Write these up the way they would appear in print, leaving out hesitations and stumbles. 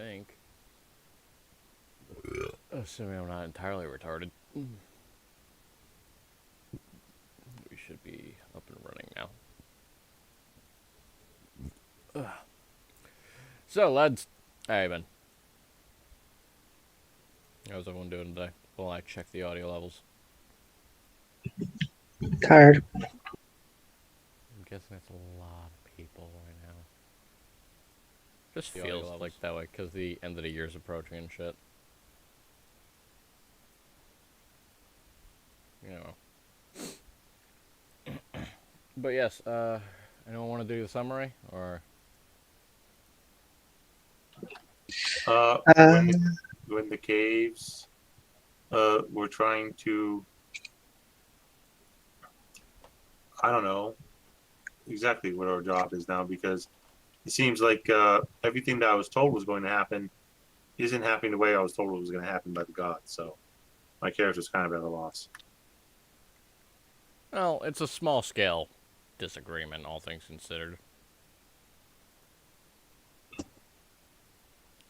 think. Assuming I'm not entirely retarded. We should be up and running now. So, lads, how you been? How's everyone doing today? Well, I check the audio levels. Tired. I'm guessing it's a lot of people right now. Just feels like that way because the end of the year's approaching and shit. You know. But yes, anyone want to do the summary or? Uh, Uh, when the, when the caves, we're trying to, I don't know exactly what our job is now because it seems like everything that I was told was going to happen isn't happening the way I was told it was going to happen by the gods. So my character's kind of at a loss. Well, it's a small scale disagreement, all things considered.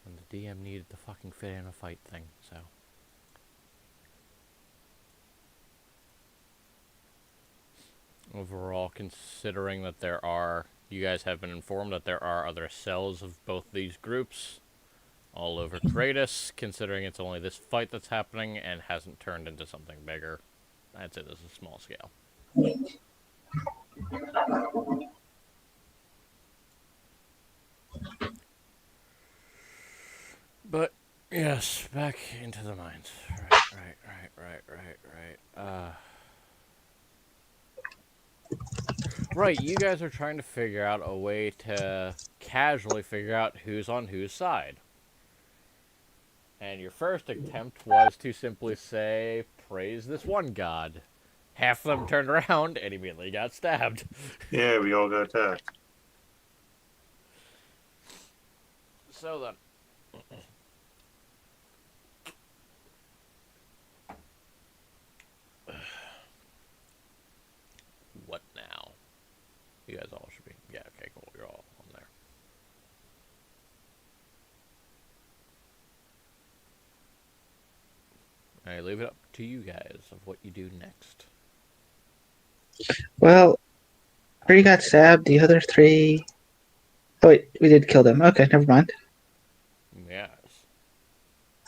And the DM needed to fucking fit in a fight thing, so. Overall, considering that you guys have been informed that there are other cells of both these groups all over Kratos, considering it's only this fight that's happening and hasn't turned into something bigger, I'd say this is a small scale. But, yes, back into the mines. Right. Right, you guys are trying to figure out a way to casually figure out who's on whose side. And your first attempt was to simply say, praise this one god. Half of them turned around and immediately got stabbed. Yeah, we all got attacked. So then. What now? You guys all should be. Yeah, okay, cool. You're all on there. I leave it up to you guys of what you do next. well, 3 got stabbed. The other 3. Oh, wait, we did kill them. Okay, never mind. Yes.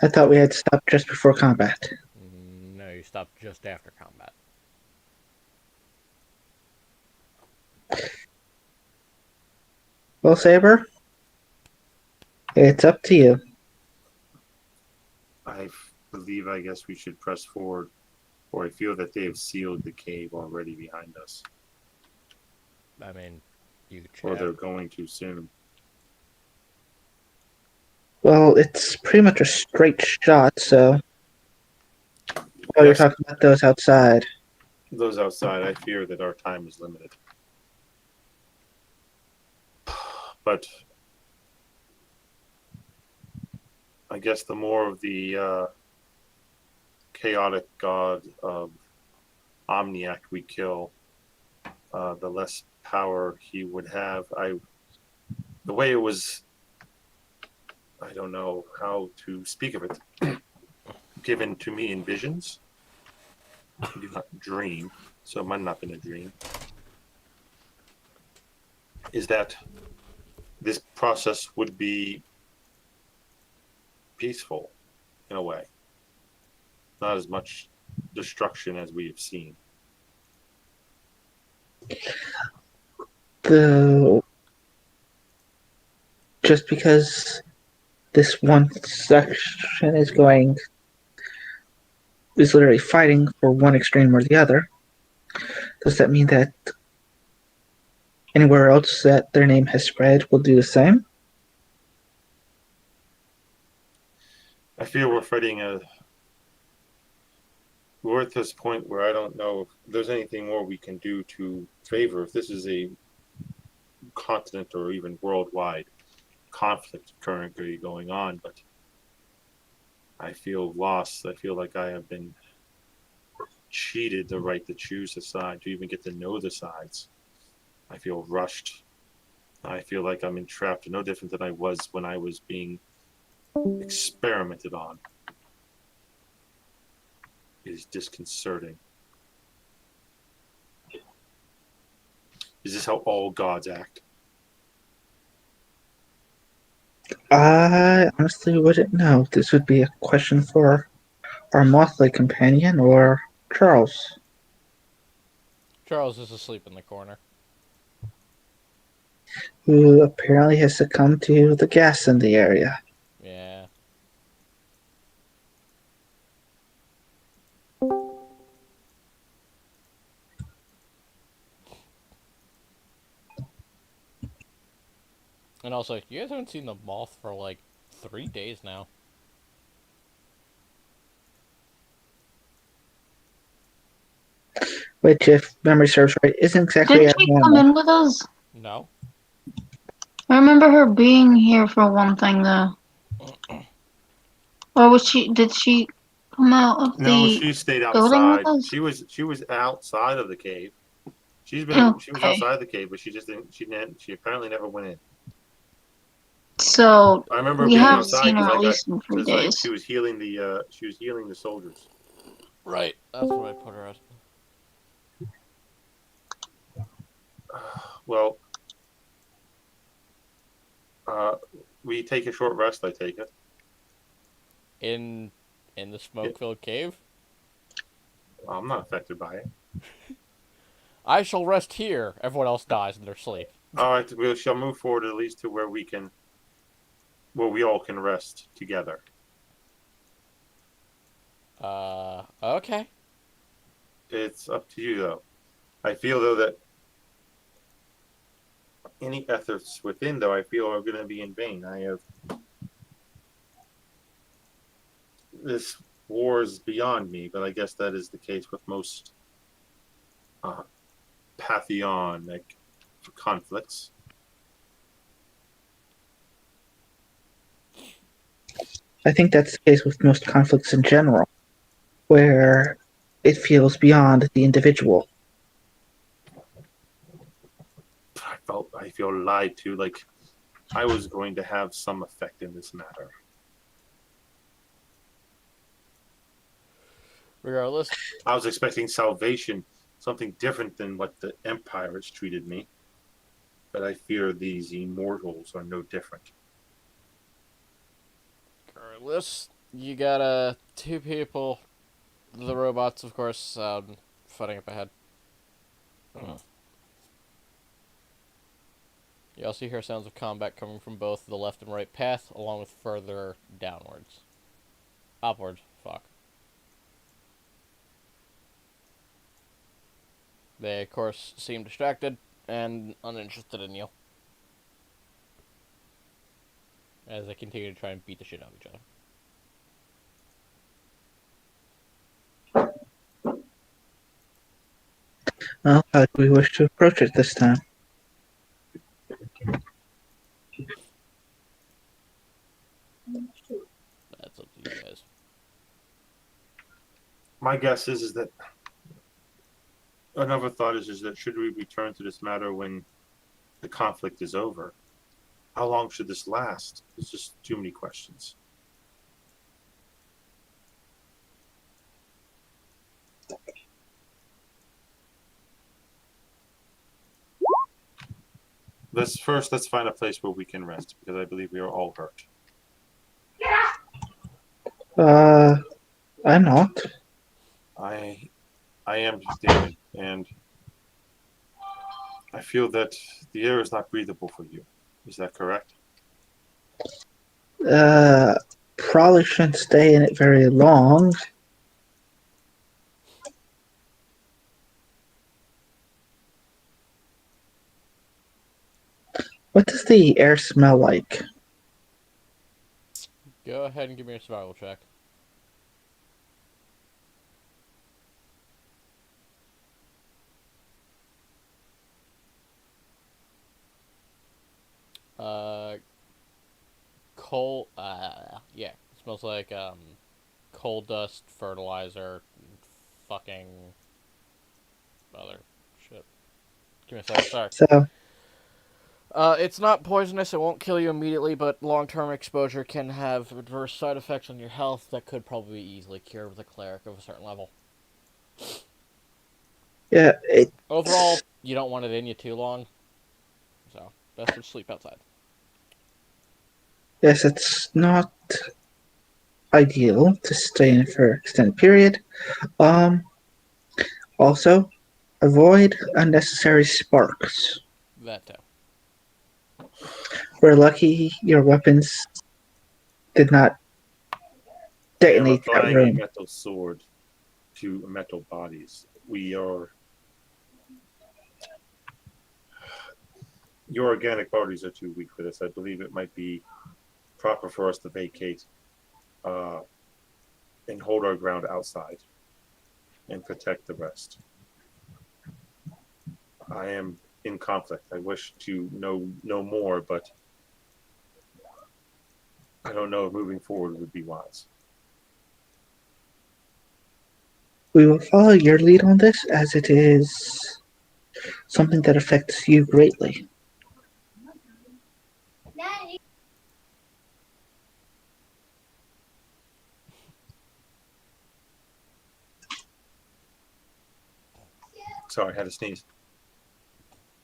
I thought we had stopped just before combat. No, you stopped just after combat. Well, Saber, it's up to you. I believe, I guess we should press forward, or I feel that they have sealed the cave already behind us, I mean, you could or chat. they're going to soon. Well, it's pretty much a straight shot, so. Oh, you're Yes, talking about those outside. those outside, I fear that our time is limited. But I guess the more of the chaotic god of Omniac we kill, the less power he would have. The way it was, I don't know how to speak of it, given to me in visions. I do not dream, so it might not have been a dream. Is that this process would be peaceful in a way, not as much destruction as we have seen. Just because this one section is literally fighting for one extreme or the other, does that mean that anywhere else that their name has spread will do the same? I feel we're at this point where I don't know if there's anything more we can do to favor if this is a continent or even worldwide conflict currently going on, but I feel lost. I feel like I have been cheated the right to choose a side, to even get to know the sides. I feel rushed. I feel like I'm entrapped, no different than I was when I was being experimented on is disconcerting. Is this how all gods act? I honestly wouldn't know. This would be a question for our mothly companion or Charles, Charles is asleep in the corner. who apparently has succumbed to the gas in the area. Yeah. And also, you guys haven't seen the moth for like 3 days now. Which, if memory serves right, isn't exactly Didn't she come abnormal. in with us? No. I remember her being here for one thing though. Or was she? Did she come out of No, the she stayed building with outside. us? She was outside of the cave. She was Okay. outside the cave, but she just didn't. She apparently never went in. So I remember we being haven't outside seen her because at least in 3 because like days. she was healing the soldiers. Right. That's what I put her at. Well, uh, we take a short rest. I take it. In the smoke-filled cave? I'm not affected by it. I shall rest here. Everyone else dies in their sleep. All right, we shall move forward at least to where we all can rest together. Okay. It's up to you, though. I feel though that any efforts within, though, I feel are going to be in vain. This war is beyond me, but I guess that is the case with most uh, pantheonic conflicts. I think that's the case with most conflicts in general, where it feels beyond the individual. I feel lied to, like I was going to have some effect in this matter. Regardless, I was expecting salvation, something different than what the Empire has treated me. But I fear these immortals are no different. regardless, you got two people. The robots, of course, fighting up ahead. You also hear sounds of combat coming from both the left and right path, along with further downwards. Upwards, fuck. They, of course, seem distracted and uninterested in you. As they continue to try and beat the shit out of each other. Well, how do we wish to approach it this time? That's up to you guys. My guess is that another thought is that should we return to this matter when the conflict is over? How long should this last? There's just too many questions. Let's find a place where we can rest because I believe we are all hurt. I'm not. I am Damon, and I feel that the air is not breathable for you. Is that correct? Probably shouldn't stay in it very long. What does the air smell like? Go ahead and give me a survival check. Coal, yeah. It smells like, coal dust, fertilizer, fucking other shit. Give me a second, sorry. So, It's not poisonous. It won't kill you immediately, but long-term exposure can have adverse side effects on your health that could probably be easily cured with a cleric of a certain level. Yeah, Overall, you don't want it in you too long, so best to sleep outside. yes, it's not ideal to stay in it for an extended period. Um, Also, avoid unnecessary sparks. That too. We're lucky your weapons did not I am detonate that applying a room. metal sword to metal bodies. We are. Your organic bodies are too weak for this. I believe it might be proper for us to vacate uh, and hold our ground outside and protect the rest. I am in conflict. I wish to know more, but I don't know if moving forward would be wise. We will follow your lead on this as it is something that affects you greatly. Sorry, I had to sneeze.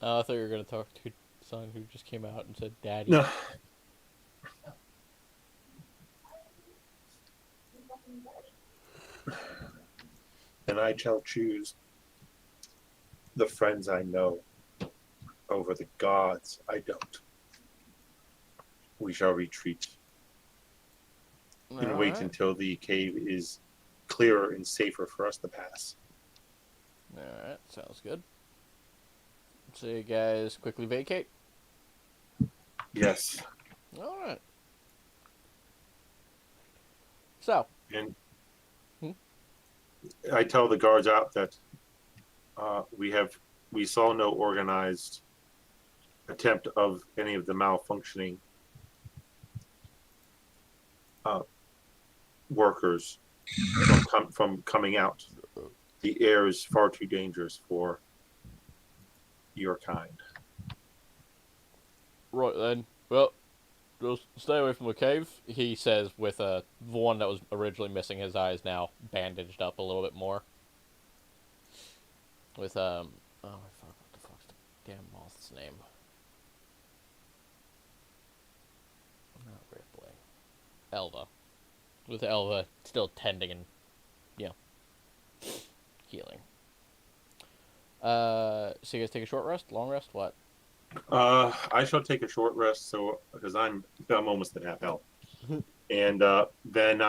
I thought you were gonna talk to someone who just came out and said, "Daddy." No. And I shall choose the friends I know over the gods I don't. We shall retreat and wait Alright. until the cave is clearer and safer for us to pass. Alright, sounds good. So you guys quickly vacate? Yes. Alright. So. And Hmm? I tell the guards out that we saw no organized attempt of any of the malfunctioning workers from coming out. The air is far too dangerous for your kind. Right then. Well, just stay away from the cave, he says with the one that was originally missing his eyes now bandaged up a little bit more. With, oh, fuck, what the fuck's the damn moth's name? Not Ripley. Elva. With Elva still tending and, healing. So you guys take a short rest? Long rest? What? I shall take a short rest, because I'm almost at half health, and then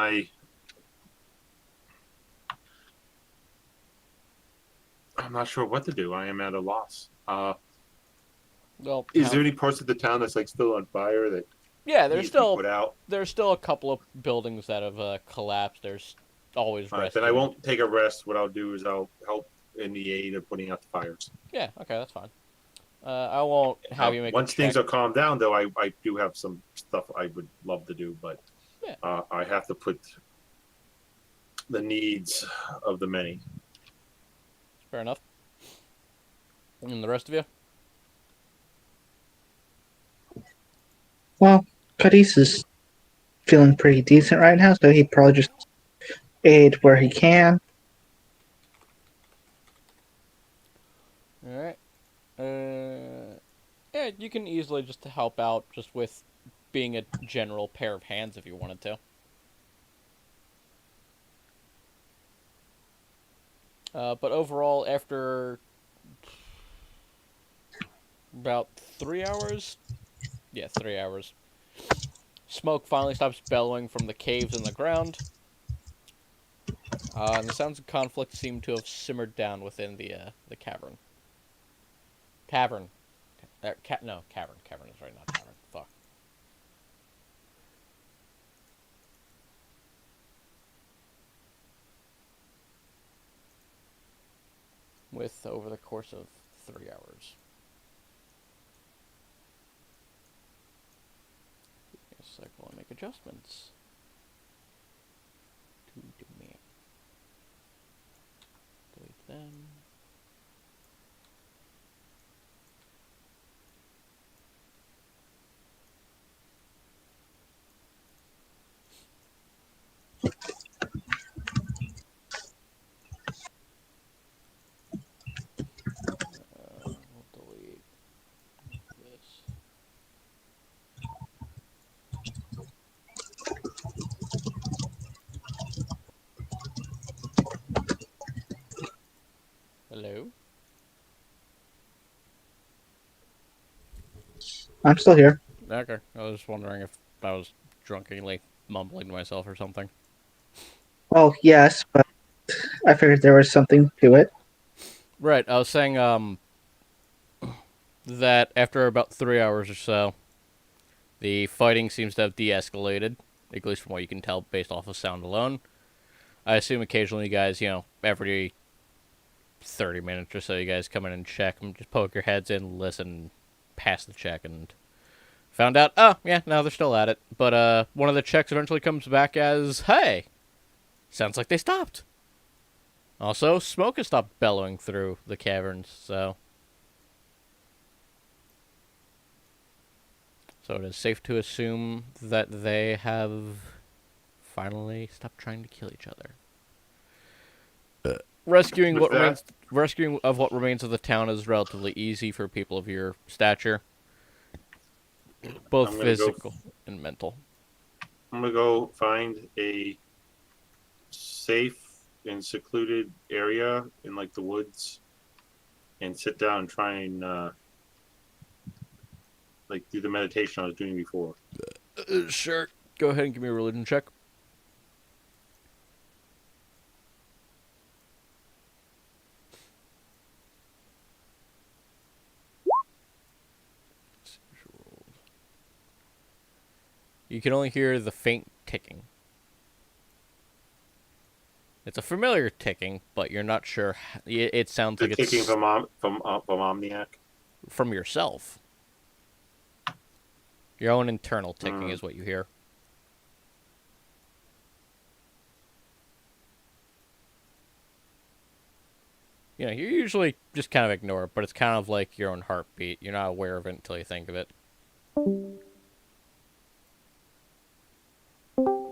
I'm not sure what to do. I am at a loss. Well, Is there any parts of the town that's like still on fire that yeah, needs to be put out? there's still a couple of buildings that have collapsed. There's always All right, rescue. then I won't take a rest. What I'll do is I'll help in the aid of putting out the fires. Yeah, okay, that's fine. I won't have you make Once a check. things are calmed down, though, I do have some stuff I would love to do, but Yeah. I have to put the needs of the many. Fair enough. And the rest of you? Well, Cadiz is feeling pretty decent right now, so he'd probably just aid where he can. Alright. Yeah, you can easily just help out just with being a general pair of hands if you wanted to. But overall, after about 3 hours? Yeah, 3 hours. Smoke finally stops bellowing from the caves in the ground. And the sounds of conflict seem to have simmered down within the cavern. Cavern. No, cavern. Cavern is right, not tavern. Fuck. With over the course of 3 hours. Yes, I can make adjustments. To do me. Delete them. Hello? I'm still here. Okay. I was wondering if I was drunkenly mumbling to myself or something. Well, yes, but I figured there was something to it. Right. I was saying, that after about 3 hours or so, the fighting seems to have de-escalated, at least from what you can tell based off of sound alone. I assume occasionally you guys, every 30 minutes or so, you guys come in and check and just poke your heads in, listen, pass the check, and found out, oh, yeah, no, they're still at it. But one of the checks eventually comes back as, hey, sounds like they stopped. Also, smoke has stopped bellowing through the caverns, so it is safe to assume that they have finally stopped trying to kill each other. Rescuing With what that, remains of the town is relatively easy for people of your stature, both I'm gonna physical and mental. I'm gonna go find a safe and secluded area in like the woods and sit down and try and like do the meditation I was doing before. Sure. Go ahead and give me a religion check. You can only hear the faint ticking. It's a familiar ticking, but you're not sure. It sounds The like ticking it's from Omniac. from yourself. Your own internal ticking Mm. is what you hear. You usually just kind of ignore it, but it's kind of like your own heartbeat. You're not aware of it until you think of it.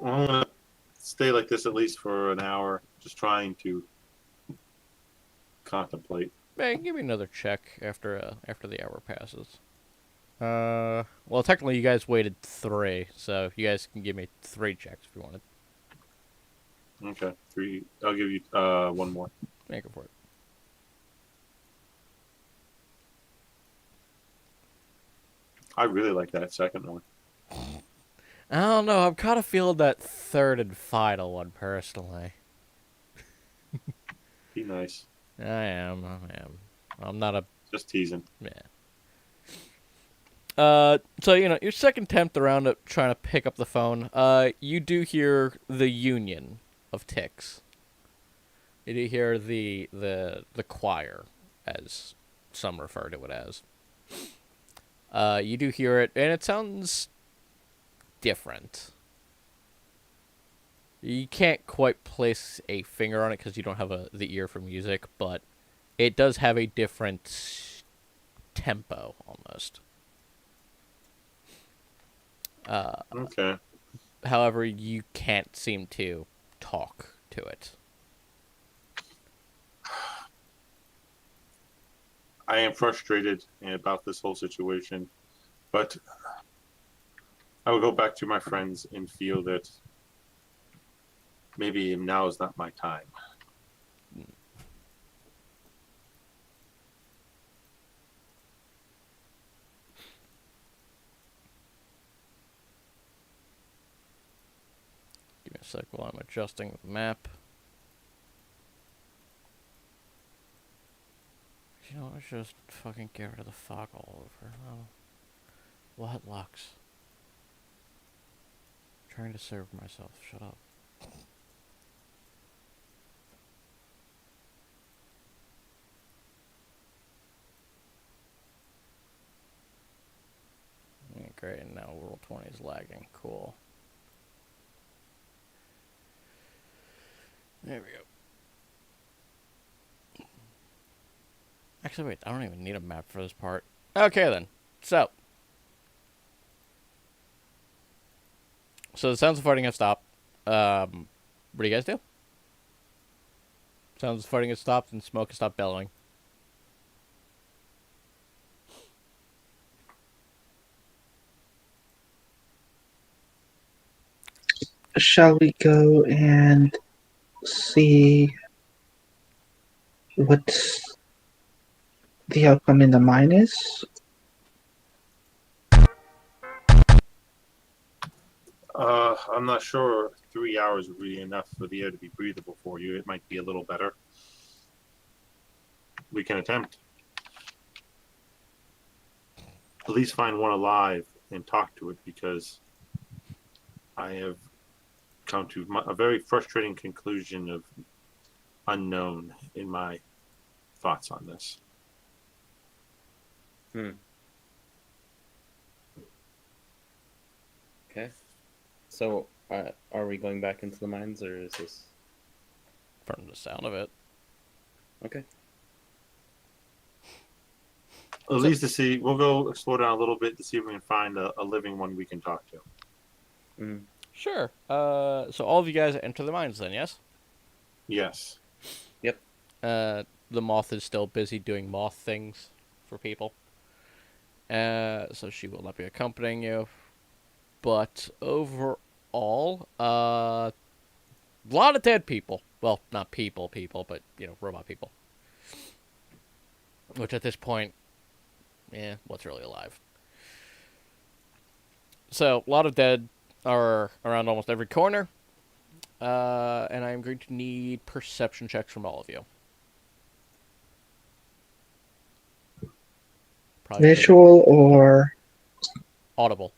Well, I'm gonna stay like this at least for an hour, just trying to contemplate. Hey, give me another check after the hour passes. Well, technically you guys waited 3, so you guys can give me 3 checks if you wanted. Okay, 3. I'll give you one more. Make it for it. I really like that second one. I don't know. I'm kind of feeling that third and final one personally. Be nice. I am. I'm not a Just teasing. yeah. So your second attempt around at trying to pick up the phone, you do hear the union of ticks. You do hear the choir, as some refer to it as. You do hear it, and it sounds different. You can't quite place a finger on it because you don't have the ear for music, but it does have a different tempo almost. Okay. However, you can't seem to talk to it. I am frustrated about this whole situation, but I will go back to my friends and feel that maybe now is not my time. Give me a sec while I'm adjusting the map. Let's just fucking get rid of the fog all over. Oh. What locks? I'm trying to serve myself. Shut up. Yeah, great, and now World 20 is lagging. Cool. There we go. Actually, wait, I don't even need a map for this part. Okay, then. So the sounds of fighting have stopped. What do you guys do? Sounds of fighting have stopped and smoke has stopped bellowing. Shall we go and see what's the outcome in the mine is? I'm not sure 3 hours would be enough for the air to be breathable for you. It might be a little better. We can attempt. At least find one alive and talk to it, because I have come to a very frustrating conclusion of unknown in my thoughts on this. Okay. So, are we going back into the mines, or is this... From the sound of it. Okay. At least to see, we'll go explore down a little bit to see if we can find a living one we can talk to. Mm. Sure. So all of you guys enter the mines then, yes? Yes. Yep. The moth is still busy doing moth things for people. So she will not be accompanying you. But overall, a lot of dead people. Well, not people, but, robot people. Which at this point, what's really alive? So, a lot of dead are around almost every corner. And I'm going to need perception checks from all of you. Probably Visual or... audible.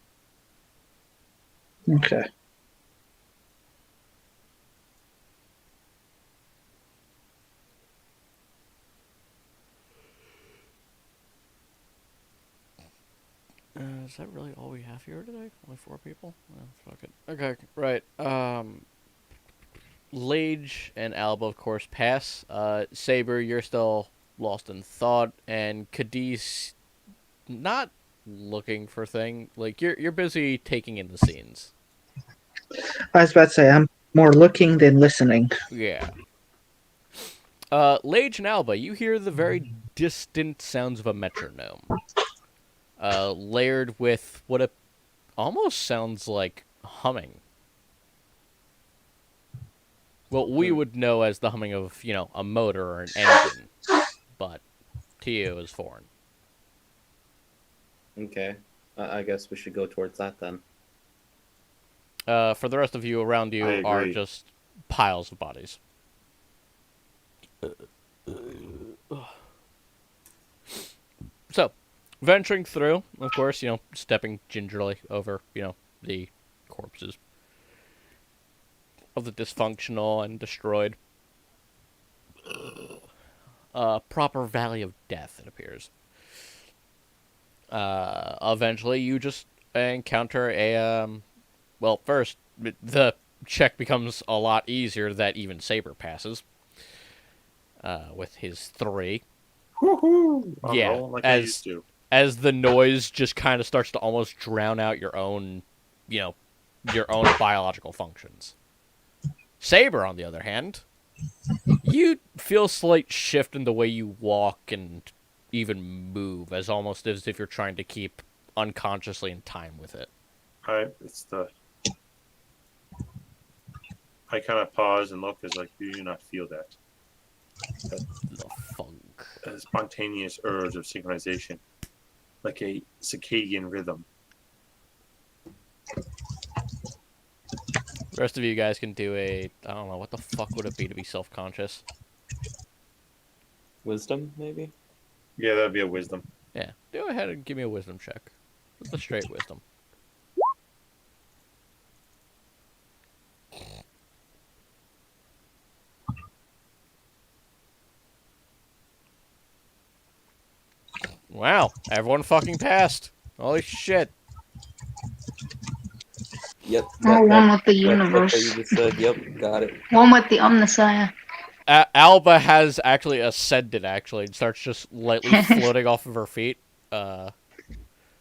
Okay. Is that really all we have here today? Only 4 people? Oh, fuck it. Okay, right. Lage and Alba, of course, pass. Saber, you're still lost in thought, and Cadiz, not looking for thing. Like, you're busy taking in the scenes. I was about to say, I'm more looking than listening. Yeah. Lage and Alba, you hear the very distant sounds of a metronome. Layered with what it almost sounds like humming. What we would know as the humming of, a motor or an engine. But to you is foreign. Okay. I guess we should go towards that then. For the rest of you, around you I are agree. just piles of bodies. So, venturing through, of course, stepping gingerly over, the corpses of the dysfunctional and destroyed. Proper valley of death, it appears. Eventually, you just encounter a, well, first, the check becomes a lot easier that even Saber passes. With his 3. Woohoo! I'm Yeah, rolling like I used to. As the noise just kind of starts to almost drown out your own, your own biological functions. Saber, on the other hand, you feel a slight shift in the way you walk and even move, almost as if you're trying to keep unconsciously in time with it. Alright, I kind of pause and look as like, do you not feel that? The funk. A spontaneous urge of synchronization, like a circadian rhythm. The rest of you guys can do I don't know, what the fuck would it be to be self-conscious? Wisdom, maybe? Yeah, that'd be a wisdom. Yeah, go ahead and give me a wisdom check. Just a straight wisdom. Wow, everyone fucking passed. Holy shit. Yep. Oh, one with the What universe. you just said. Yep, got it. One with the Omnissiah. Alba has actually ascended, and starts just lightly floating off of her feet.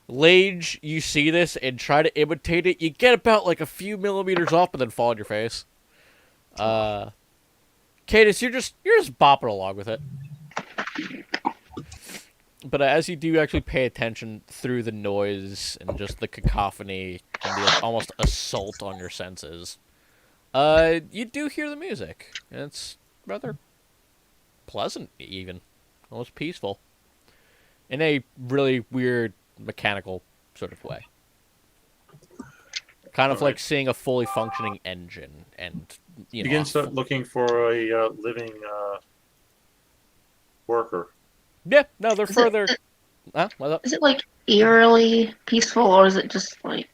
Lage, you see this and try to imitate it. You get about like a few millimeters off, and then fall on your face. Cadis, you're just bopping along with it. But as you do actually pay attention through the noise and just the cacophony and the almost assault on your senses, you do hear the music. And it's rather pleasant, even. Almost peaceful. in a really weird mechanical sort of way. Kind of like seeing a fully functioning engine, and Begin start looking for a living worker. Yeah, no, they're Is further. it, What's up? is it like eerily peaceful, or is it just like?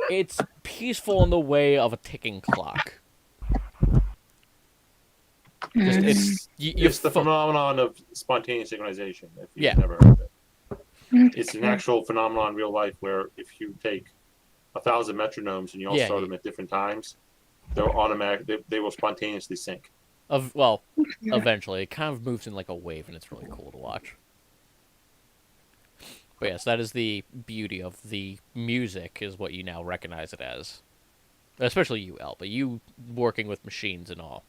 It's peaceful in the way of a ticking clock. Just It's the phenomenon of spontaneous synchronization. If you've Yeah. never heard of it, Okay. it's an actual phenomenon in real life where if you take 1,000 metronomes and you all Yeah, start them at different times, they'll automatic. They will spontaneously sync. Eventually, it kind of moves in like a wave, and it's really cool to watch. But yes, that is the beauty of the music, is what you now recognize it as. Especially you, El, but you working with machines and all.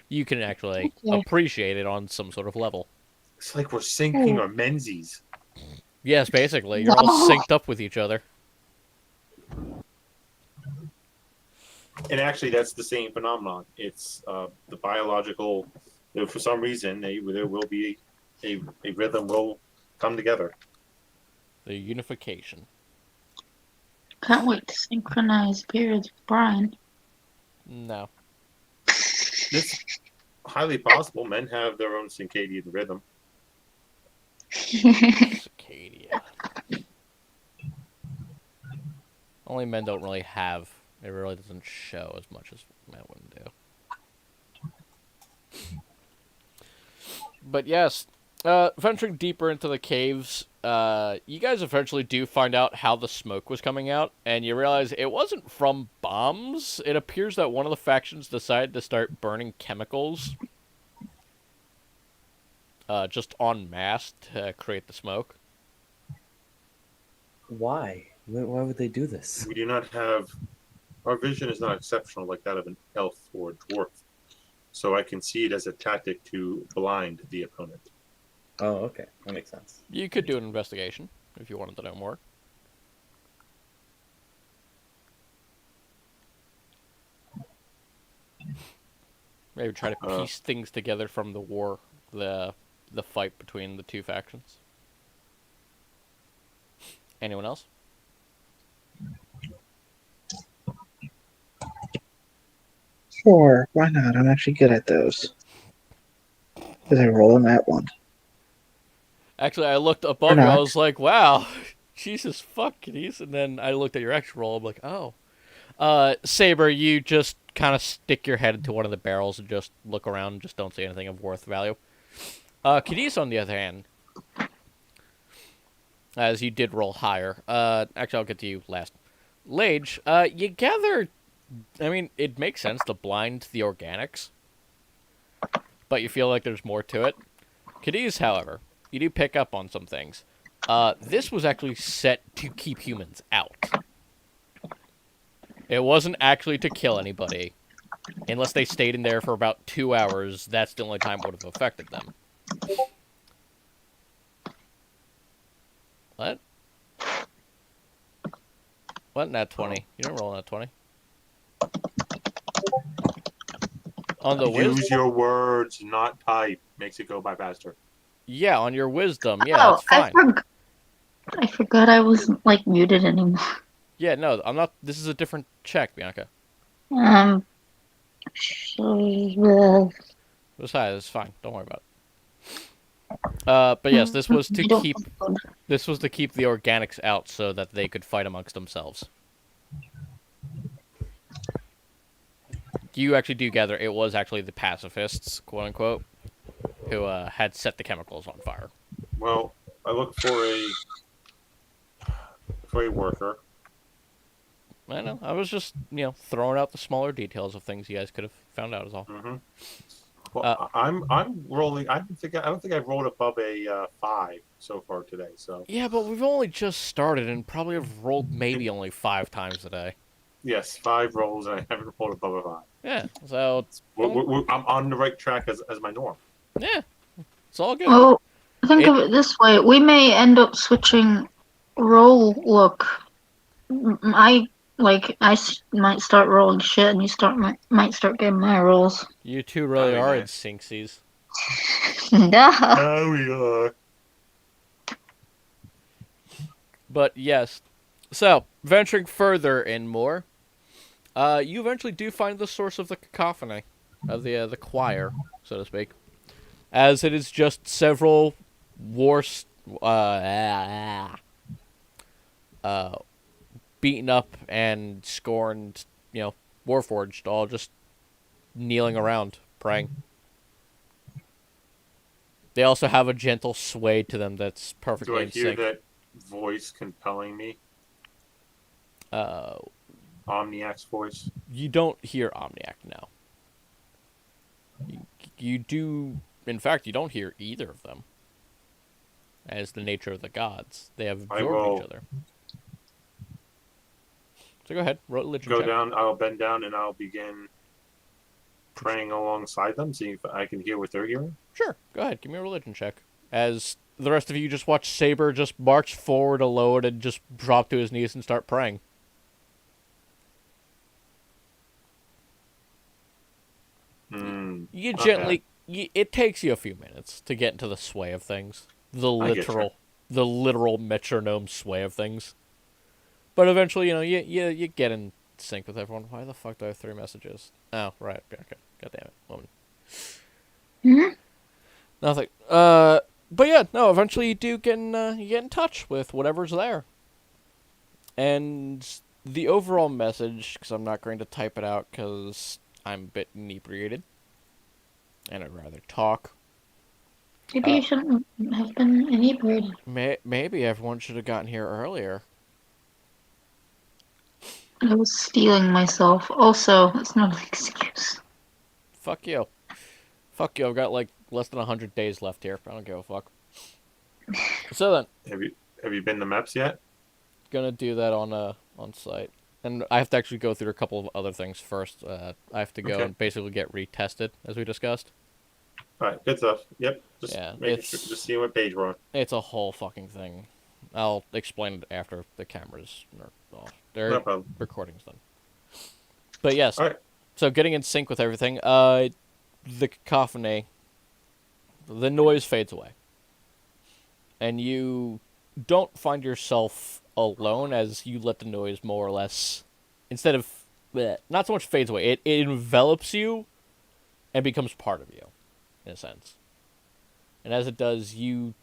You can actually appreciate it on some sort of level. It's like we're syncing our Menzies. Yes, basically. You're all synced up with each other. And actually, that's the same phenomenon. It's the biological. For some reason, there will be a rhythm will come together. The unification. Can't wait to synchronize periods with Brian. No. It's highly possible. Men have their own circadian rhythm. Cicadia. Only men don't really have. It really doesn't show as much as men wouldn't do. But yes, venturing deeper into the caves, you guys eventually do find out how the smoke was coming out, and you realize it wasn't from bombs. It appears that one of the factions decided to start burning chemicals just en masse to create the smoke. Why? Why would they do this? We do not have. Our vision is not exceptional like that of an elf or a dwarf, so I can see it as a tactic to blind the opponent. Oh, okay. That makes sense. You could do an investigation if you wanted to know more. Maybe try to piece things together from the war, the fight between the two factions. Anyone else? Sure, why not? I'm actually good at those. Because I roll them at one. Actually, I looked above you. I was like, wow, Jesus fuck, Kitties. And then I looked at your extra roll. I'm like, oh. Saber, you just kind of stick your head into one of the barrels and just look around and just don't see anything of worth value. Kitties, on the other hand, as you did roll higher. Actually, I'll get to you last. Lage, you gather... I mean, it makes sense to blind the organics, but you feel like there's more to it. Cadiz, however, you do pick up on some things. This was actually set to keep humans out. It wasn't actually to kill anybody. Unless they stayed in there for about 2 hours, that's the only time it would have affected them. What? What? Nat 20. You don't roll nat 20. On the Use wisdom? your words, not type. Makes it go by faster. Yeah, on your wisdom. Yeah, that's fine. I forgot I wasn't like muted anymore. Yeah, no, I'm not. This is a different check, Bianca. Besides, it's fine. Don't worry about it. But yes, this was to keep the organics out so that they could fight amongst themselves. You actually do gather it was actually the pacifists, quote unquote, who had set the chemicals on fire. Well, I look for a worker. I know. I was just throwing out the smaller details of things you guys could have found out, is all. Mm-hmm. Well, I'm rolling. I don't think I've rolled above a 5 so far today. So yeah, but we've only just started and probably have rolled maybe only 5 times today. Yes, 5 rolls, and I haven't rolled above a 5. Yeah, so I'm on the right track as my norm. Yeah, it's all good. Well, think of it this way: we may end up switching role look. I might start rolling shit, and you might start getting my rolls. You two really Oh, are yeah. in synxies. Duh. Oh, we are. But yes. So, venturing further and more, you eventually do find the source of the cacophony, of the choir, so to speak, as it is just several war, beaten up and scorned, warforged, all just kneeling around, praying. They also have a gentle sway to them that's Do perfectly I in hear sync. that voice compelling me? Omniac's voice? You don't hear Omniac now. You do, in fact, you don't hear either of them. As the nature of the gods, they have I absorbed each will other. So go ahead, religion go check. down, I'll bend down, and I'll begin praying alongside them, see if I can hear what they're hearing. Sure, go ahead, give me a religion check. As the rest of you just watch Saber just march forward alone and just drop to his knees and start praying. You gently, it takes you a few minutes to get into the sway of things. The literal metronome sway of things. But eventually, you get in sync with everyone. Why the fuck do I have 3 messages? Oh, right. Okay. God damn it. Woman. Hmm? Nothing. But yeah, no, eventually you do get in touch with whatever's there. And the overall message, because I'm not going to type it out because I'm a bit inebriated. And I'd rather talk. Maybe you shouldn't have been inebriated. Maybe everyone should have gotten here earlier. I was stealing myself. Also, it's not an excuse. Fuck you. Fuck you, I've got like less than 100 days left here. I don't give a fuck. So then, Have you been to Maps yet? gonna do that on site. And I have to actually go through a couple of other things first. I have to go Okay. and basically get retested, as we discussed. All right, good stuff. Yep, just Yeah, making sure, just seeing what page we're on. It's a whole fucking thing. I'll explain it after the cameras are off. Their No problem. recording's done. But yes, All right. so getting in sync with everything, the cacophony, the noise fades away. And you don't find yourself alone as you let the noise more or less, instead of, not so much fades away, it envelops you and becomes part of you, in a sense. And as it does, you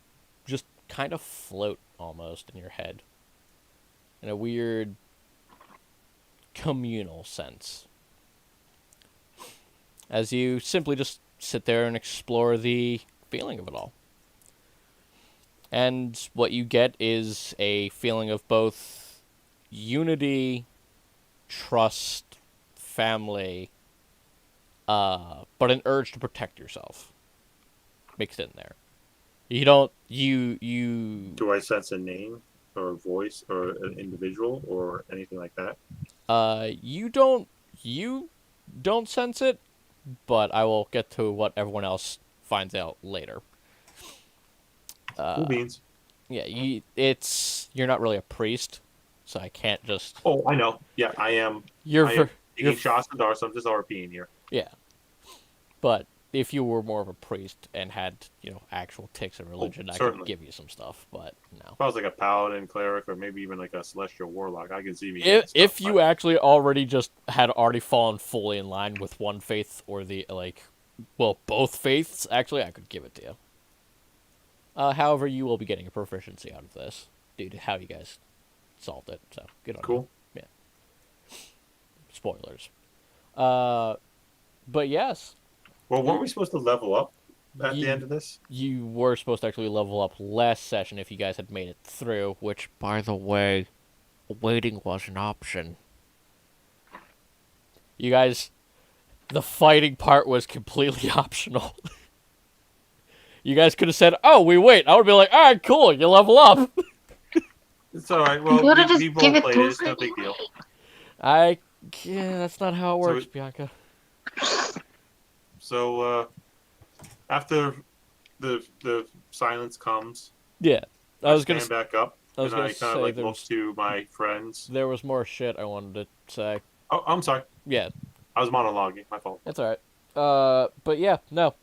just kind of float almost in your head in a weird communal sense. As you simply just sit there and explore the feeling of it all. And what you get is a feeling of both unity, trust, family, but an urge to protect yourself mixed in there. You don't, you, Do I sense a name or a voice or an individual or anything like that? you don't sense it, but I will get to what everyone else finds out later. Cool beans. Yeah, you're not really a priest, so I can't just. Oh, I know. Yeah, I am. You're I for, am taking you're shots in the dark, so I'm just RPing here. yeah, but if you were more of a priest and had actual ticks of religion, I could certainly. give you some stuff. But no. If I was like a paladin, cleric, or maybe even like a celestial warlock, I could see me. If you actually already fallen fully in line with one faith or both faiths, actually, I could give it to you. However, you will be getting a proficiency out of this due to how you guys solved it. So good on you. Cool. Yeah. Spoilers. But yes. Well, weren't we supposed to level up at the end of this? You were supposed to actually level up last session if you guys had made it through, which, by the way, waiting was an option. You guys, the fighting part was completely optional. You guys could have said, "Oh, we wait." I would be like, "All right, cool. You level up." It's all right. Well, You oughta we just role give it played to it. It's no us. big deal. That's not how it works, Bianca. So after the silence comes, Yeah, I was stand back up, I was and gonna I kind of say like there's- look to my friends. There was more shit I wanted to say. Oh, I'm sorry. Yeah, I was monologuing. My fault. that's all right. But yeah, no.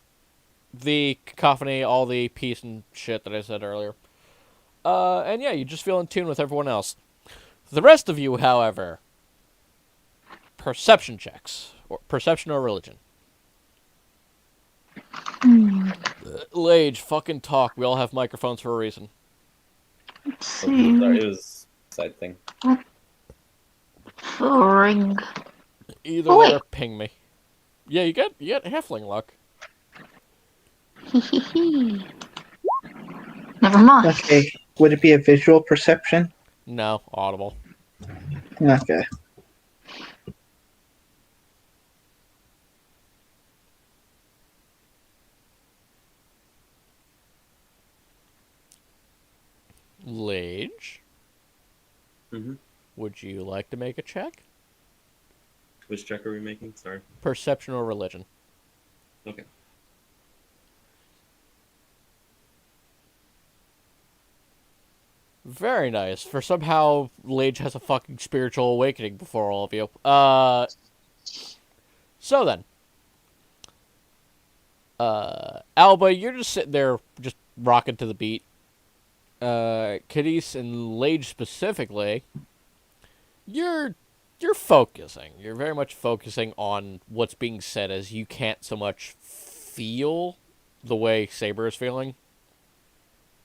The cacophony, all the peace and shit that I said earlier. And yeah, you just feel in tune with everyone else. The rest of you, however, perception checks. Or perception or religion. Hmm. Lage, fucking talk. We all have microphones for a reason. Let's Sorry, see. it was a side thing. Ring. Either Oh, that wait. or ping me. Yeah, you get halfling luck. Never mind. Okay. Would it be a visual perception? No, audible. Okay. Lage, Mm-hmm. would you like to make a check? Which check are we making? Sorry. Perception or religion? Okay. Very nice. For somehow Lage has a fucking spiritual awakening before all of you. So then. Alba, you're just sitting there, just rocking to the beat. Cadiz and Lage specifically, you're focusing. You're very much focusing on what's being said, as you can't so much feel the way Saber is feeling.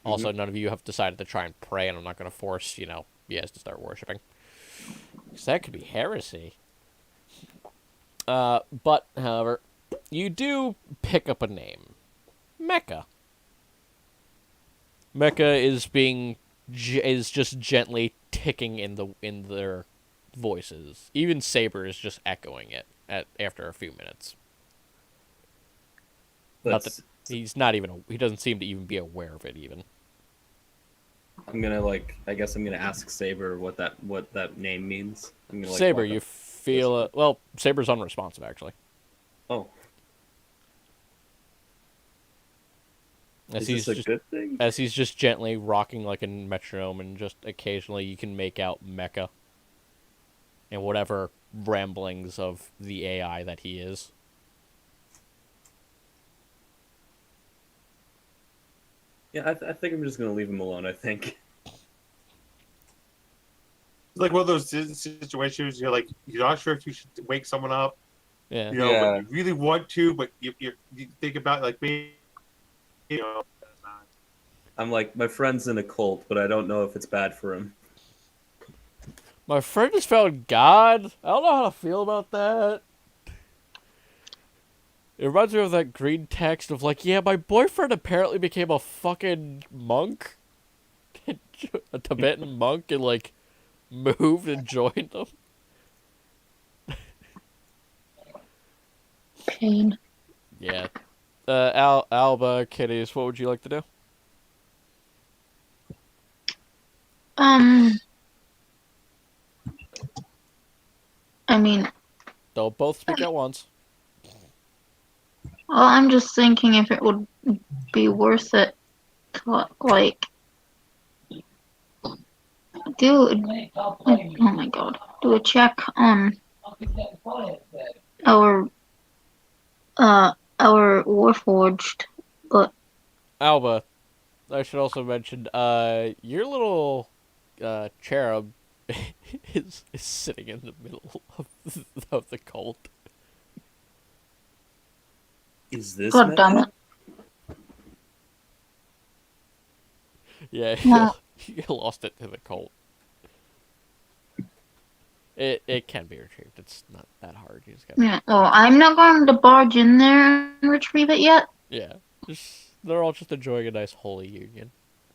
Also, none of you have decided to try and pray, and I'm not going to force, you guys to start worshiping. Because that could be heresy. But, however, you do pick up a name. Mecca. Mecca is just gently ticking in their voices. Even Saber is just echoing it after a few minutes. Not that he's not even. He doesn't seem to even be aware of it. Even. I'm gonna I guess I'm gonna ask Saber what that name means. I'm gonna Saber, walk you up. feel well. Saber's unresponsive actually. Oh, As is he's this a just, good thing? as he's just gently rocking like a metronome, and just occasionally you can make out Mecca. And whatever ramblings of the AI that he is. Yeah, I think I'm just gonna leave him alone. I think. Like one of those situations, you're not sure if you should wake someone up, Yeah. but you really want to, but you think about maybe, I'm like, my friend's in a cult, but I don't know if it's bad for him. My friend has found God. I don't know how to feel about that. It reminds me of that green text of yeah, my boyfriend apparently became a fucking monk. A Tibetan monk, and moved and joined them. Pain. Yeah. Alba, Kitties, what would you like to do? I mean, They'll both speak at once. well, I'm just thinking if it would be worth it to, do, oh my god, do a check on our, our Warforged, but Alba, I should also mention, your little, cherub is sitting in the middle of the cult. Is this? god damn it. Yeah, Yeah. you lost it to the cult. It can be retrieved. It's not that hard. You just gotta... Yeah, well, I'm not going to barge in there and retrieve it yet. Yeah, they're all just enjoying a nice holy union,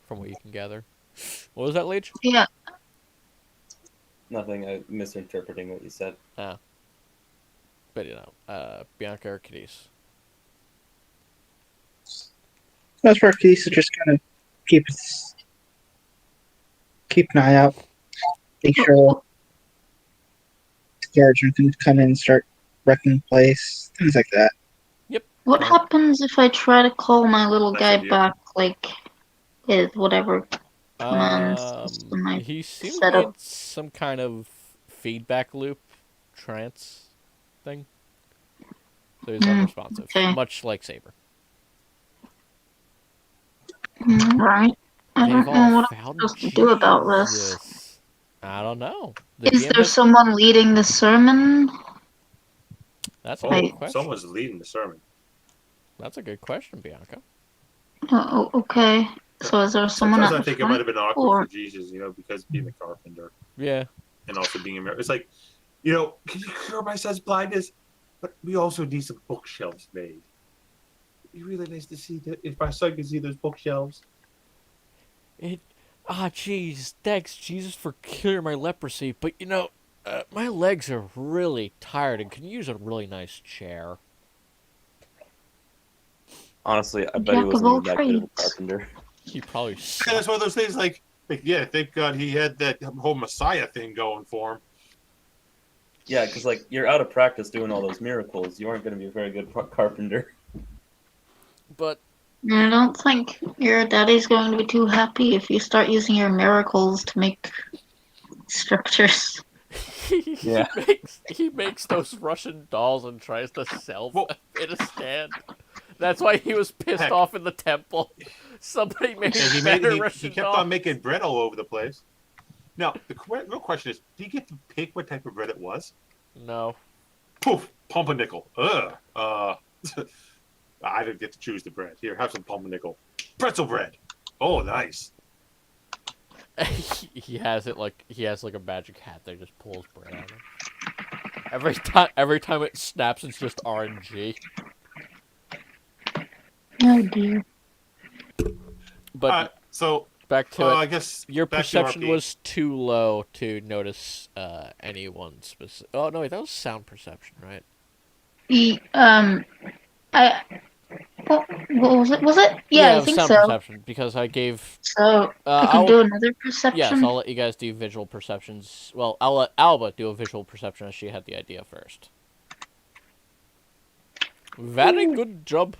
from what you can gather. What was that, Leech? Yeah. Nothing. I'm misinterpreting what you said. Ah. But Bianca or Cadiz? That's where Keith just kind of keep an eye out. Make sure the guards can come in and start wrecking the place, things like that. What happens if I try to call my little Nice guy idea. back, with whatever command system I He seems to set be up? in some kind of feedback loop trance thing. So he's unresponsive, okay. much like Saber. Right. I They've don't all know what I'm found supposed to do about this. Jesus. I don't know. The Is DM there someone leading the sermon? That's a Oh, good question. someone's leading the sermon. That's a good question, Bianca. Oh, okay. So is there someone Sometimes at I the think it might have front? been awkward Or for Jesus, because being a carpenter Yeah. and also being a mayor. It's like, can you cure my son's blindness? But we also need some bookshelves made. It'd be really nice to see that if my son can see those bookshelves. Jeez, thanks, Jesus, for curing my leprosy. But my legs are really tired and can use a really nice chair. Honestly, I bet he Jack of wasn't all even that good of a trades. carpenter. He probably And sucks. it's one of those things like, yeah, thank God he had that whole Messiah thing going for him. Yeah, because like you're out of practice doing all those miracles. You aren't going to be a very good carpenter. But I don't think your daddy's going to be too happy if you start using your miracles to make structures. Yeah. he makes those Russian dolls and tries to sell them Well- in a stand. That's why he was pissed Heck. off in the temple. Somebody made And better he Russian kept dolls. on making bread all over the place. Now, the real question is, do you get to pick what type of bread it was? No. Poof, pumpernickel. Ugh. I didn't get to choose the bread. Here, have some pumpernickel. Pretzel bread. Oh, nice. he has a magic hat that just pulls bread out of him. Every time it snaps, it's just RNG. Oh dear. But So, back to I it. guess Your back to perception RP. was too low to notice anyone specific. Oh no, wait, that was sound perception, right? I. What was it? Was it? Yeah, it I was think sound so. perception because I gave. So I can do another perception. Yes, I'll let you guys do visual perceptions. Well, I'll let Alba do a visual perception as she had the idea first. Very good job.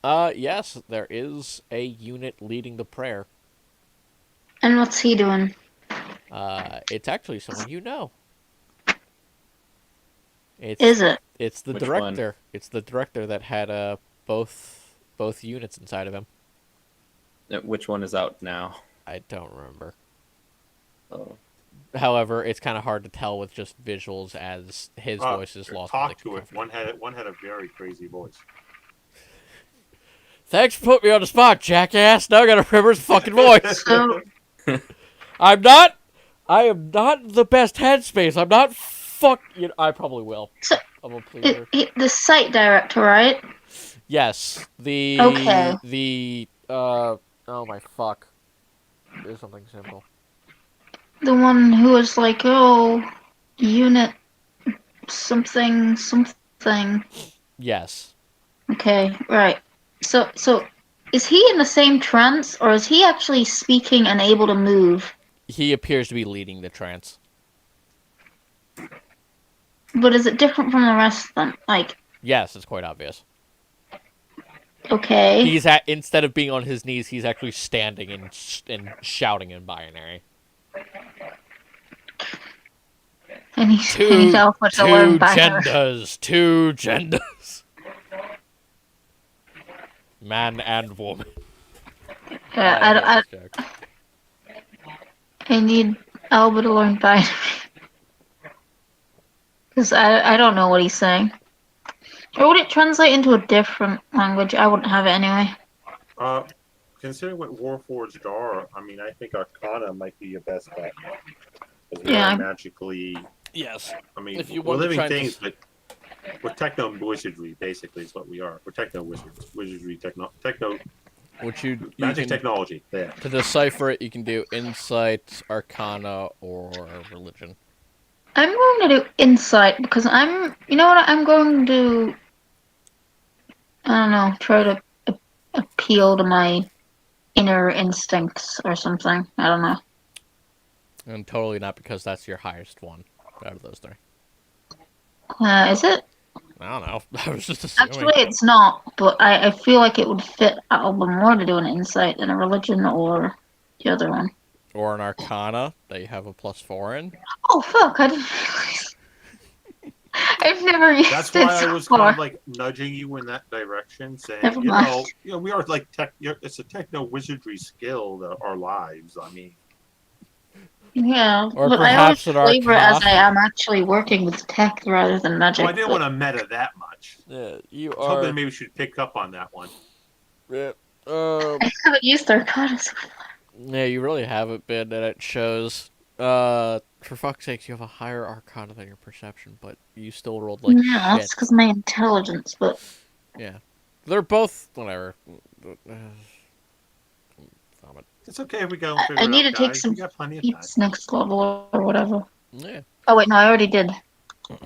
Yes, there is a unit leading the prayer. And what's he doing? It's actually someone you know. Is it? It's the Which director. one? It's the director that had both units inside of him. Which one is out now? I don't remember. Oh. However, it's kind of hard to tell with just visuals as his voice is lost. Talk to it. One had a very crazy voice. Thanks for putting me on the spot, jackass. Now I gotta remember his fucking voice. So I am not in the best headspace. I'm not I probably will. So, I'm a pleaser. the site director, right? Yes. Okay. Oh my fuck. There's something simple. The one who was like, oh, unit something. Yes. Okay, right. So is he in the same trance, or is he actually speaking and able to move? He appears to be leading the trance. But is it different from the rest of them? Like, Yes, it's quite obvious. okay. Instead of being on his knees, he's actually standing and shouting in binary. And he's alpha to learn binary. Two genders. Man and woman. I need Alba to learn binary. Because I don't know what he's saying. Or would it translate into a different language? I wouldn't have it anyway. Considering what Warforged are, I mean, I think Arcana might be your best bet. Because we Yeah. are magically. Yes. I mean, If you we're want to living try things, but we're techno wizardry, basically, is what we are. We're techno wizards. Wizardry, techno magic can, technology. There. to decipher it, you can do insight, arcana, or religion. I'm going to do insight because you know what? I'm going to, I don't know, try to appeal to my inner instincts or something. I don't know. And totally not because that's your highest one out of those three. Is it? I don't know. I was just assuming. Actually, it's not, but I feel like it would fit Alba more to do an insight than a religion or the other one. Or an arcana that you have a +4 in. Oh, fuck, I didn't realize. I I've never used That's it why I so was kind far. of like nudging you in that direction, saying, Never mind. we are like it's a techno wizardry skill, our lives. I mean, Yeah, Or but I always perhaps an flavor it as arcana. I am actually working with tech rather than magic. well, I didn't want to meta that much. Yeah, you I was hoping are. maybe we should pick up on that one. Yeah, I haven't used Arcana so far. yeah, you really haven't been, and it shows. For fuck's sakes, you have a higher arcana than your perception, but you still rolled like Yeah, shit. that's because my intelligence, but Yeah, they're both whatever. Vomit. It's okay if we go and I figure it need out, to take guys. some We got plenty of time. feats next level or whatever. Yeah, Oh wait, no, I already did. but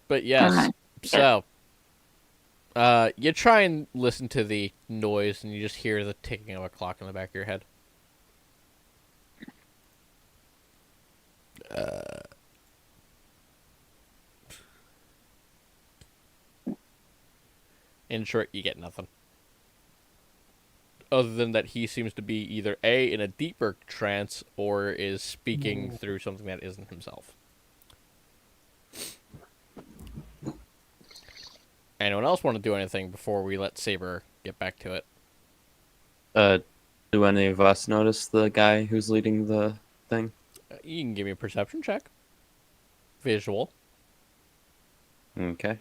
Never yes. mind. So, you try and listen to the noise, and you just hear the ticking of a clock in the back of your head. In short, you get nothing. Other than that, he seems to be either A, in a deeper trance, or is speaking through something that isn't himself. Anyone else want to do anything before we let Saber get back to it? Do any of us notice the guy who's leading the thing? You can give me a perception check. Visual. Okay.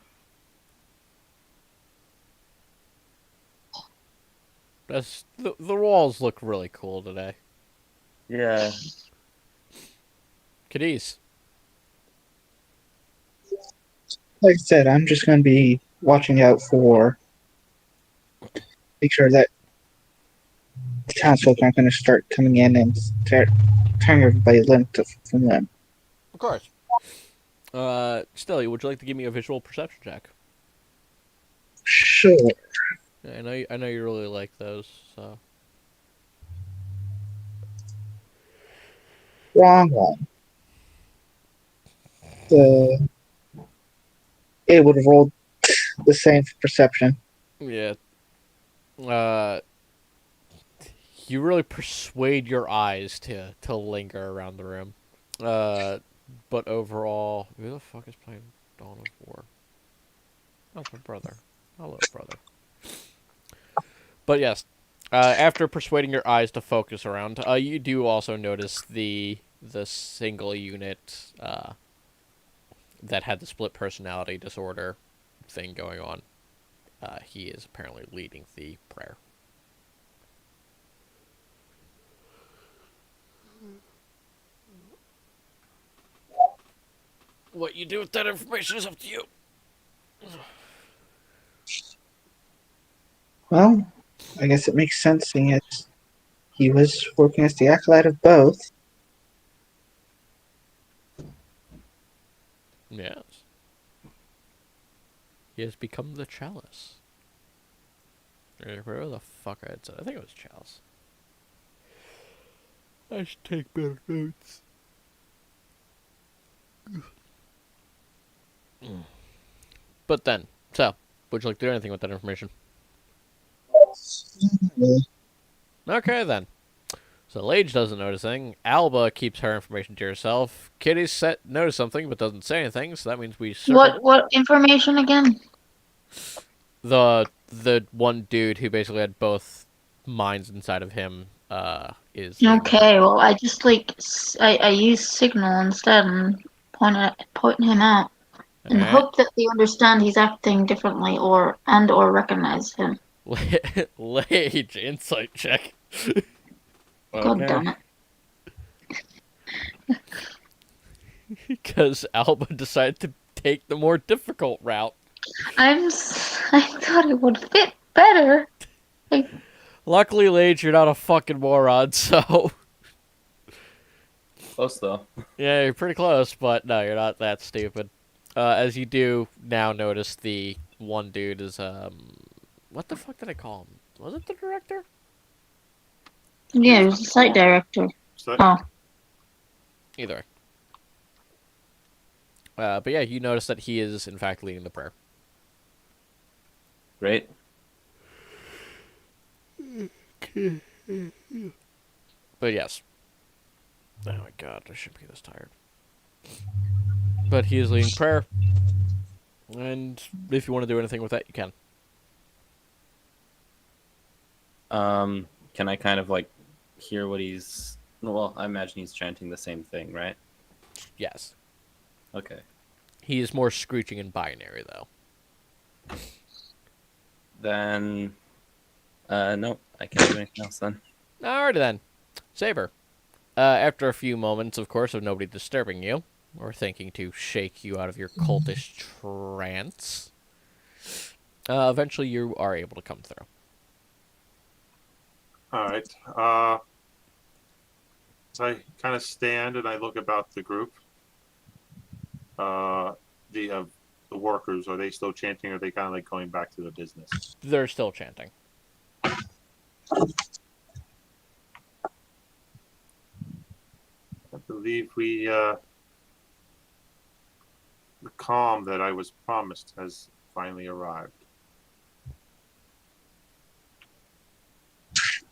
The walls look really cool today. Yeah. Cadiz. Like I said, I'm just going to be watching out for, make sure that the townsfolk aren't going to start coming in and start turning everybody limb from them. Of course. Stelly, would you like to give me a visual perception check? Sure. I know you really like those, so. Wrong one. It would have rolled the same for perception. Yeah. You really persuade your eyes to linger around the room. But overall, who the fuck is playing Dawn of War? Oh, my brother. Hello, brother. But yes, after persuading your eyes to focus around, you do also notice the single unit that had the split personality disorder thing going on. He is apparently leading the prayer. What you do with that information is up to you. Well, I guess it makes sense seeing as he was working as the acolyte of both. Yes. He has become the chalice. Or whatever the fuck I had said. I think it was chalice. I should take better notes. But then, so, would you like to do anything with that information? Okay, then. So Lage doesn't notice anything. Alba keeps her information to herself. Kitty's set noticed something but doesn't say anything, so that means we circle What information again? the one dude who basically had both minds inside of him is Okay, well I just I use signal instead and point him out and Alright. hope that they understand he's acting differently or recognize him. Lage, insight check. God damn it. Because Alba decided to take the more difficult route. I thought it would fit better. Luckily, Lage, you're not a fucking moron, so... Close though. Yeah, you're pretty close, but no, you're not that stupid. As you do now notice, the one dude is, what the fuck did I call him? Was it the director? Yeah, he was the site director. So, Oh. Either way. But yeah, you notice that he is, in fact, leading the prayer. Great. But yes. Oh my god, I shouldn't be this tired. But he is leading prayer. And if you want to do anything with that, you can. Can I kind of like hear what he's? Well, I imagine he's chanting the same thing, right? Yes. Okay. He is more screeching in binary, though. Then, no, I can't do anything else then. Alrighty then. Saber. After a few moments, of course, of nobody disturbing you, or thinking to shake you out of your cultish trance, eventually you are able to come through. All right. So I kind of stand and I look about the group. The workers, are they still chanting? Or are they kind of like going back to their business? They're still chanting. I believe the calm that I was promised has finally arrived.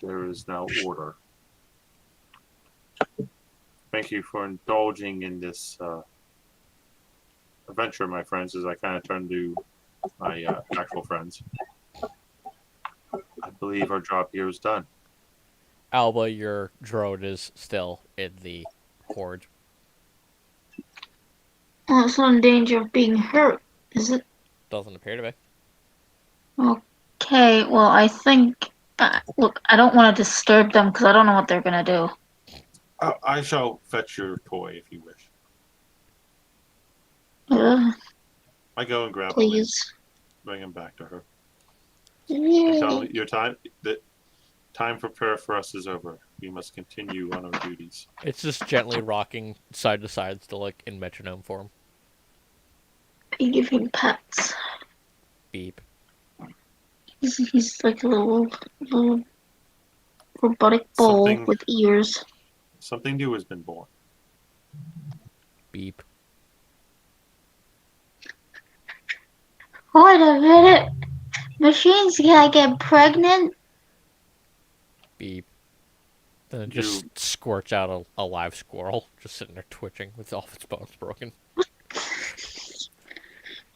There is now order. Thank you for indulging in this adventure, my friends, as I kind of turn to my actual friends. I believe our job here is done. Alba, your drone is still in the horde. Well, it's not in danger of being hurt, is it? Doesn't appear to be. Okay, well, I think. Look, I don't want to disturb them because I don't know what they're gonna do. I shall fetch your toy if you wish. I go and grab him and Please. bring him back to her. Yay. Tell your time that time for prayer for us is over. We must continue on our duties. It's just gently rocking side to side, still like in metronome form. You give him pats. Beep. He's like a little robotic ball with ears. Something new has been born. Beep. Wait a minute. Machines can't get pregnant. Beep. Then it just squirts out a live squirrel, just sitting there twitching with all of its bones broken.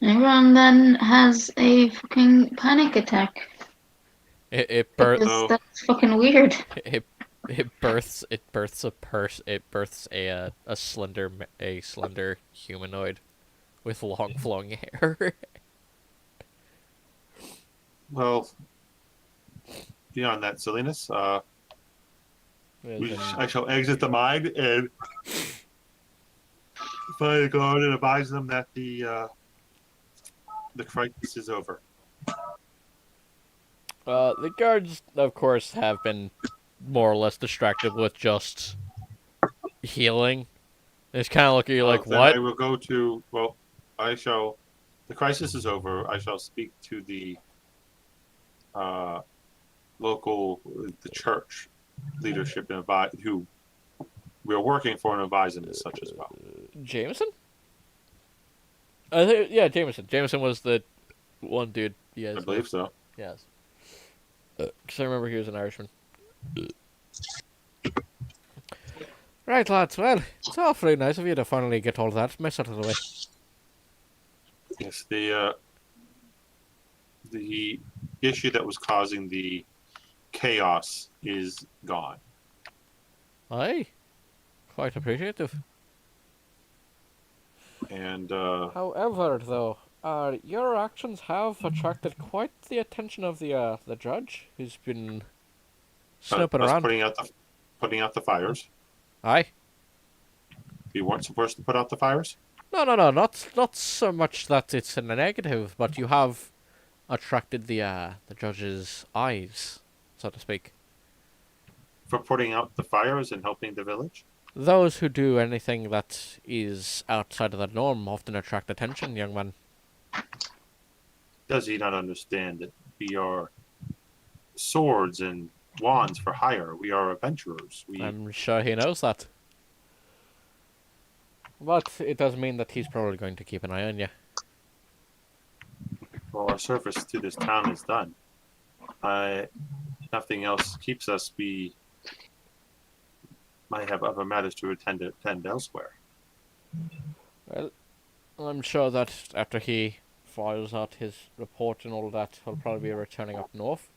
Everyone then has a fucking panic attack. It births. Because that's fucking weird. It births a slender humanoid with long flowing hair. Well, beyond that silliness, I shall exit the mine and find a guard and advise them that the crisis is over. The guards, of course, have been more or less distracted with just healing. They just kind of look at you like, Then what? I will go to, well, the crisis is over. I shall speak to the the church leadership and who we are working for and advise them as such as well. Jameson? Yeah, Jameson. Jameson was the one dude. Yes, I believe so. Yes. Because I remember he was an Irishman. Right, lads. Well, it's awfully nice of you to finally get all that mess out of the way. Yes, the issue that was causing the chaos is gone. Aye. Quite appreciative. And however, though, your actions have attracted quite the attention of the judge, who's been snooping around. putting out the fires. Aye. We weren't supposed to put out the fires? No, not so much that it's in a negative, but you have attracted the judge's eyes, so to speak. For putting out the fires and helping the village? Those who do anything that is outside of the norm often attract attention, young man. Does he not understand that we are swords and wands for hire? We are adventurers. I'm sure he knows that. But it does mean that he's probably going to keep an eye on you. Well, our service to this town is done. Nothing else keeps us. We might have other matters to attend elsewhere. Well, I'm sure that after he files out his report and all of that, he'll probably be returning up north.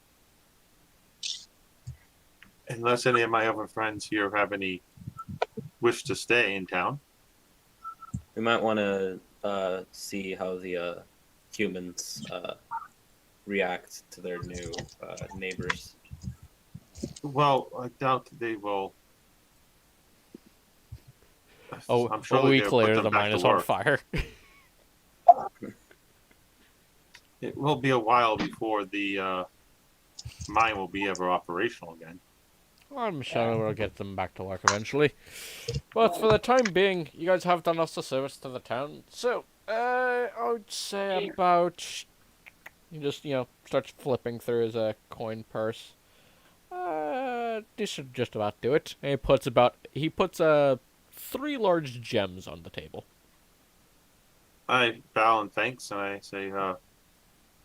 Unless any of my other friends here have any wish to stay in town. We might want to see how the humans react to their new neighbors. Well, I doubt that they will. Oh, I'm sure a week they'll put later, them the back mine to is on work. fire. It will be a while before the mine will be ever operational again. I'm sure we'll get them back to work eventually. But for the time being, you guys have done us a service to the town. So, I would say about... He just, starts flipping through his coin purse. This should just about do it. And he puts 3 large gems on the table. I bow in thanks and I say,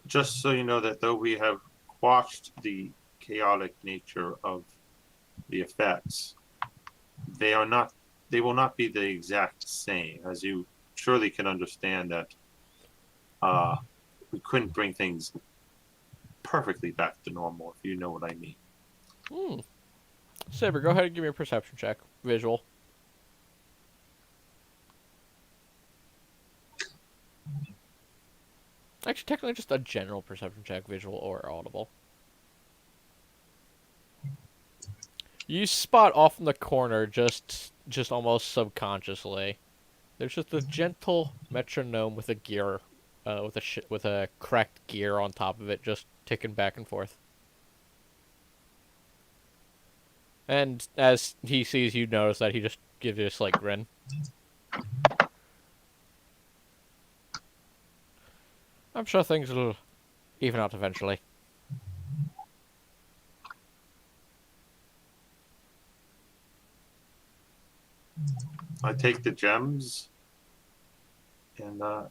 just so you know that though we have quashed the chaotic nature of the effects, they will not be the exact same. As you surely can understand that we couldn't bring things perfectly back to normal, if you know what I mean. Saber, go ahead and give me a perception check. Visual. Actually, technically just a general perception check, visual or audible. You spot off in the corner, just almost subconsciously. There's just a gentle metronome with a gear, with a cracked gear on top of it, just ticking back and forth. And as he sees you notice that, he just gives you a slight grin. I'm sure things will even out eventually. I take the gems and I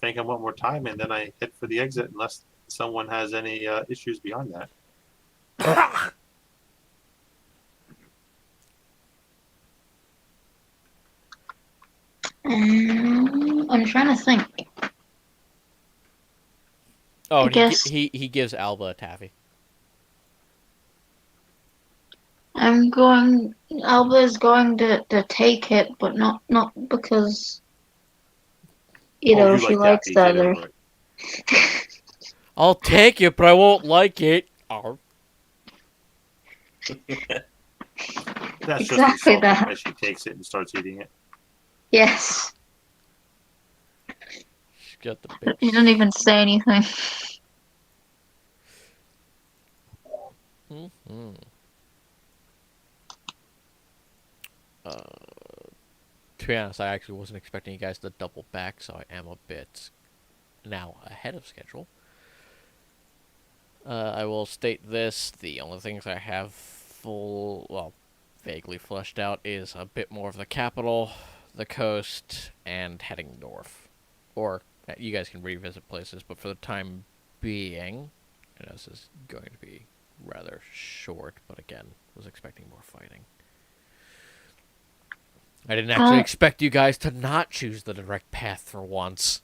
thank him one more time, and then I head for the exit unless someone has any issues beyond that. I'm trying to think. Oh, I and guess he gives Alba a taffy. Alba is going to take it, but not because Oh, you she like likes Daffy, the get other. over it. I'll take it, but I won't like it. Arr. That's Exactly just insulting that. as she takes it and starts eating it. Yes. She's got the big... He doesn't even say anything. Mm-hmm. To be honest, I actually wasn't expecting you guys to double back, so I am a bit now ahead of schedule. I will state this: the only things I have vaguely fleshed out is a bit more of the capital, the coast, and heading north. Or you guys can revisit places, but for the time being, this is going to be rather short, but again, was expecting more fighting. I didn't actually expect you guys to not choose the direct path for once.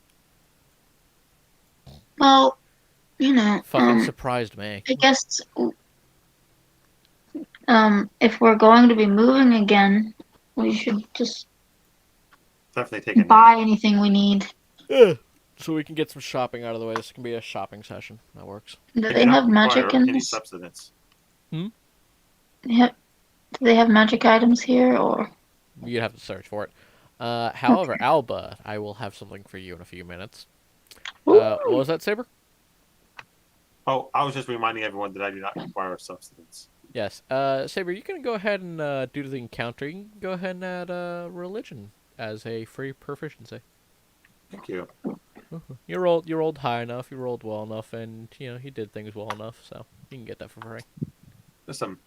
Well, Fucking surprised me. I guess if we're going to be moving again, we should just Definitely take a buy nap. anything we need. Yeah. So we can get some shopping out of the way. This can be a shopping session. That works. Do I they do not have magic require in any this? substance. Do they have magic items here, or? You'd have to search for it. However, okay. Alba, I will have something for you in a few minutes. What was that, Saber? Oh, I was just reminding everyone that I do not require a substance. Yes. Saber, you can go ahead and, due to the encounter, you can go ahead and add religion as a free proficiency. Thank you. You rolled high enough, you rolled well enough, and, you did things well enough, so you can get that for free. There's some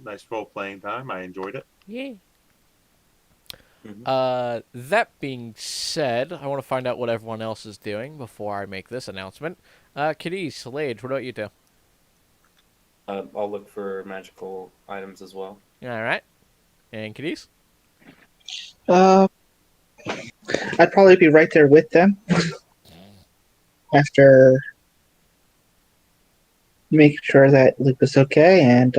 nice role-playing time. I enjoyed it. Yeah. That being said, I want to find out what everyone else is doing before I make this announcement. Kiddies, Salage, what about you two? I'll look for magical items as well. Alright. And Kiddies? I'd probably be right there with them. after making sure that Luke was okay, and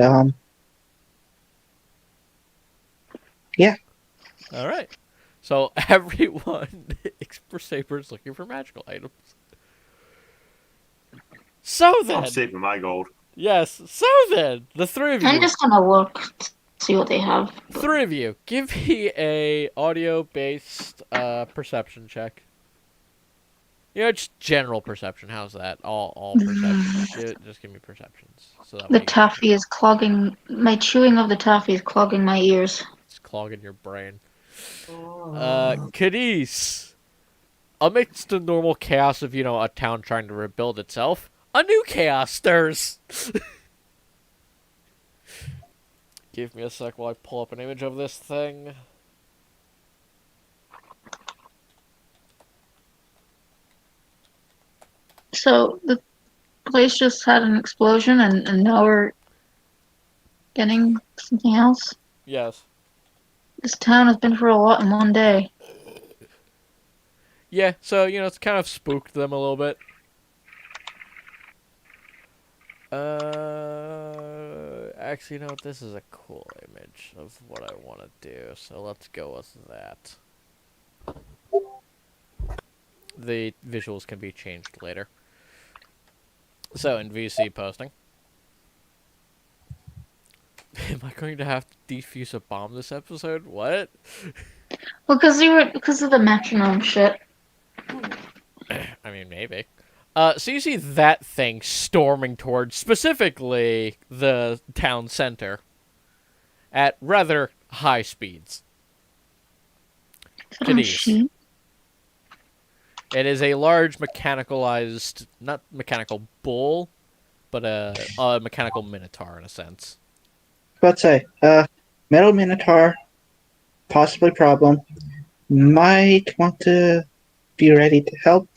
All right. So everyone except Saber is looking for magical items. So I'm then, saving my gold. yes. So then, the three of you, I'm just gonna look to see what they have. three of you, give me a audio-based perception check. You know, just general perception. How's that? All perceptions. Just give me perceptions. So that way The you can- taffy is clogging. My chewing of the taffy is clogging my ears. it's clogging your brain. Cadiz. Amidst the normal chaos of, a town trying to rebuild itself, a new chaos stirs. Give me a sec while I pull up an image of this thing. So the place just had an explosion, and now we're getting something else. Yes. This town has been for a lot in one day. Yeah, so, it's kind of spooked them a little bit. Actually, this is a cool image of what I want to do, so let's go with that. The visuals can be changed later. So, in VC posting. Am I going to have to defuse a bomb this episode? What? Well, because of the metronome shit. I mean, maybe. So you see that thing storming towards, specifically, the town center. At rather high speeds. Oh, Cadiz. shit. It is a large mechanicalized, not mechanical bull, but a mechanical minotaur in a sense. let's say, Metal Minotaur, possibly problem. Might want to be ready to help.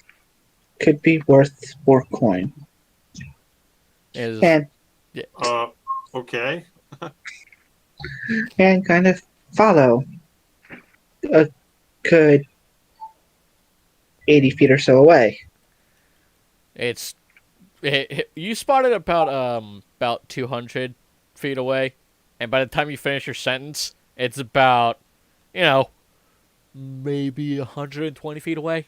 Could be worth 4 coin. Is And Okay. kind of follow a good 80 feet or so away. you spotted about 200 feet away, and by the time you finish your sentence, it's about maybe 120 feet away.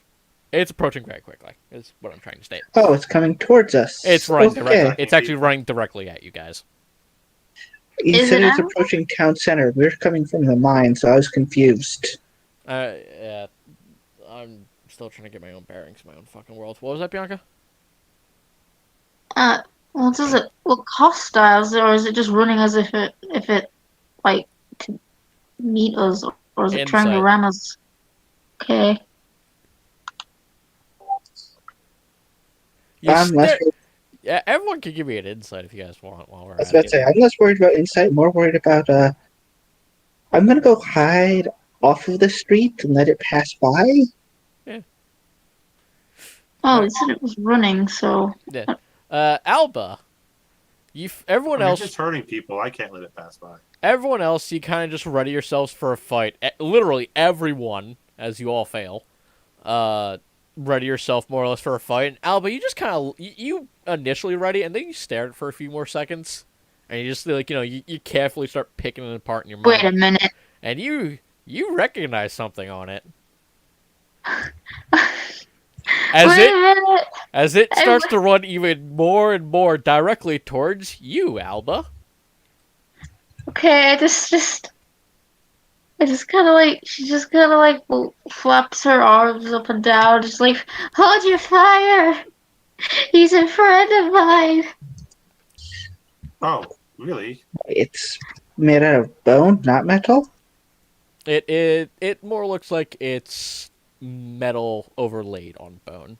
It's approaching very quickly. Is what I'm trying to state. Oh, it's coming towards us. It's running Okay. directly. It's actually running directly at you guys. You Is said it it was out? approaching town center. We're coming from the mine, so I was confused. Yeah, I'm still trying to get my own bearings, my own fucking world. What was that, Bianca? Well, does it look hostile, or is it just running as if it like to meet us, or is it trying to Insight. ram us? Okay. Yeah, everyone can give me an insight if you guys want while we're I was at about to it. say, I'm less worried about insight, more worried about, I'm gonna go hide off of the street and let it pass by. Oh, it said it was running, so Alba, everyone else, It's hurting people. I can't let it pass by. everyone else, you kind of just ready yourselves for a fight. Literally everyone, as you all fail, ready yourself more or less for a fight. And Alba, you just kind of you initially ready, and then you stare at it for a few more seconds, and you just you carefully start picking it apart in your mind. wait a minute. And you recognize something on it. Wait a minute. As it starts to run even more and more directly towards you, Alba. Okay, I just kind of like she just kind of like flaps her arms up and down, just like hold your fire. He's a friend of mine. Oh, really? It's made out of bone, not metal. It more looks like it's metal overlaid on bone.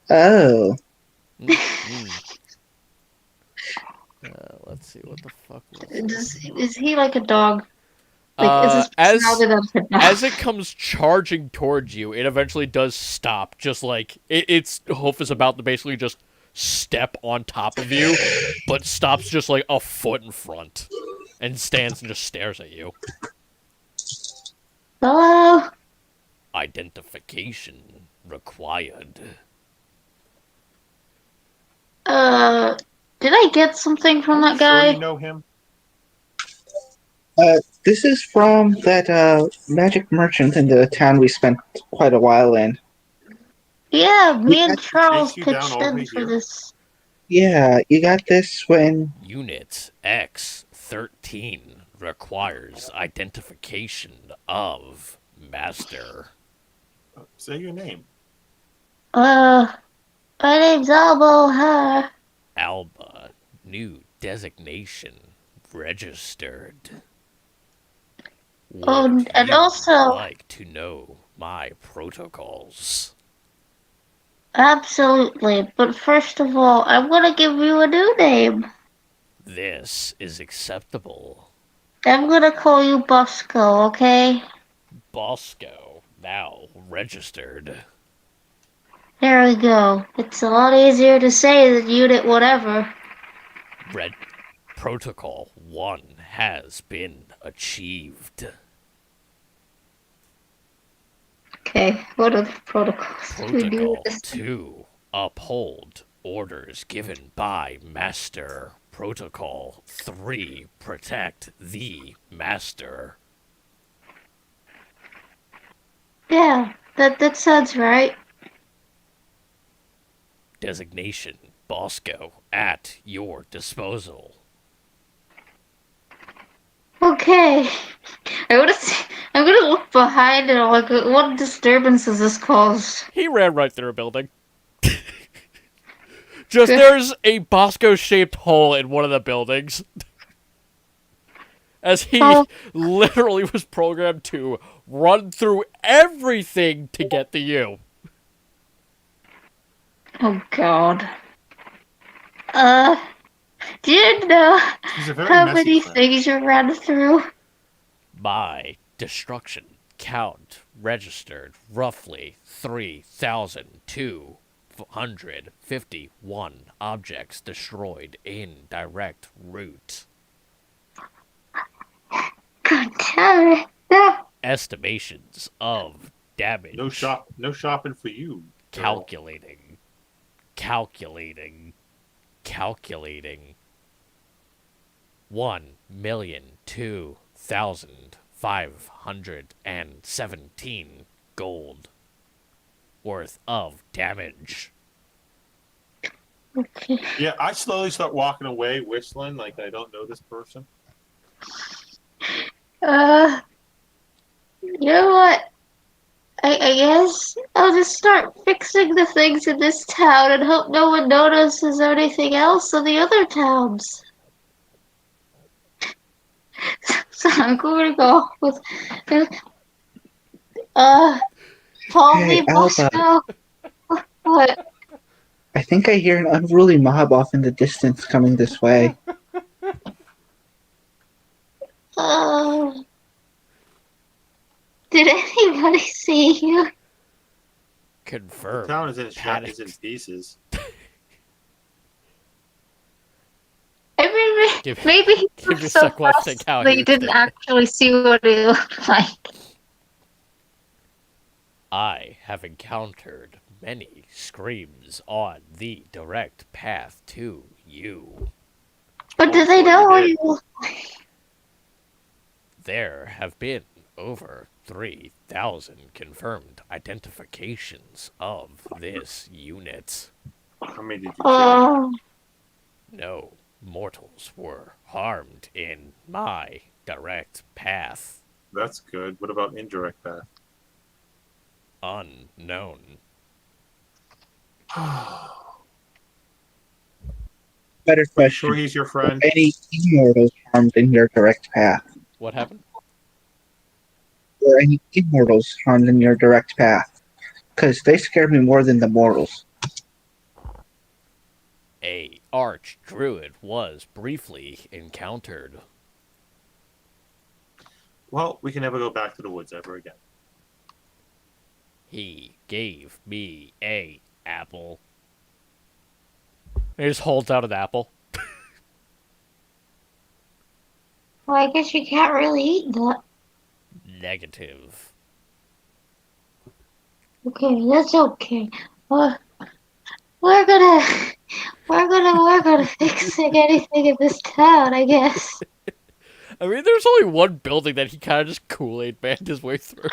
Oh, Let's see what the fuck was this? Is he like a dog? Like, is his personality that a dog? As it comes charging towards you, it eventually does stop. Just like its hoof is about to basically just step on top of you, but stops just like a foot in front, and stands and just stares at you. Hello. Identification required. Did I get something from Are you that guy? sure you know him? This is from that magic merchant in the town we spent quite a while in. Yeah, me and He Charles chased you down pitched all the in way for here? this. Yeah, you got this when Unit X13 requires identification of Master. Say your name. My name's Albo. Huh? Alba. New designation registered. Oh, Would and you also, like to know my protocols? absolutely. But first of all, I'm gonna give you a new name. This is acceptable. I'm gonna call you Bosco, okay? Bosco, now registered. There we go. It's a lot easier to say than unit whatever. Red Protocol 1 has been achieved. Okay, what are the protocols we do with Protocol this? 2. Uphold orders given by Master. Protocol 3. Protect the Master. Yeah, that sounds right. Designation Bosco at your disposal. Okay. I'm gonna look behind and I'm like, what disturbance has this caused? He ran right through a building. Just Good. there's a Bosco-shaped hole in one of the buildings. As he Oh. literally was programmed to run through everything to get to you. Oh god. Do you know He's a very how messy many friend. things you ran through? My destruction count registered roughly 3,251 objects destroyed in direct route. God damn it. No. Estimations of damage. No shopping for you. girl. Calculating. 1,002,517 gold worth of damage. Okay. Yeah, I slowly start walking away, whistling like I don't know this person. You know what? I guess I'll just start fixing the things in this town and hope no one notices anything else in the other towns. So I'm going to go with, follow Hey, me, Alba, Bosco. What? I think I hear an unruly mob off in the distance coming this way. Uh, did anybody see you? The Confirmed. town is in Panic. is in pieces. I mean, Give- maybe he give me was a so sec while I fast think how that he you was didn't thinking. actually see what he looked like. I have encountered many screams on the direct path to you. But do they Well, know you what did. he looked like? There have been over 3,000 confirmed identifications of this unit. How many did you kill? Oh, No mortals were harmed in my direct path. That's good. What about indirect path? Unknown. Better Are you question. sure he's your Were friend? any immortals harmed in your direct path? What happened? Were any immortals harmed in your direct path? Because they scared me more than the mortals. A arch-druid was briefly encountered. Well, we can never go back to the woods ever again. He gave me a apple. He just holds out an apple. well, I guess you can't really eat that. Negative. Okay, that's okay. Well, we're gonna we're gonna fix anything in this town, I guess. I mean, there's only one building that he kind of just Kool-Aid manned his way through.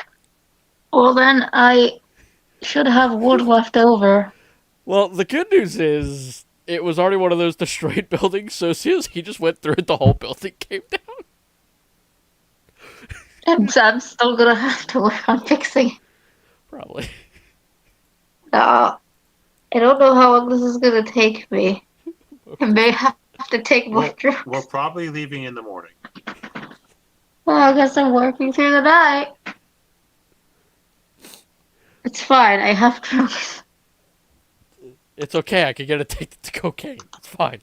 Well, then I should have wood left over. Well, the good news is it was already one of those destroyed buildings, so as soon as he just went through it, the whole building came down. And I'm still gonna have to work on fixing it. Probably. I don't know how long this is gonna take me. I may have to take more Well, drugs. we're probably leaving in the morning. Well, I guess I'm working through the night. It's fine. I have drugs. It's okay. I could get addicted to cocaine. It's fine.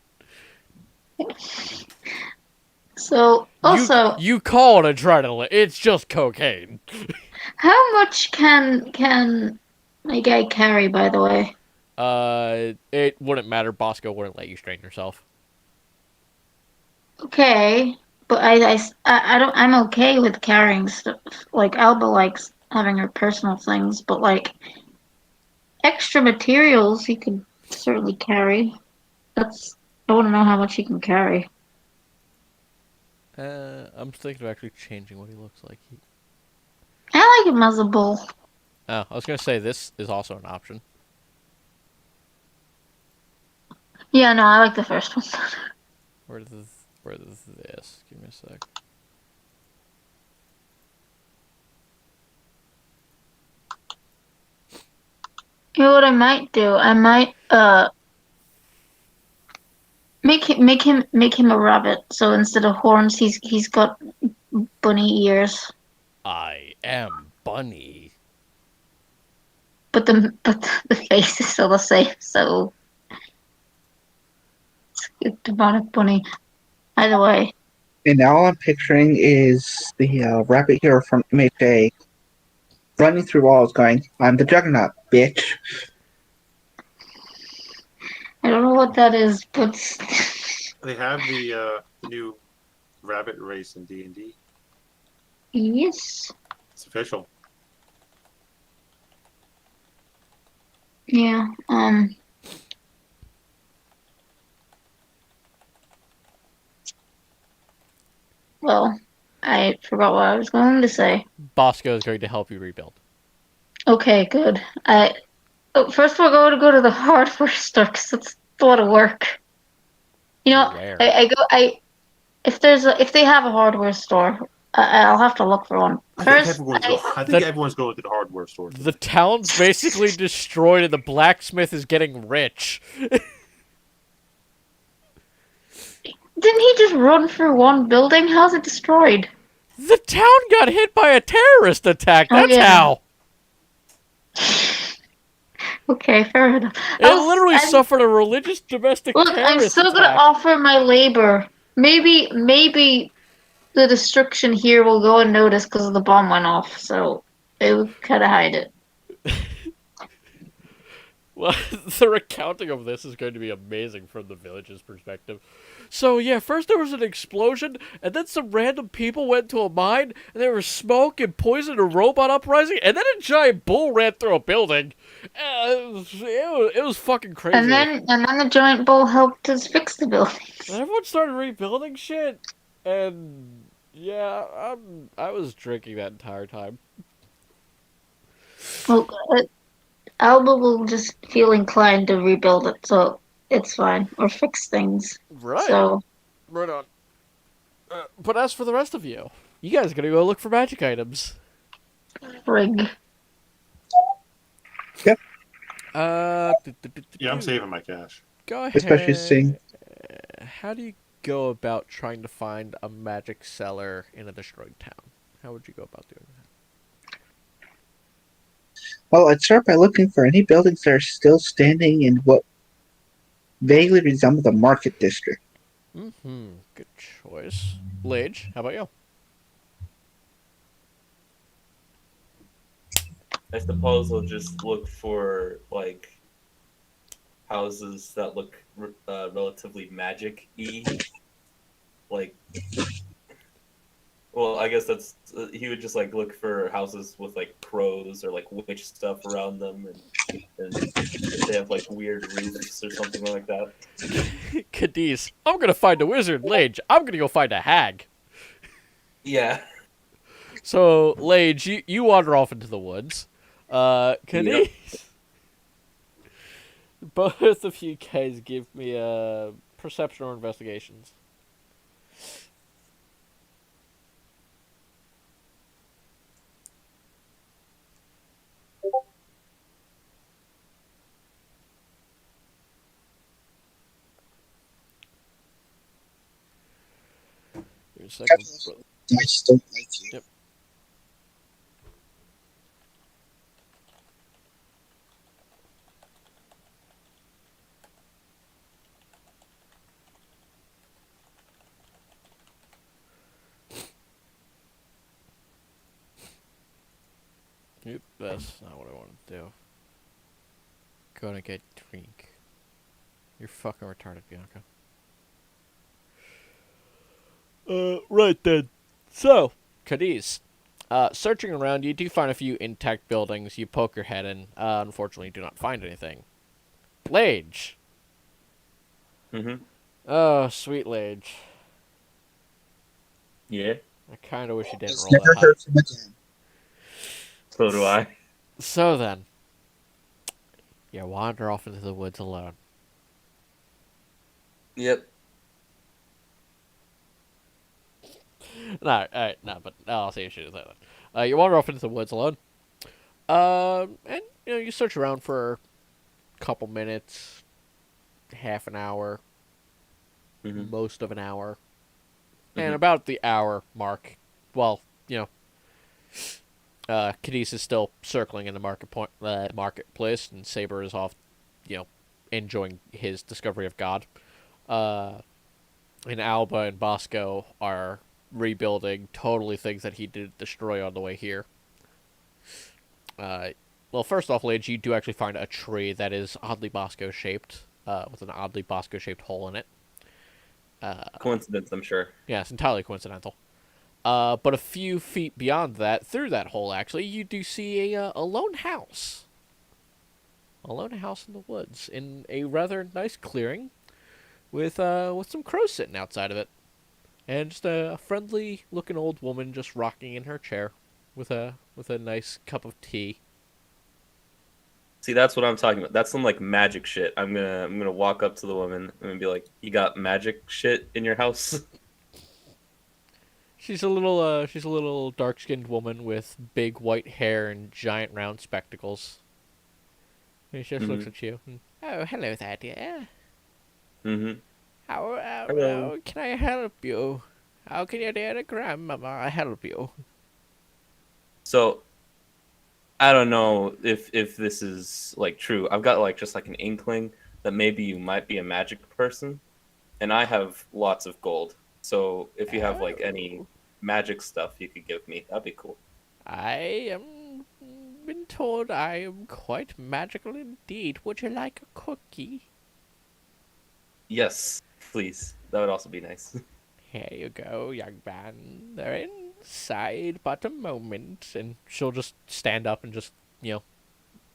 So, also, You call it adrenaline. It's just cocaine. how much can my guy carry? By the way. It wouldn't matter. Bosco wouldn't let you strain yourself. Okay, but I don't. I'm okay with carrying stuff. Like Alba likes having her personal things, but like extra materials, he could certainly carry. That's. I want to know how much he can carry. I'm thinking of actually changing what he looks like. I like him as a bull. Oh, I was gonna say this is also an option. Yeah, no, I like the first one. Where's this? Give me a sec. You know what I might do? I might make him a rabbit. So instead of horns, he's got bunny ears. I am Bunny. But the face is still the same. So it's a demonic bunny. Either way, And now all I'm picturing is the rabbit hero from MHA running through walls going, I'm the Juggernaut, bitch. I don't know what that is, but They have the new rabbit race in D&D. yes, It's official. yeah. Well, I forgot what I was going to say. Bosco is going to help you rebuild. Okay, good. First we're going to go to the hardware store because it's a lot of work. You know, Where? if they have a hardware store, I'll have to look for one. I think First, everyone's going to the hardware store. The town's basically destroyed and the blacksmith is getting rich. didn't he just run through one building? How's it destroyed? The town got hit by a terrorist attack. Oh, That's yeah. how. Okay, fair enough. It literally suffered a religious domestic Look, I'm terrorist still gonna attack. offer my labor. Maybe the destruction here will go unnoticed because the bomb went off, so they would kind of hide it. Well, the recounting of this is going to be amazing from the village's perspective. So, yeah, first there was an explosion, and then some random people went to a mine, and there was smoke and poison and robot uprising, and then a giant bull ran through a building. It was fucking crazy. And then the giant bull helped us fix the building. And everyone started rebuilding shit, and yeah, I was drinking that entire time. Well, Alba will just feel inclined to rebuild it, so it's fine, or fix things. Right. So Right on. But as for the rest of you, you guys are gonna go look for magic items. frig. Yep. Yeah, I'm saving my cash. Go ahead. Especially seeing How do you go about trying to find a magic cellar in a destroyed town? How would you go about doing that? Well, I'd start by looking for any buildings that are still standing in what vaguely resemble the market district. Mm-hmm. Good choice. Lage, how about you? I suppose we'll just look for like houses that look relatively magic-y, like Well, I guess that's he would just like look for houses with like crows or like witch stuff around them, and if they have like weird roofs or something like that. Cadiz, I'm gonna find a wizard. Lage, I'm gonna go find a hag. Yeah. So, Lage, you wander off into the woods. Cadiz, both of you guys give me perception or investigations. Your second brother. I just don't like you. Yep. Yep, that's not what I want to do. Gonna get drink. You're fucking retarded, Bianca. Right then. So, Cadiz. Searching around, you do find a few intact buildings. You poke your head in. Unfortunately, you do not find anything. Lage. Mm-hmm. Oh, sweet Lage. Yeah. I kind of wish you didn't Just roll never that high. heard from again. So do I. So then, you wander off into the woods alone. Yep. No, but I'll say you should do that then. You wander off into the woods alone. And you search around for a couple minutes, half an hour, Mm-hmm. most of an hour, Mhm. and about the hour mark. Well, Cadiz is still circling in the marketplace, and Saber is off, enjoying his discovery of God. And Alba and Bosco are rebuilding totally things that he did destroy on the way here. Well, first off, Lage, you do actually find a tree that is oddly Bosco shaped, with an oddly Bosco shaped hole in it. Coincidence, I'm sure. Yeah, it's entirely coincidental. But a few feet beyond that, through that hole, actually, you do see a lone house. A lone house in the woods, in a rather nice clearing, with some crows sitting outside of it, and just a friendly-looking old woman just rocking in her chair, with a nice cup of tea. See, that's what I'm talking about. That's some like magic shit. I'm gonna walk up to the woman and be like, "You got magic shit in your house?" She's a little dark-skinned woman with big white hair and giant round spectacles. And she just looks at you. And, oh, hello there, dear. Mm-hmm. How Hello. can I help you? How can your dear grandmama help you? So, I don't know if this is like true. I've got like just like an inkling that maybe you might be a magic person, and I have lots of gold. So if you have like any Oh. magic stuff you could give me, that'd be cool. I am been told I am quite magical indeed. Would you like a cookie? Yes, please. That would also be nice. Here you go, young man. They're inside but a moment. And she'll just stand up and just,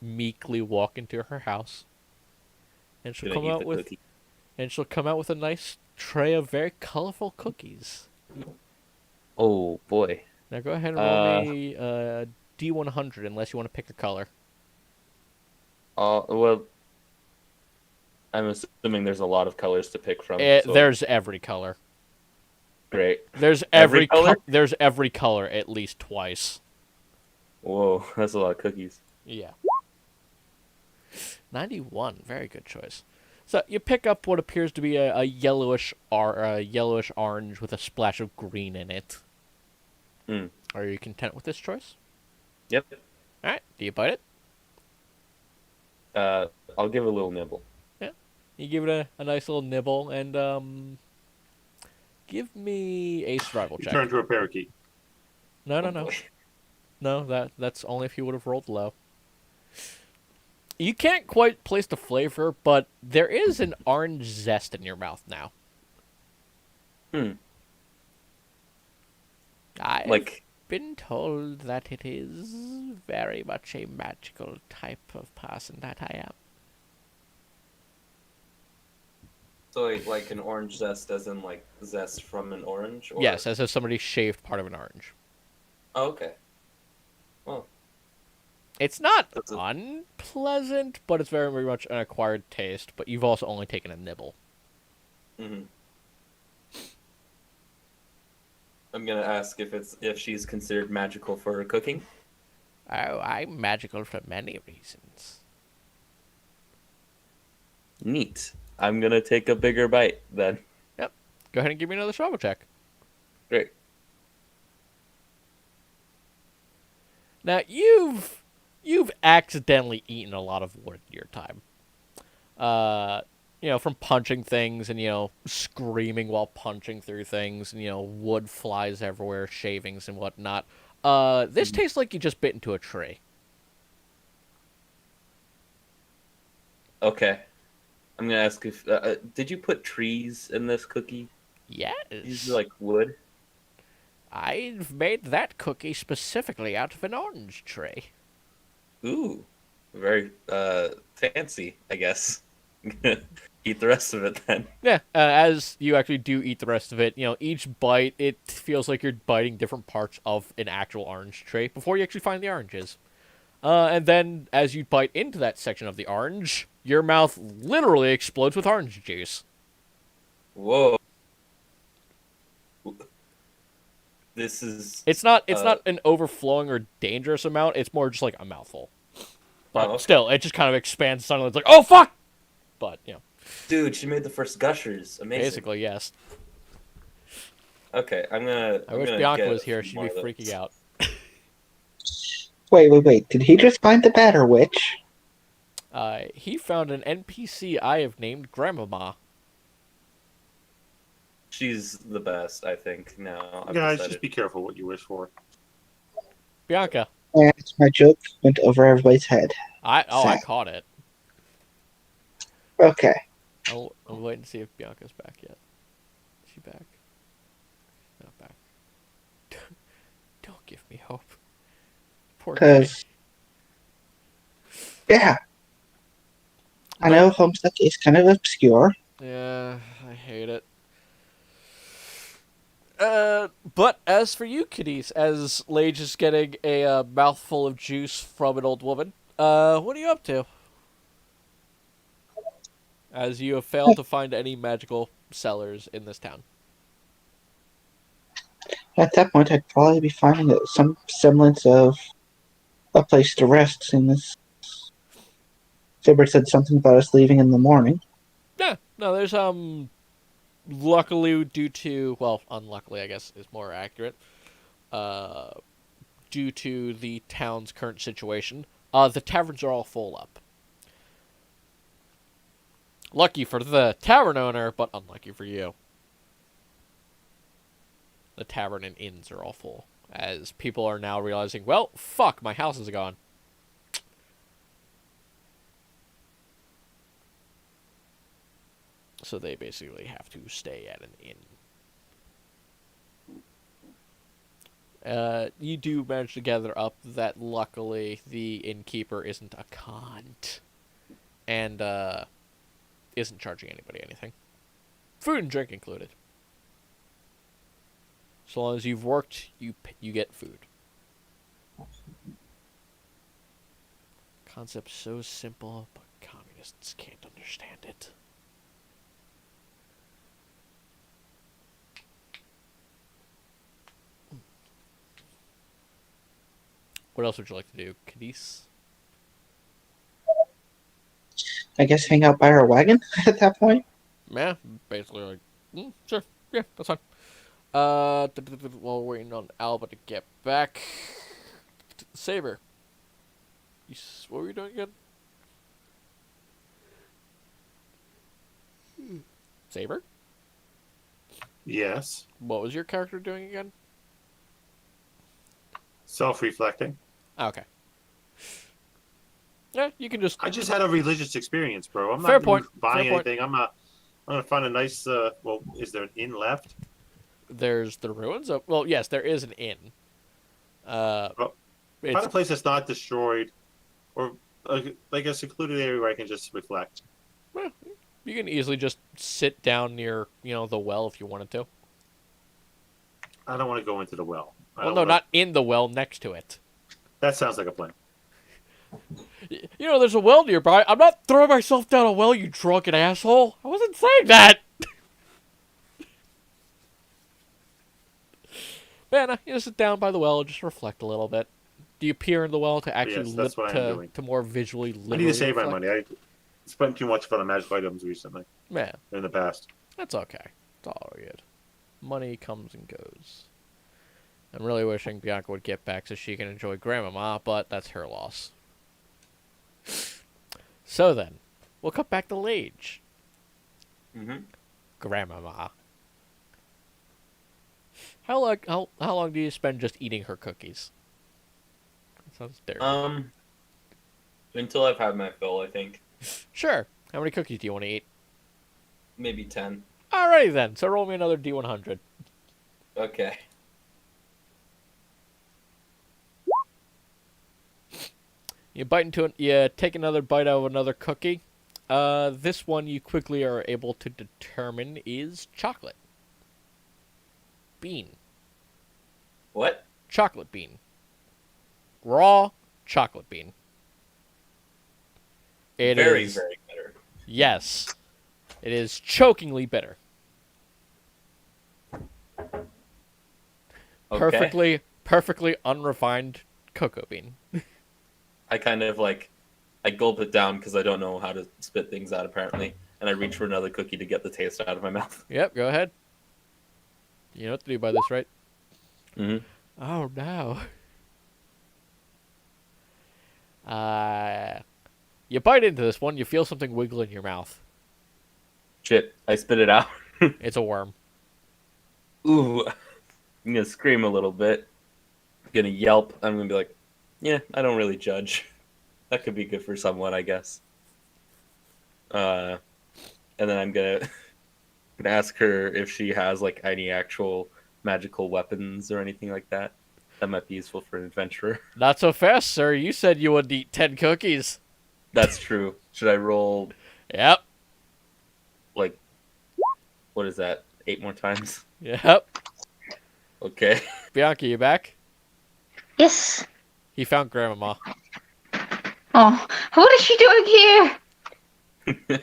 meekly walk into her house. And she'll Gonna come eat out the with cookie. a nice tray of very colorful cookies. Oh boy. Now go ahead and roll me D100 unless you want to pick a color. Well, I'm assuming there's a lot of colors to pick from. So There's every color. great. There's Every color? there's every color at least twice. Whoa, that's a lot of cookies. Yeah. 91, very good choice. So you pick up what appears to be a yellowish orange with a splash of green in it. Mm. Are you content with this choice? Yep. All right. Do you bite it? I'll give it a little nibble. You give it a nice little nibble and give me a survival You check. turn to a parakeet. No, Oh, no, no. boy. No, that's only if you would have rolled low. You can't quite place the flavor, but there is an orange zest in your mouth now. Hmm. I've Like, been told that it is very much a magical type of person that I am. so like an orange zest, as in like zest from an orange, or Yes, as if somebody shaved part of an orange. Oh, okay. Well, It's not that's a, unpleasant, but it's very, very much an acquired taste. But you've also only taken a nibble. mhm. I'm gonna ask if she's considered magical for her cooking. Oh, I'm magical for many reasons. Neat. I'm gonna take a bigger bite then. Yep. Go ahead and give me another survival check. Great. Now you've accidentally eaten a lot of wood in your time. From punching things and screaming while punching through things and wood flies everywhere, shavings and whatnot. This tastes like you just bit into a tree. Okay. I'm gonna ask if did you put trees in this cookie? Yes. These are like wood. I've made that cookie specifically out of an orange tree. Ooh, very fancy, I guess. Eat the rest of it then. Yeah, as you actually do eat the rest of it, each bite, it feels like you're biting different parts of an actual orange tree before you actually find the oranges. And then, as you bite into that section of the orange, your mouth literally explodes with orange juice. Whoa. This is. It's not an overflowing or dangerous amount. It's more just like a mouthful. But okay. still, it just kind of expands suddenly. It's like, oh fuck! But Dude, she made the first gushers. Amazing. basically yes. Okay, I'm gonna. I wish Bianca was here. She'd be freaking out. Wait. Did he just find the batter witch? He found an NPC I have named Grandmama. She's the best, I think. Now, I've Guys, decided. just be careful what you wish for. Bianca. And my joke went over everybody's head. I Sad. caught it. Okay. I'm waiting to see if Bianca's back yet. Is she back? Not back. Don't give me hope. Poor guy. Because, yeah. I know Homestuck is kind of obscure. Yeah, I hate it. But as for you, kiddies, as Lage is getting a mouthful of juice from an old woman, what are you up to? As you have failed to find any magical cellars in this town. At that point, I'd probably be finding some semblance of a place to rest in this. Fibbert said something about us leaving in the morning. Yeah, no, there's luckily unluckily I guess is more accurate, due to the town's current situation, the taverns are all full up. Lucky for the tavern owner, but unlucky for you. The tavern and inns are all full, as people are now realizing, well, fuck, my house is gone. So they basically have to stay at an inn. You do manage to gather up that luckily the innkeeper isn't a cunt. And, isn't charging anybody anything. Food and drink included. So long as you've worked, you get food. Concept so simple, but communists can't understand it. What else would you like to do, Cadiz? I guess hang out by our wagon at that point. Yeah, basically like, sure, yeah, that's fine. While we're waiting on Alba to get back, Saber, what were you doing again? Saber? Yes. What was your character doing again? Self-reflecting. Okay. Yeah, you can just. I just had a religious experience, bro. I'm Fair not point. buying Fair point. anything. I'm gonna find a nice. Well, is there an inn left? There's the ruins of. Well, yes, there is an inn. Well, find It's a place that's not destroyed, or like a secluded area where I can just reflect. well, you can easily just sit down near the well if you wanted to. I don't want to go into the well. I Well, don't no, wanna... not in the well, next to it. That sounds like a plan. There's a well nearby. I'm not throwing myself down a well, you drunken asshole. I wasn't saying that. Man, you just sit down by the well and just reflect a little bit. Do you peer in the well to actually Yes, that's what I'm doing. to more visually I need literally to save my reflect? money. I spent too much for the magic items recently Man, in the past. that's okay. It's all good. Money comes and goes. I'm really wishing Bianca would get back so she can enjoy Grandmama, but that's her loss. So then, we'll cut back to Lage. Mm-hmm. Grandmama. How long do you spend just eating her cookies? That sounds dirty. Until I've had my fill, I think. Sure. How many cookies do you want to eat? Maybe 10. Alrighty then. So roll me another D100. Okay. You take another bite out of another cookie. This one you quickly are able to determine is chocolate. Bean. What? Chocolate bean. Raw chocolate bean. It Very, is- very bitter. Yes. It is chokingly bitter. Okay. Perfectly unrefined cocoa bean. I kind of I gulp it down because I don't know how to spit things out apparently, and I reach for another cookie to get the taste out of my mouth. Yep, go ahead. You know what to do by this, right? Mm-hmm. Oh no. You bite into this one, you feel something wiggle in your mouth. Shit, I spit it out. It's a worm. Ooh, I'm gonna scream a little bit. I'm gonna yelp. I'm gonna be like, yeah, I don't really judge. That could be good for someone, I guess. And then I'm gonna ask her if she has any actual magical weapons or anything like that. That might be useful for an adventurer. Not so fast, sir. You said you would eat 10 cookies. That's true. Should I roll Yep. what is that? 8 more times? Yep. Okay. Bianca, you back? Yes. He found Grandmama. Oh, what is she doing here?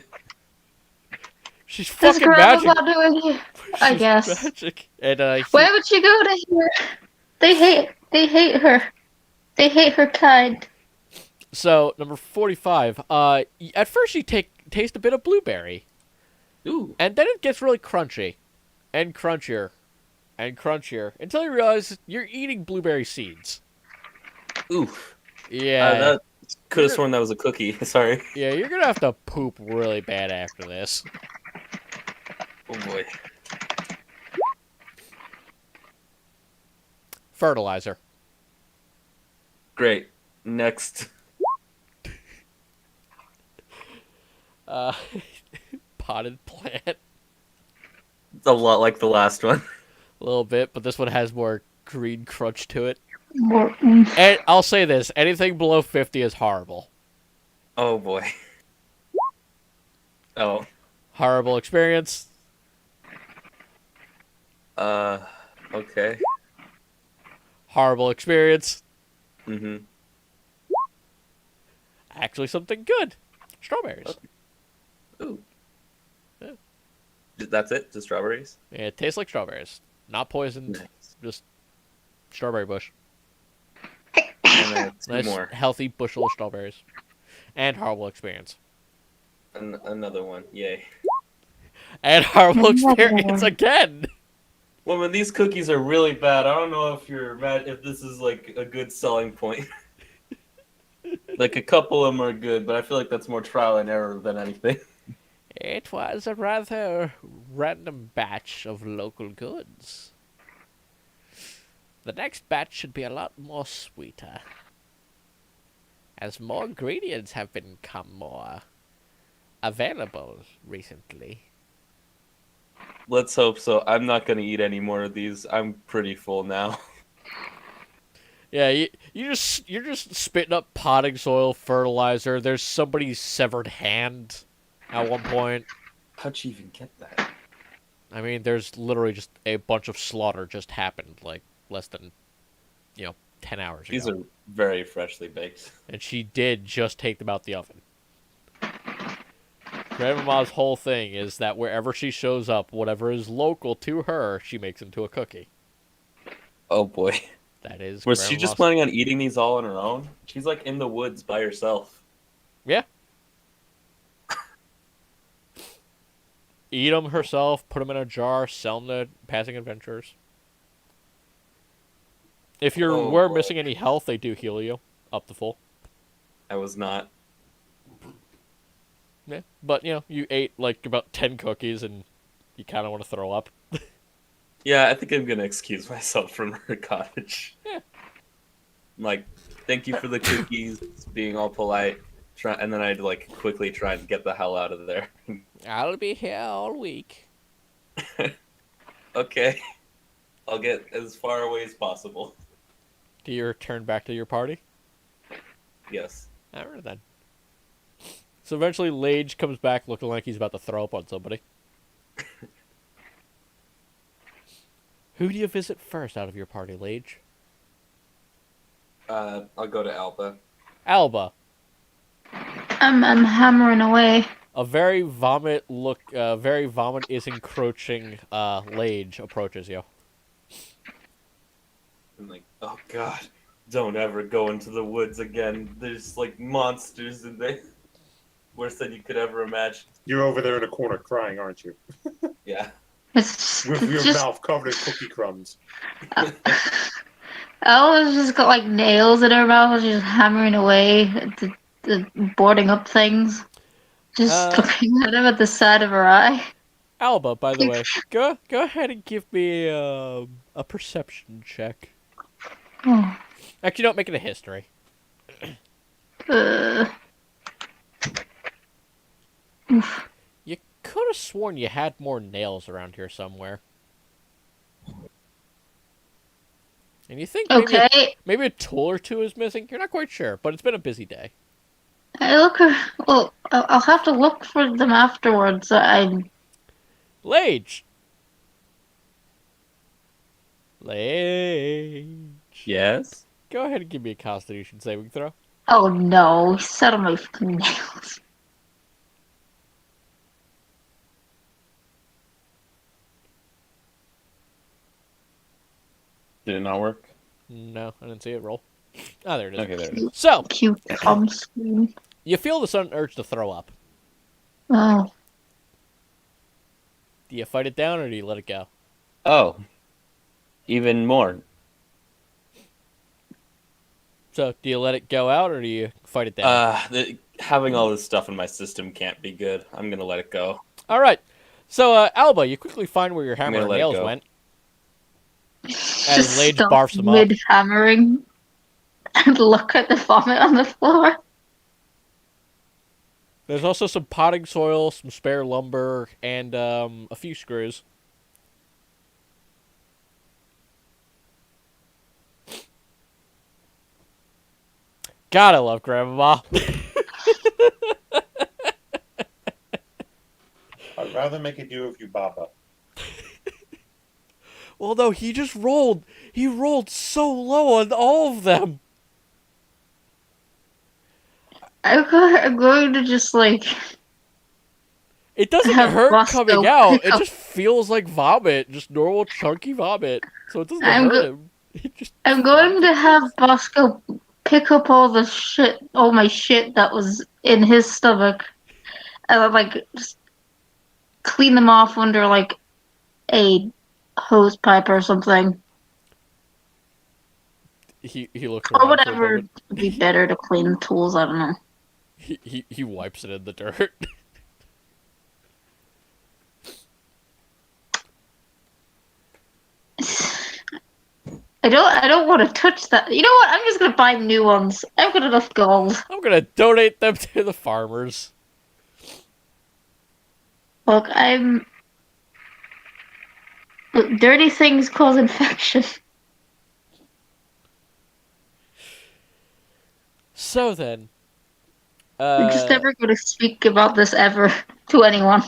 She's What's fucking magic. Grandma doing here? I She's guess. magic. And Where would she go to here? They hate her. They hate her kind. So number 45. At first you taste a bit of blueberry, Ooh. and then it gets really crunchy, and crunchier, and crunchier until you realize you're eating blueberry seeds. Ooh. Yeah. That could have sworn that was a cookie. Sorry. Yeah, you're gonna have to poop really bad after this. Oh boy. Fertilizer. Great. Next. Potted plant. It's a lot like the last one. A little bit, but this one has more green crunch to it. More- And I'll say this, anything below 50 is horrible. Oh boy. Oh. Horrible experience. Okay. Horrible experience. Mm-hmm. Actually something good. Strawberries. Ooh. Yeah. That's it? Just strawberries? Yeah, it tastes like strawberries. Not poisoned, Nice. just strawberry bush. And then two Nice, more. healthy bushel of strawberries. And horrible experience. Another one. Yay. And horrible Another experience one. again. Well, when these cookies are really bad, I don't know if you're mad if this is a good selling point. A couple of them are good, but I feel like that's more trial and error than anything. It was a rather random batch of local goods. The next batch should be a lot more sweeter, as more ingredients have become more available recently. Let's hope so. I'm not gonna eat any more of these. I'm pretty full now. Yeah, you're just spitting up potting soil, fertilizer. There's somebody's severed hand at one point. How'd you even get that? I mean, there's literally just a bunch of slaughter just happened, like, less than, 10 hours These ago. are very freshly baked. And she did just take them out the oven. Grandmama's whole thing is that wherever she shows up, whatever is local to her, she makes into a cookie. Oh boy. That is Was she just Grandmama's... planning on eating these all on her own? She's like in the woods by herself. Yeah. Eat them herself, put them in a jar, sell them to passing adventurers. If you Oh, were boy. missing any health, they do heal you up to full. I was not. Yeah, but you ate like about 10 cookies and you kind of want to throw up. Yeah, I think I'm gonna excuse myself from her cottage. Yeah. Like, thank you for the cookies, being all polite. And then I'd like quickly try and get the hell out of there. I'll be here all week. Okay. I'll get as far away as possible. Do you return back to your party? Yes. Alright then. So eventually Lage comes back looking like he's about to throw up on somebody. Who do you visit first out of your party, Lage? I'll go to Alba. Alba. I'm hammering away. A very vomit is encroaching Lage approaches you. I'm like, oh god, don't ever go into the woods again. There's like monsters in there. Worse than you could ever imagine. You're over there in a corner crying, aren't you? Yeah. With your just mouth covered in cookie crumbs. Ella's just got like nails in her mouth, just hammering away at the boarding up things. Just looking at him at the side of her eye. Alba, by the way, go ahead and give me a perception check. Oh. Actually, don't make it a history. Oof. You could have sworn you had more nails around here somewhere. And you think maybe a tool or two is missing? You're not quite sure, but it's been a busy day. Well, I'll have to look for them afterwards. Lage! Yes? Go ahead and give me a Constitution saving throw. Oh no, he set on my fucking nails. Did it not work? No, I didn't see it roll. Ah, there it is. Okay, there it is. So, Cute thumb screen. you feel the sudden urge to throw up. Oh. Do you fight it down or do you let it go? Oh. Even more. So, do you let it go out or do you fight it down? Having all this stuff in my system can't be good. I'm gonna let it go. All right. So, Alba, you quickly find where your hammer and let it nails go. went. Just As Lage stop barfs them up. mid-hammering and look at the vomit on the floor. There's also some potting soil, some spare lumber, and a few screws. God, I love Grandma. I'd rather make it do with you, Baba. Well, no, he just rolled. He rolled so low on all of them. I'm going to just like. It doesn't Have hurt Bosco coming out. pick It up- just feels like vomit. Just normal, chunky vomit. So it doesn't I'm hurt go- him. He just... I'm going to have Bosco pick up all my shit that was in his stomach, and like just clean them off under like a hose pipe or something, He looks or around for a whatever moment. would be better to clean the tools. I don't know. He wipes it in the dirt. I don't want to touch that. You know what? I'm just gonna buy new ones. I've got enough gold. I'm gonna donate them to the farmers. Look, Dirty things cause infection. So then, I'm just never going to speak about this ever to anyone.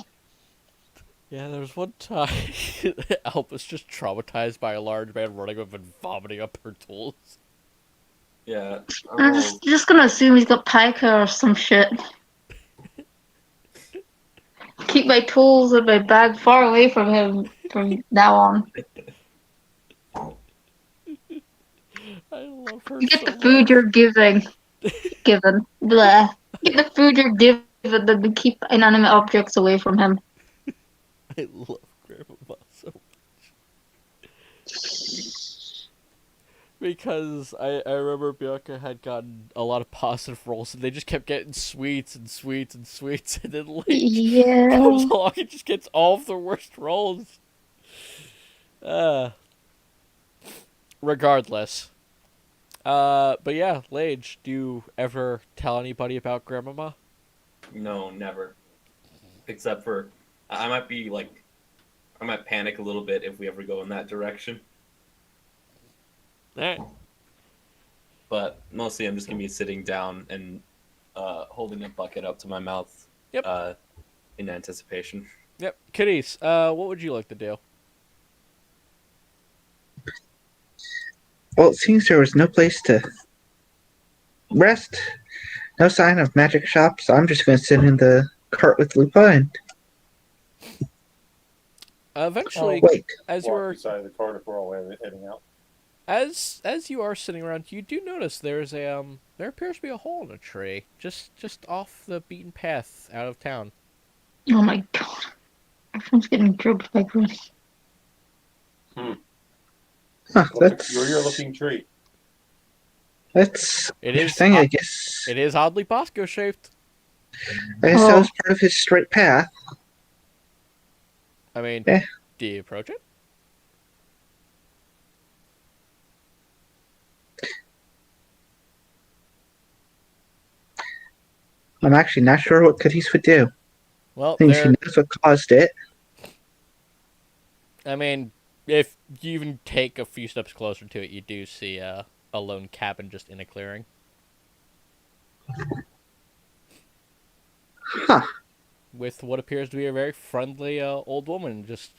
yeah, there was one time Elp was just traumatized by a large man running up and vomiting up her tools. Yeah. I'm just going to assume he's got pica or some shit. Keep my tools and my bag far away from him from now on. I love her Get so the food much. you're given. Blah. Get the food you're given, then keep inanimate objects away from him. I love Grandma so because I remember Bianca had gotten a lot of positive rolls and they just kept getting sweets and sweets and sweets and then Lake Yeah. comes along and just gets all of the worst rolls. Regardless. But yeah, Lage, do you ever tell anybody about Grandmama? No, never. Except for, I might panic a little bit if we ever go in that direction. Alright. But mostly I'm just going to be sitting down and holding a bucket up to my mouth Yep. in anticipation. Yep. Kitties, what would you like to do? Well, it seems there was no place to rest, no sign of magic shop, so I'm just going to sit in the cart with Lupa and Eventually, wait. as you Walk are beside the cart if we're all heading out. as you are sitting around, you do notice there's a there appears to be a hole in a tree just off the beaten path out of town. Oh my god. Everyone's getting drugged by Grim. Huh, Peculiar looking tree. that's It is interesting. I guess It is oddly Bosco shaped. that was part of his straight path. I mean, Yeah. do you approach it? I'm actually not sure what Cadiz would do. Well, I think she knows what caused it. I mean, if you even take a few steps closer to it, you do see a lone cabin just in a clearing. Huh. With what appears to be a very friendly old woman just,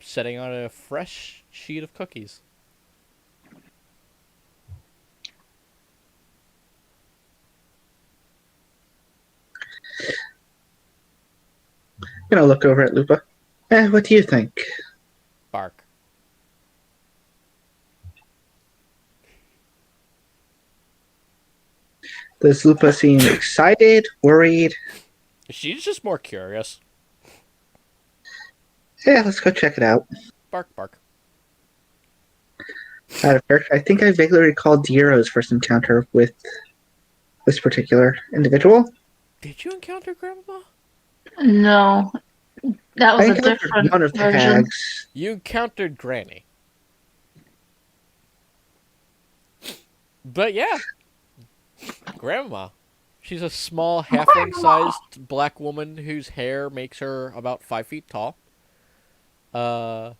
sitting on a fresh sheet of cookies. I'm gonna look over at Lupa. What do you think? Bark. Does Lupa seem excited, worried? She's just more curious. Yeah, let's go check it out. Bark, bark. Out of character, I think I vaguely recall Diero's first encounter with this particular individual. Did you encounter Grandma? No. That was I a encountered different one of the version. hags. You encountered Granny. But yeah. Grandma. She's a small, halfling-sized black woman whose hair makes her about 5 feet tall. So,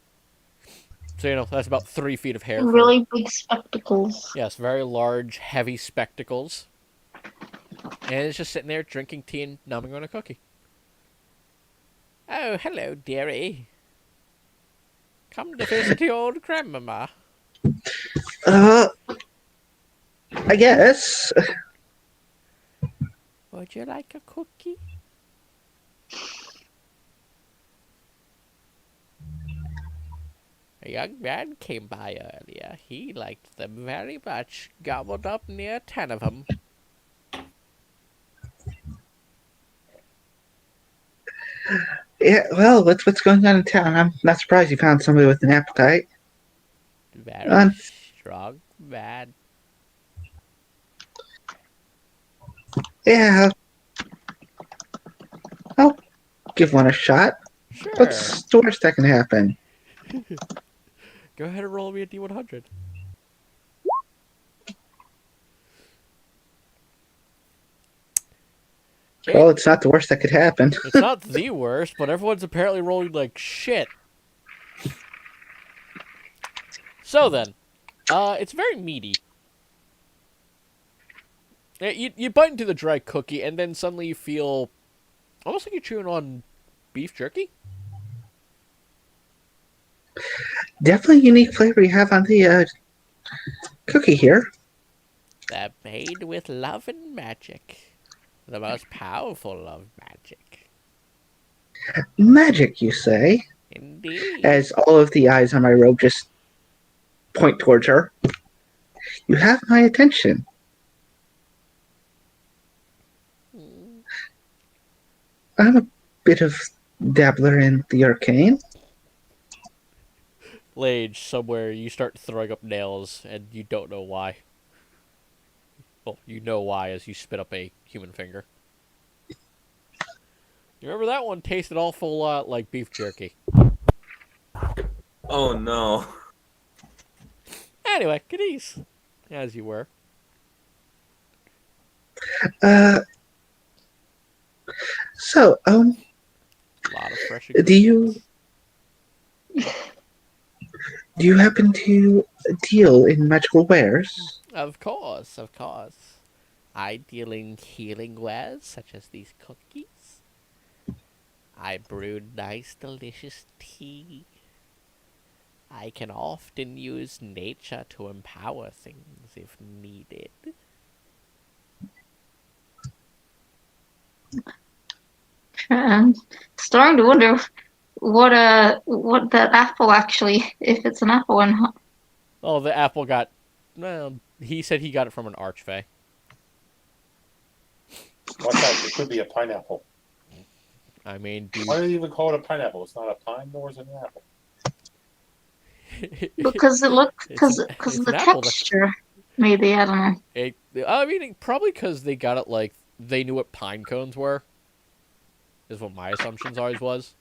that's about 3 feet of hair. Really big spectacles. Yes, very large, heavy spectacles. And it's just sitting there drinking tea and numbing on a cookie. Oh, hello, dearie. Come to visit your old grandmama. I guess. Would you like a cookie? A young man came by earlier. He liked them very much. Gobbled up near 10 of them. Yeah, well, what's going on in town? I'm not surprised you found somebody with an appetite. Very strong man. Yeah, I'll give one a shot. Sure. What's the worst that can happen? Go ahead and roll me a D100. Well, it's not the worst that could happen. It's not the worst, but everyone's apparently rolling like shit. So then, it's very meaty. You bite into the dry cookie, and then suddenly you feel almost like you're chewing on beef jerky. Definitely unique flavor you have on the cookie here. They're made with love and magic. The most powerful love magic. Magic, you say? Indeed. As all of the eyes on my robe just point towards her. You have my attention. I'm a bit of dabbler in the arcane. Lage, somewhere you start throwing up nails, and you don't know why. Well, you know why as you spit up a human finger. You remember that one tasted awful lot like beef jerky. Oh no. Anyway, Cadiz, as you were. So, A lot of fresh do you happen to deal in magical wares? Of course, of course. I deal in healing wares, such as these cookies. I brew nice, delicious tea. I can often use nature to empower things if needed. I'm starting to wonder what that apple actually, if it's an apple or not. Oh, the apple got... Well, he said he got it from an archfey. Watch out, it could be a pineapple. I mean, do Why do they even call it a pineapple? It's not a pine, nor is it an apple. Because it looks, because it's of an the apple. texture. Maybe, I don't know. I mean, probably because they got it like... They knew what pine cones were. Is what my assumptions always was.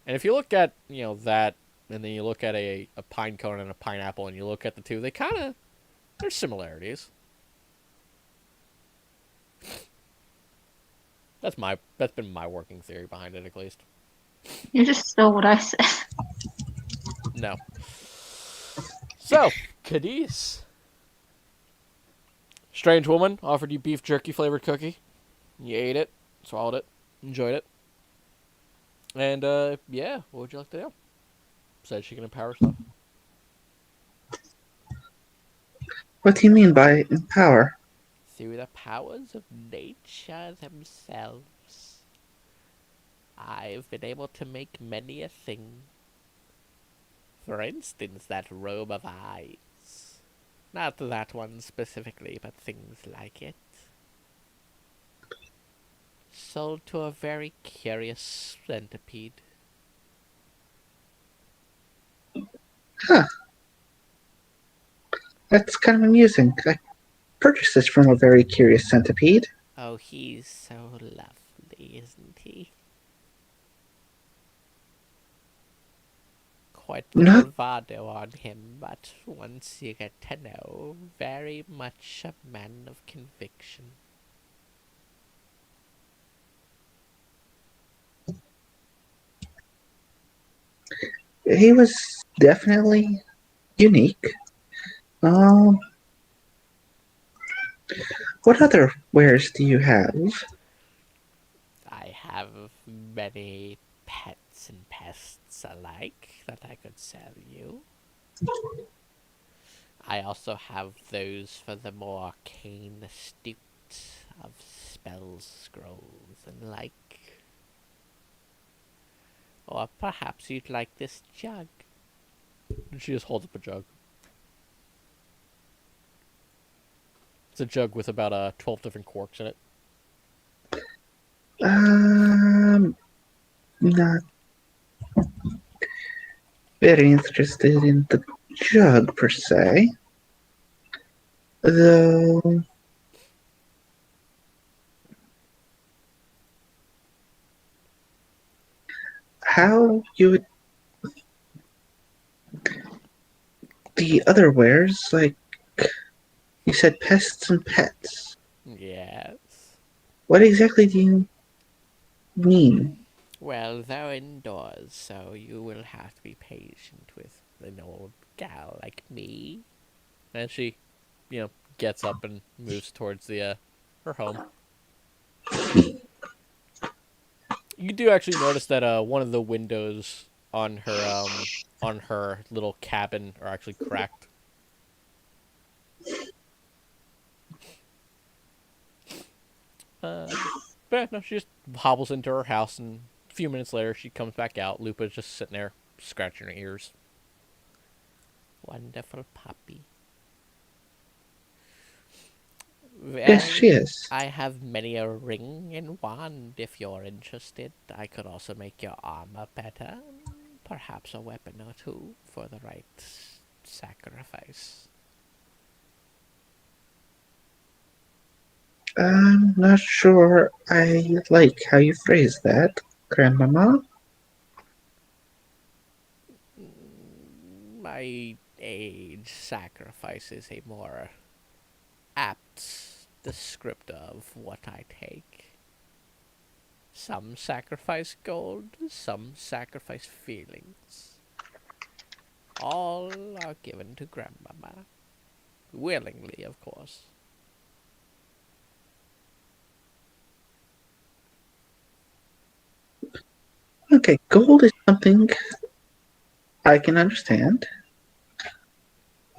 And if you look at, that, and then you look at a pine cone and a pineapple, and you look at the two, they kind of... There's similarities. That's been my working theory behind it, at least. You just stole what I said. No. So, Cadiz. Strange woman offered you beef jerky flavored cookie. You ate it, swallowed it, enjoyed it. And, yeah, what would you like to do? Said she can empower stuff. What do you mean by empower? Through the powers of nature themselves, I've been able to make many a thing. For instance, that robe of eyes. Not that one specifically, but things like it. Sold to a very curious centipede. Huh. That's kind of amusing. I purchased this from a very curious centipede. Oh, he's so lovely, isn't he? Quite the Not- bravado on him, but once you get to know, very much a man of conviction. He was definitely unique. Um, what other wares do you have? I have many pets and pests alike that I could sell you. I also have those for the more arcane astute of spells, scrolls, and like. Or perhaps you'd like this jug. And she just holds up a jug. It's a jug with about 12 different corks in it. Not very interested in the jug per se. Though how you would the other wares, like you said pests and pets. Yes. What exactly do you mean? Well, they're indoors, so you will have to be patient with an old gal like me. And she, gets up and moves towards the her home. You do actually notice that one of the windows on her little cabin are actually cracked. But no, she just hobbles into her house, and a few minutes later, she comes back out. Lupa's just sitting there, scratching her ears. Wonderful puppy. Yes, Well, she is. I have many a ring and wand if you're interested. I could also make your armor better. Perhaps a weapon or two for the right sacrifice. I'm not sure I like how you phrase that, Grandmama. My age sacrifice is a more apt descriptor of what I take. Some sacrifice gold, some sacrifice feelings. All are given to Grandmama. Willingly, of course. Okay, gold is something I can understand.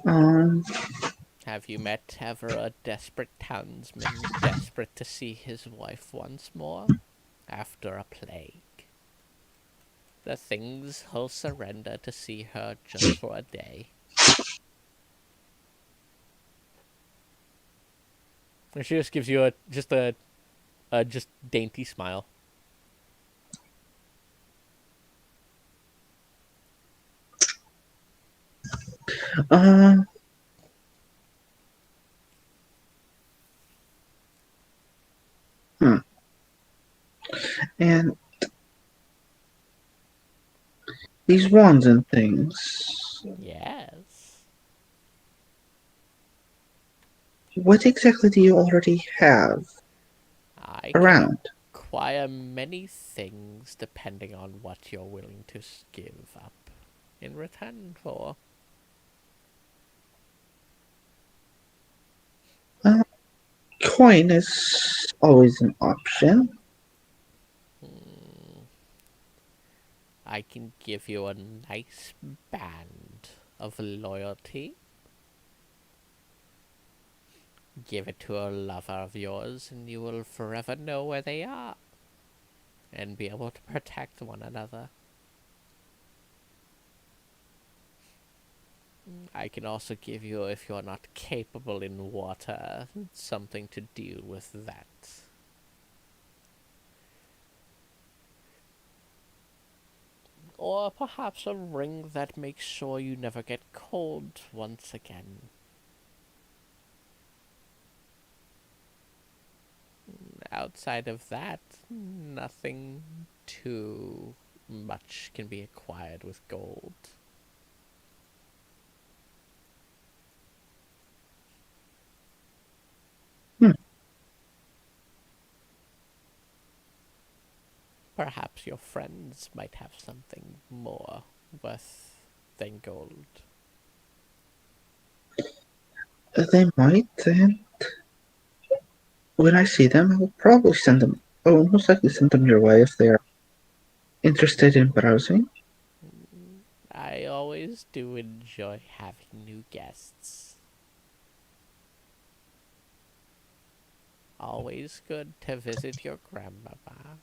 Um, Have you met ever a desperate townsman desperate to see his wife once more? After a plague. The things he'll surrender to see her just for a day. And she just gives you a just dainty smile. um, hmm. And these wands and things. Yes. What exactly do you already have I can around? acquire many things depending on what you're willing to give up in return for. Uh, Coin is always an option. I can give you a nice band of loyalty. Give it to a lover of yours, and you will forever know where they are and be able to protect one another. I can also give you, if you're not capable in water, something to deal with that. Or perhaps a ring that makes sure you never get cold once again. Outside of that, nothing too much can be acquired with gold. Hmm. Perhaps your friends might have something more worth than gold. They might, and when I see them, I will probably send them. I will most likely send them your way if they are interested in browsing. I always do enjoy having new guests. Always good to visit your grandmama.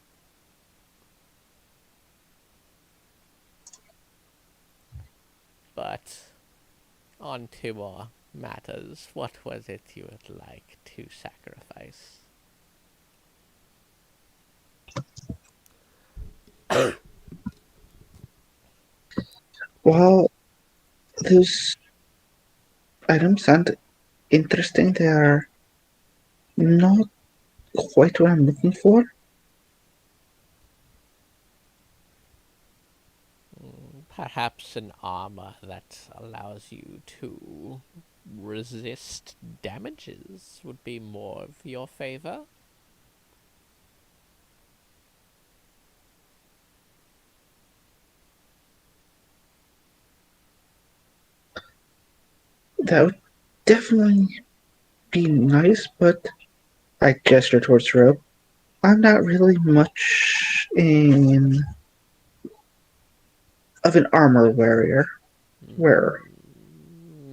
But on to more matters. What was it you would like to sacrifice? While those items sound interesting, they are not quite what I'm looking for. Perhaps an armor that allows you to resist damages would be more of your favor. That would definitely be nice, but I gesture towards the rope. I'm not really much in of an armor wearer.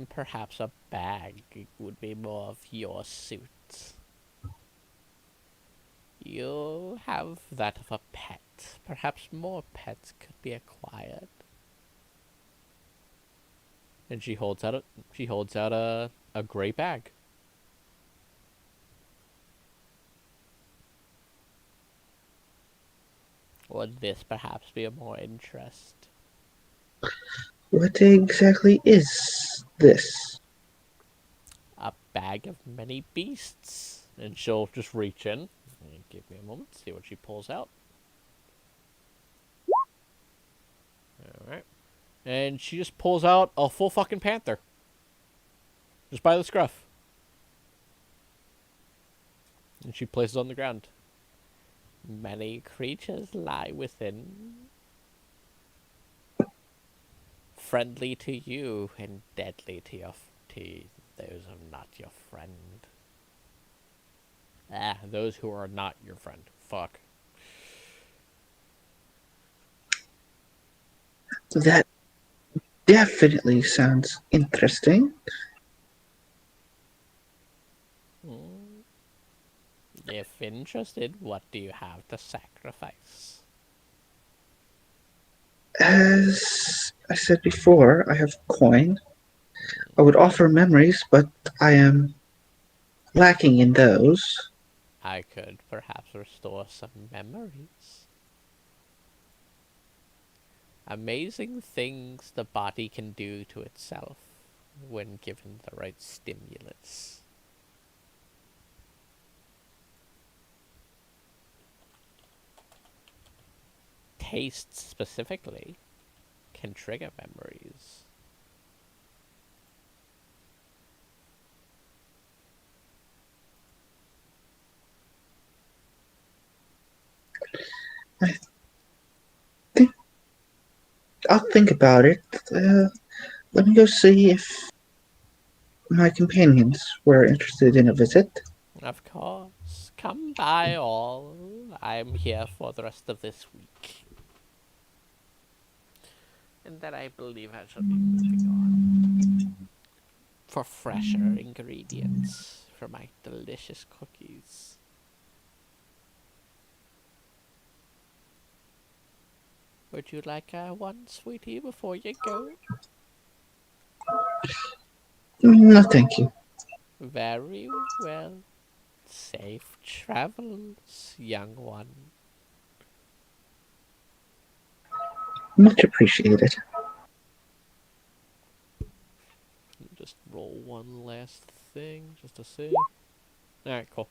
Perhaps a bag would be more of your suit. You have that of a pet. Perhaps more pets could be acquired. And she holds out a gray bag. Would this perhaps be of more interest? What exactly is this? A bag of many beasts. And she'll just reach in. Give me a moment, see what she pulls out. Alright. And she just pulls out a full fucking panther. Just by the scruff. And she places it on the ground. Many creatures lie within. Friendly to you and deadly to those who are not your friend. Those who are not your friend. Fuck. That definitely sounds interesting. If interested, what do you have to sacrifice? As I said before, I have coin. I would offer memories, but I am lacking in those. I could perhaps restore some memories. Amazing things the body can do to itself when given the right stimulus. Taste specifically can trigger memories. I'll think about it. Let me go see if my companions were interested in a visit. Of course. Come by all. I'm here for the rest of this week. And then I believe I shall be moving on. For fresher ingredients for my delicious cookies. Would you like one, sweetie, before you go? No, thank you. Very well. Safe travels, young one. Much appreciated. Just roll one last thing, just to see. Alright, cool.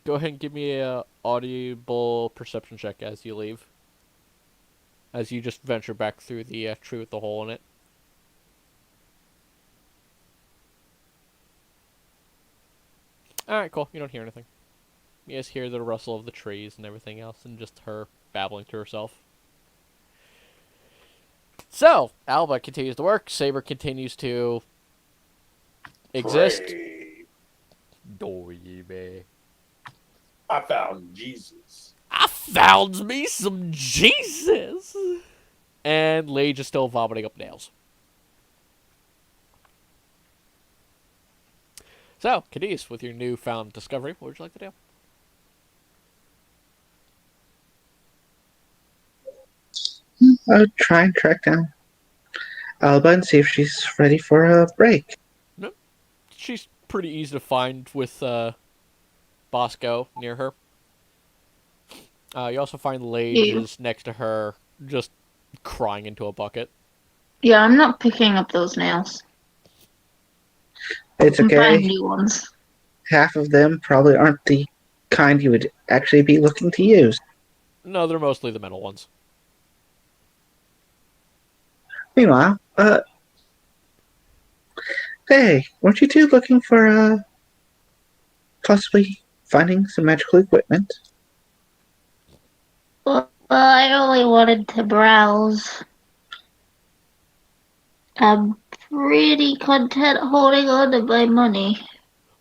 Go ahead and give me a audible perception check as you leave. As you just venture back through the tree with the hole in it. Alright, cool. You don't hear anything. You just hear the rustle of the trees and everything else, and just her babbling to herself. So, Alba continues to work. Saber continues to exist. Pray. Baby. I found Jesus. I found me some Jesus! And Lage is still vomiting up nails. So, Cadiz, with your newfound discovery, what would you like to do? I would try and track down Alba and see if she's ready for a break. She's pretty easy to find with Bosco near her. You also find Lage is next to her, just crying into a bucket. Yeah, I'm not picking up those nails. It's I'm buying okay. new ones. Half of them probably aren't the kind you would actually be looking to use. No, they're mostly the metal ones. Meanwhile, hey, weren't you two looking for, possibly finding some magical equipment? Well, I only wanted to browse. pretty content holding on to my money.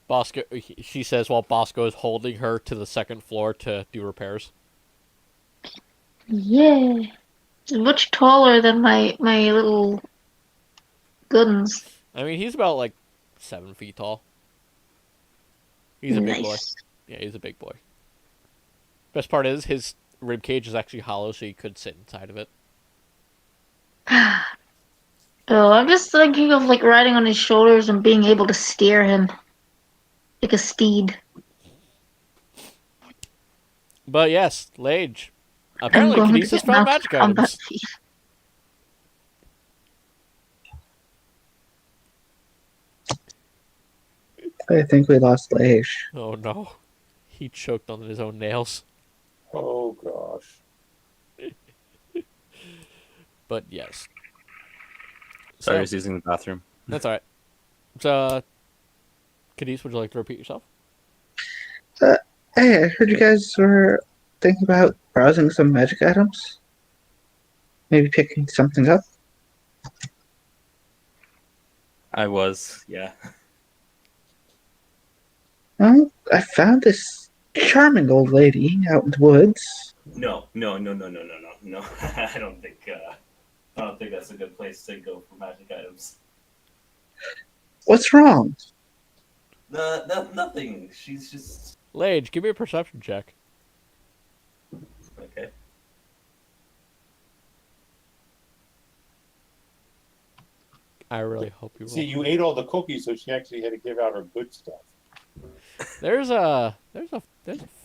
Bosco, she says while Bosco is holding her to the second floor to do repairs. Yeah. It's much taller than my little guns. I mean, he's about like 7 feet tall. He's a big boy. Nice. Yeah, he's a big boy. Best part is his rib cage is actually hollow, so you could sit inside of it. Oh, I'm just thinking of like riding on his shoulders and being able to steer him like a steed. But yes, Lage. I'm Apparently, going to Kinesis get found mouse magic combat items. feet. I think we lost Leish. Oh no. He choked on his own nails. Oh gosh. But yes. Sorry, I So, was using the bathroom. that's alright. So, Cadiz, would you like to repeat yourself? Hey, I heard you guys were thinking about browsing some magic items. Maybe picking something up. I was, yeah. Well, I found this charming old lady out in the woods. No. I don't think that's a good place to go for magic items. What's wrong? Nothing. She's just Lage, give me a perception check. okay. I really hope you See, roll. you ate all the cookies, so she actually had to give out her good stuff. There's a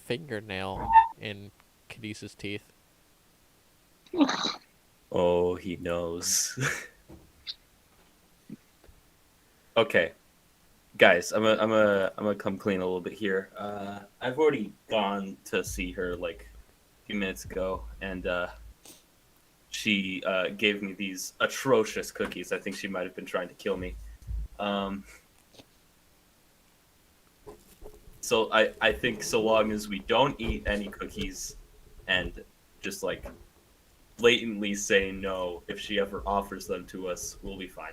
fingernail in Cadiz's teeth. Oh, he knows. Okay, guys, I'm gonna come clean a little bit here. I've already gone to see her like a few minutes ago, and she gave me these atrocious cookies. I think she might have been trying to kill me. So I think so long as we don't eat any cookies and just like blatantly say no if she ever offers them to us, we'll be fine.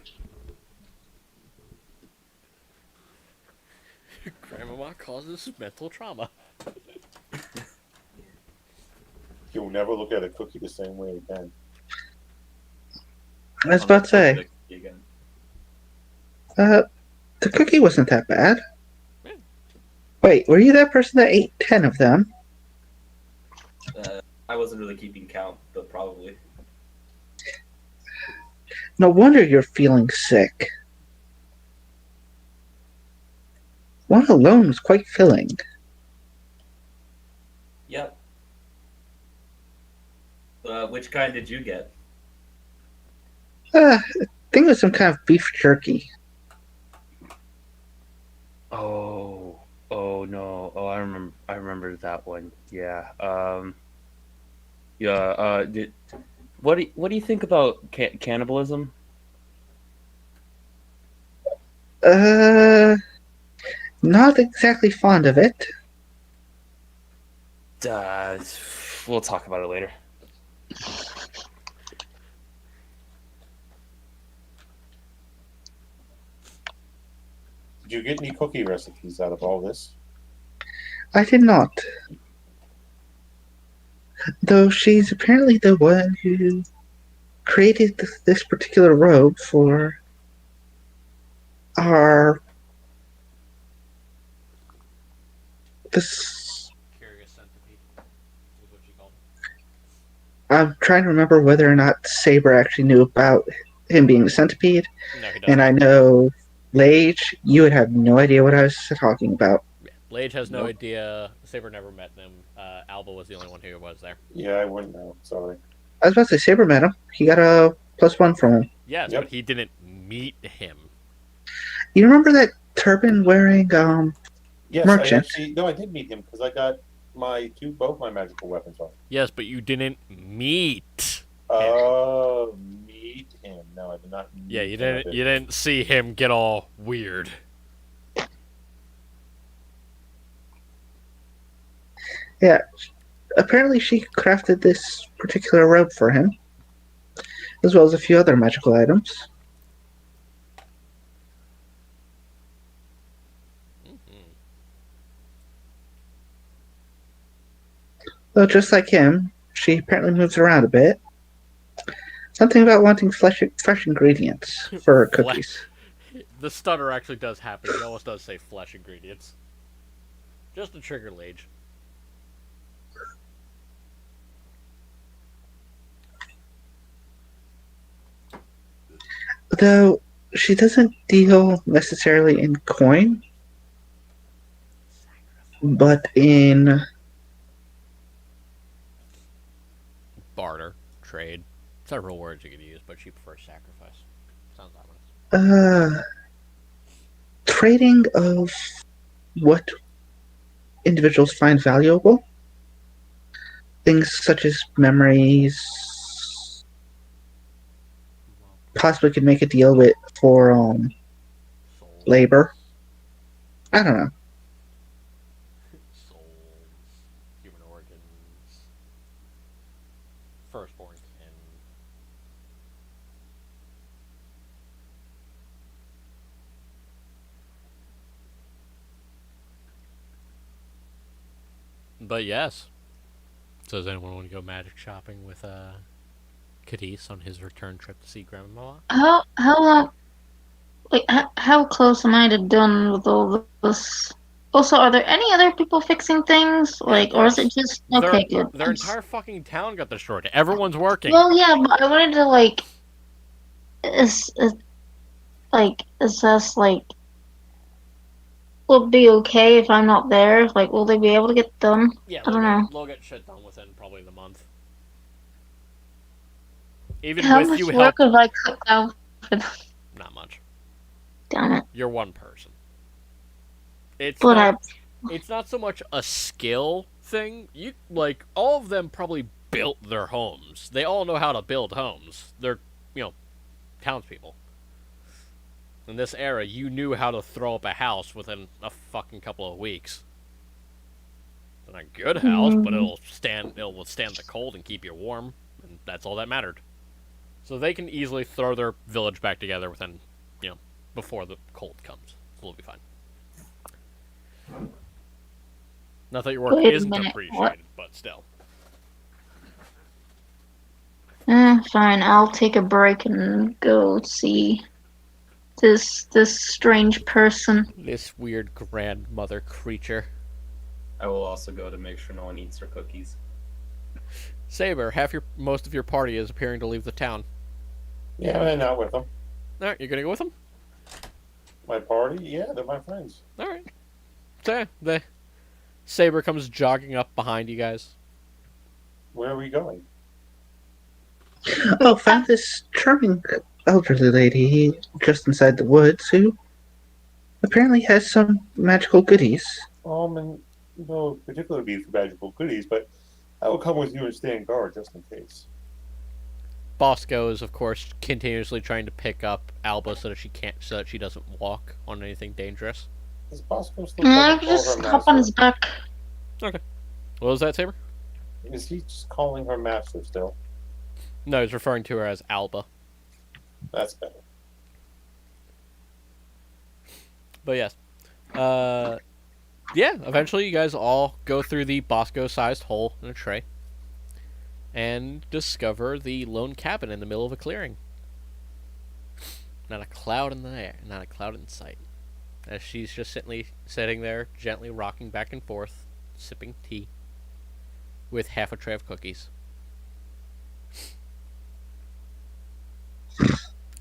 Grandmama causes mental trauma. You'll never look at a cookie the same way again. I was about to say, Again. the cookie wasn't that bad. Yeah. Wait, were you that person that ate 10 of them? I wasn't really keeping count, but probably. No wonder you're feeling sick. One alone was quite filling. Yep. Which kind did you get? I think it was some kind of beef jerky. Oh no. Oh, I remember that one. Yeah. What do you think about cannibalism? Not exactly fond of it. We'll talk about it later. Did you get any cookie recipes out of all this? I did not. Though she's apparently the one who created this particular robe for our this. Curious centipede is what you call I'm trying to remember whether or not Saber actually knew about him being a centipede, him. No, he doesn't. and I know Lage, you would have no idea what I was talking about. Lage has no Nope. idea. Saber never met them. Alba was the only one who was there. Yeah, I wouldn't know. Sorry. I was about to say Saber met him. He got a +1 from him. Yes, Yep. but he didn't meet him. You remember that turban wearing Yes, Merchant. I did meet him because I got both my magical weapons on. Yes, but you didn't meet. Oh, meet him. No, I did not meet Yeah, you him. didn't. You didn't see him get all weird. Yeah, apparently she crafted this particular robe for him, as well as a few other magical items. Though just like him, she apparently moves around a bit. Something about wanting fresh ingredients for her Fle- cookies. the stutter actually does happen. He almost does say flesh ingredients. Just to trigger Lage. Though she doesn't deal necessarily in coin, but in Barter, trade, several words you could use, but she prefers sacrifice. Sounds ominous. trading of what individuals find valuable. Things such as memories. Possibly could make a deal with for Souls. labor. I don't know. Souls, human organs, firstborn kin. But yes. So does anyone want to go magic shopping with Cadiz on his return trip to see Grandma? How long? Like, how close am I to done with all this? Also, are there any other people fixing things? Yeah, of Like, or is it course. just okay? Good. Their entire fucking town got destroyed. Everyone's working. Well, yeah, but I wanted to assess will it be okay if I'm not there? Like, will they be able to get done? Yeah, I don't know. they'll get shit done within probably the month. Even How with much you work help, have I cut out for them? not much. Damn it! You're one person. It's But not. It's not so much a skill thing. You like all of them probably built their homes. They all know how to build homes. They're townspeople. In this era, you knew how to throw up a house within a fucking couple of weeks. It's not a good house, but it'll withstand the cold and keep you warm, and that's all that mattered. So they can easily throw their village back together within, before the cold comes. So it'll be fine. Not that your work Wait a isn't minute, appreciated, what? but still. Fine. I'll take a break and go see this strange person. This weird grandmother creature. I will also go to make sure no one eats her cookies. Saber, most of your party is appearing to leave the town. Yeah, I'm out with them. Alright, you're gonna go with them? My party? Yeah, they're my friends. Alright. So yeah, the Saber comes jogging up behind you guys. Where are we going? Oh, found this charming elderly lady just inside the woods who apparently has some magical goodies. And no particular need for magical goodies, but I will come with you and stay in guard just in case. Bosco is, of course, continuously trying to pick up Alba so that she doesn't walk on anything dangerous. Is Bosco still I trying to can call just her hop on his master? back. Okay. What was that, Saber? Is he just calling her master still? No, he's referring to her as Alba. That's better. But yes. Yeah, eventually you guys all go through the Bosco-sized hole in a tray and discover the lone cabin in the middle of a clearing. Not a cloud in the air, not a cloud in sight. As she's just sitting there, gently rocking back and forth, sipping tea, with half a tray of cookies.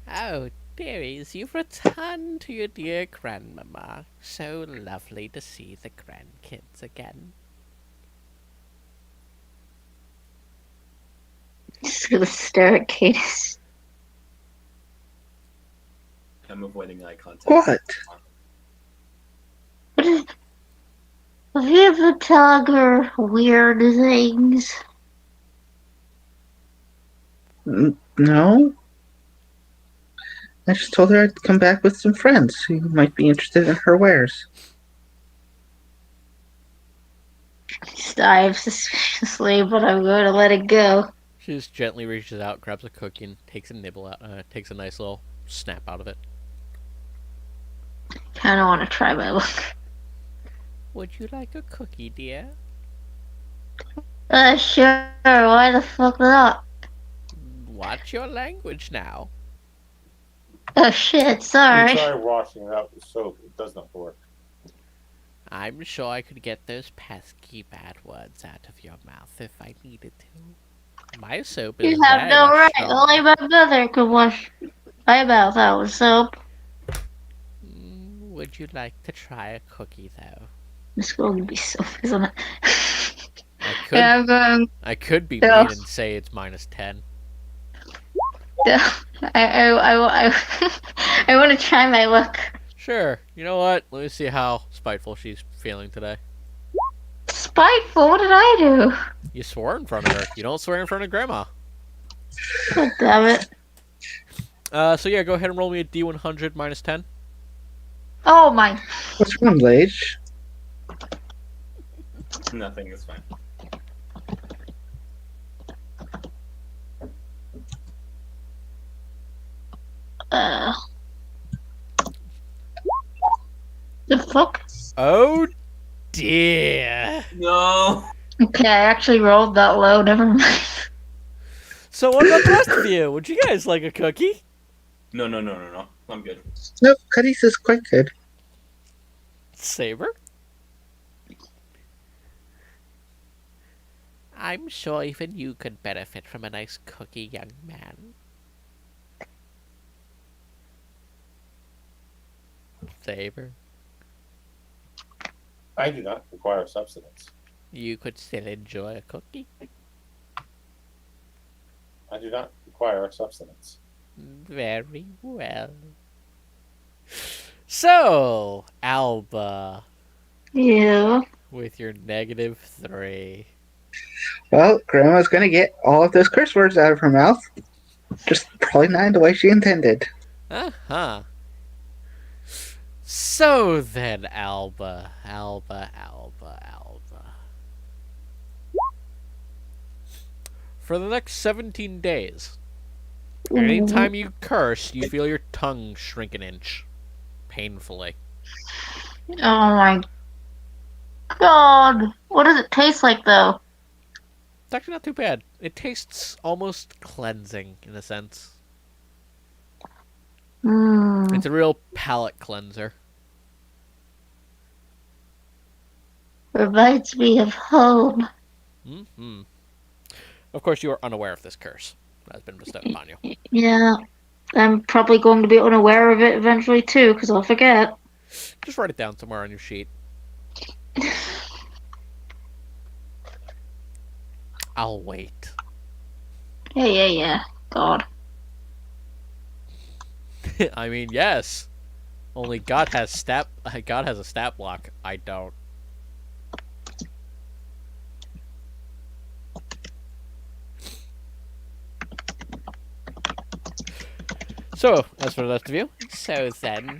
Oh, dearies, you've returned to your dear grandmama. So lovely to see the grandkids again. Just gonna stare at Cadis. I'm avoiding eye contact. What? Have you ever told her weird things? No? I just told her I'd come back with some friends who might be interested in her wares. She dives suspiciously, but I'm going to let it go. She just gently reaches out, grabs a cookie, and takes a nibble out. Takes a nice little snap out of it. Kind of want to try my luck. Would you like a cookie, dear? Sure. Why the fuck not? Watch your language now. Oh shit, We sorry. try washing it out with soap. It does not work. I'm sure I could get those pesky bad words out of your mouth if I needed to. My soap is You have very no much right. strong. Only my mother could wash my mouth out with soap. Would you like to try a cookie, though? It's going to be soap, isn't it? I could, Yeah, I'm going. I could be Yeah. mean and say it's -10. Yeah. I want to try my luck. Sure. You know what? Let me see how spiteful she's feeling today. Spiteful? What did I do? You swore in front of her. You don't swear in front of Grandma. God damn it. So yeah, go ahead and roll me a D100 -10. Oh my. What's wrong, Lage? Nothing is fine. The fuck? Oh dear. No. Okay, I actually rolled that low. Never mind. So what about the rest of you? Would you guys like a cookie? No. I'm good. Nope, Cuddy's is quite good. Saber? I'm sure even you could benefit from a nice cookie, young man. Saber? I do not require substance. You could still enjoy a cookie. I do not require substance. Very well. So, Alba, Yeah. with your -3. Well, Grandma's gonna get all of those curse words out of her mouth. Just probably not in the way she intended. Uh-huh. So then, Alba. For the next 17 days, anytime you curse, you feel your tongue shrink an inch. Painfully. Oh my god. What does it taste like though? It's actually not too bad. It tastes almost cleansing, in a sense. Mmm. It's a real palate cleanser. Reminds me of home. Mm-hmm. Of course, you are unaware of this curse that has been bestowed upon you. Yeah. I'm probably going to be unaware of it eventually too, because I'll forget. Just write it down somewhere on your sheet. I'll wait. Yeah. God. I mean, yes. Only God has a stat block. I don't. So, as for the rest of you, so then,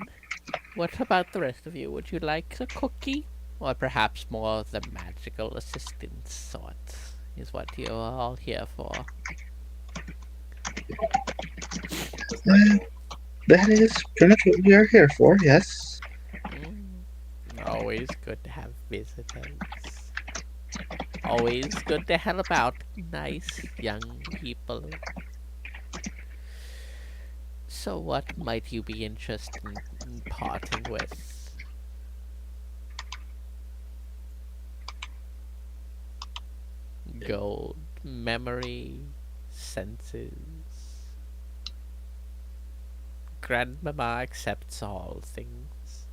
what about the rest of you? Would you like a cookie? Or perhaps more of the magical assistance sort is what you're all here for. That is pretty much what we are here for, yes. Always good to have visitors. Always good to help out nice young people. So what might you be interested in parting with? Gold, memory, senses. Grandmama accepts all things.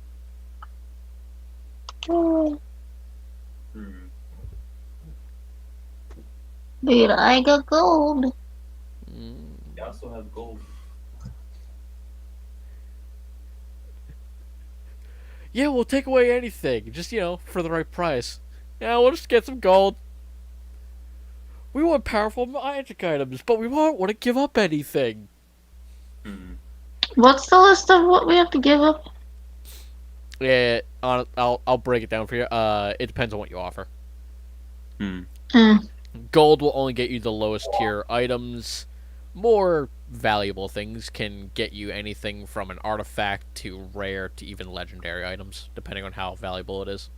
Oh, Hmm. dude, I got gold. You also have gold. Yeah, we'll take away anything. Just, for the right price. Yeah, we'll just get some gold. We want powerful magic items, but we won't want to give up anything. Hmm. What's the list of what we have to give up? Yeah, I'll break it down for you. It depends on what you offer. Hmm. Gold will only get you the lowest tier items. More valuable things can get you anything from an artifact to rare to even legendary items, depending on how valuable it is.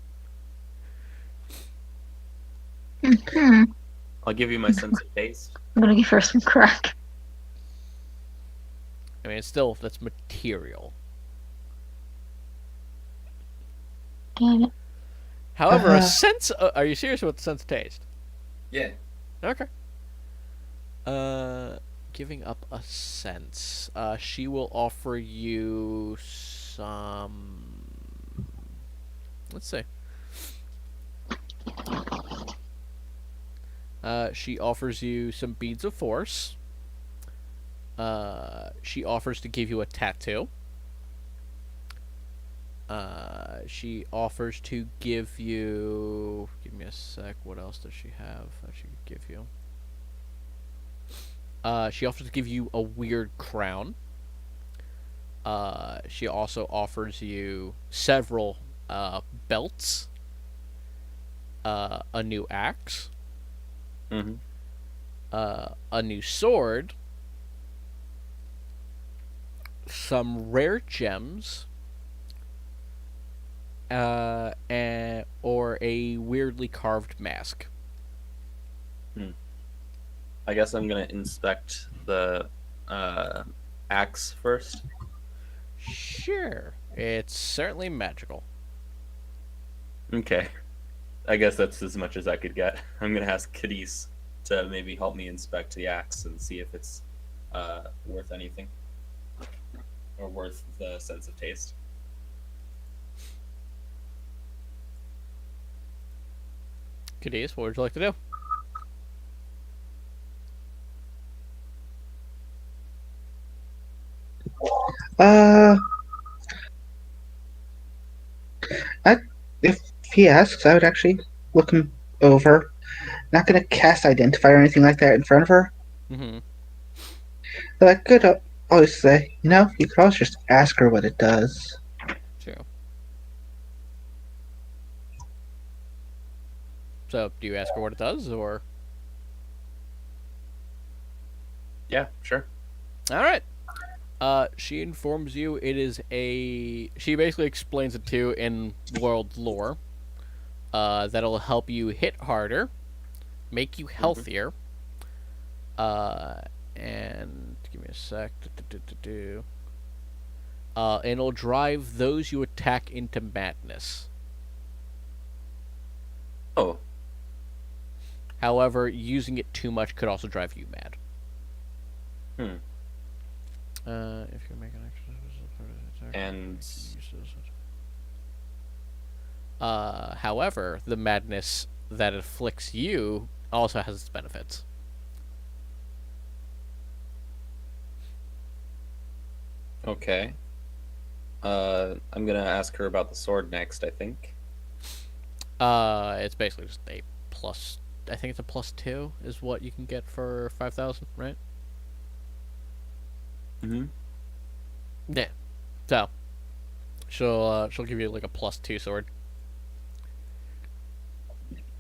I'll give you my sense of taste. I'm gonna give her some crack. I mean, it's still, that's material. Damn it. However, a sense. Are you serious with the sense of taste? Yeah. Okay. Giving up a sense. She will offer you some. Let's see. She offers you some beads of force. She offers to give you a tattoo. She offers to give you. Give me a sec. What else does she have that she could give you? She offers to give you a weird crown. She also offers you several belts, a new axe, Mm-hmm. a new sword, some rare gems, or a weirdly carved mask. I guess I'm gonna inspect the axe first. Sure, it's certainly magical. Okay. I guess that's as much as I could get. I'm gonna ask Cadiz to maybe help me inspect the axe and see if it's worth anything or worth the sense of taste. Cadiz, what would you like to do? Uh, if he asks, I would actually look him over. Not gonna cast Identify or anything like that in front of her. Mm-hmm. But I could always say, you could always just ask her what it does. Sure. So, do you ask her what it does, or? Yeah, sure. All right. She informs you it is a. She basically explains it to you in world lore. That'll help you hit harder, make you healthier. And give me a sec. And it'll drive those you attack into madness. Oh, However, using it too much could also drive you mad. If you make an extra attack, and however, the madness that afflicts you also has its benefits. okay. I'm gonna ask her about the sword next, I think. It's basically just a plus. I think it's a +2 is what you can get for 5,000, right? Mm-hmm. Yeah. So she'll give you like a +2 sword.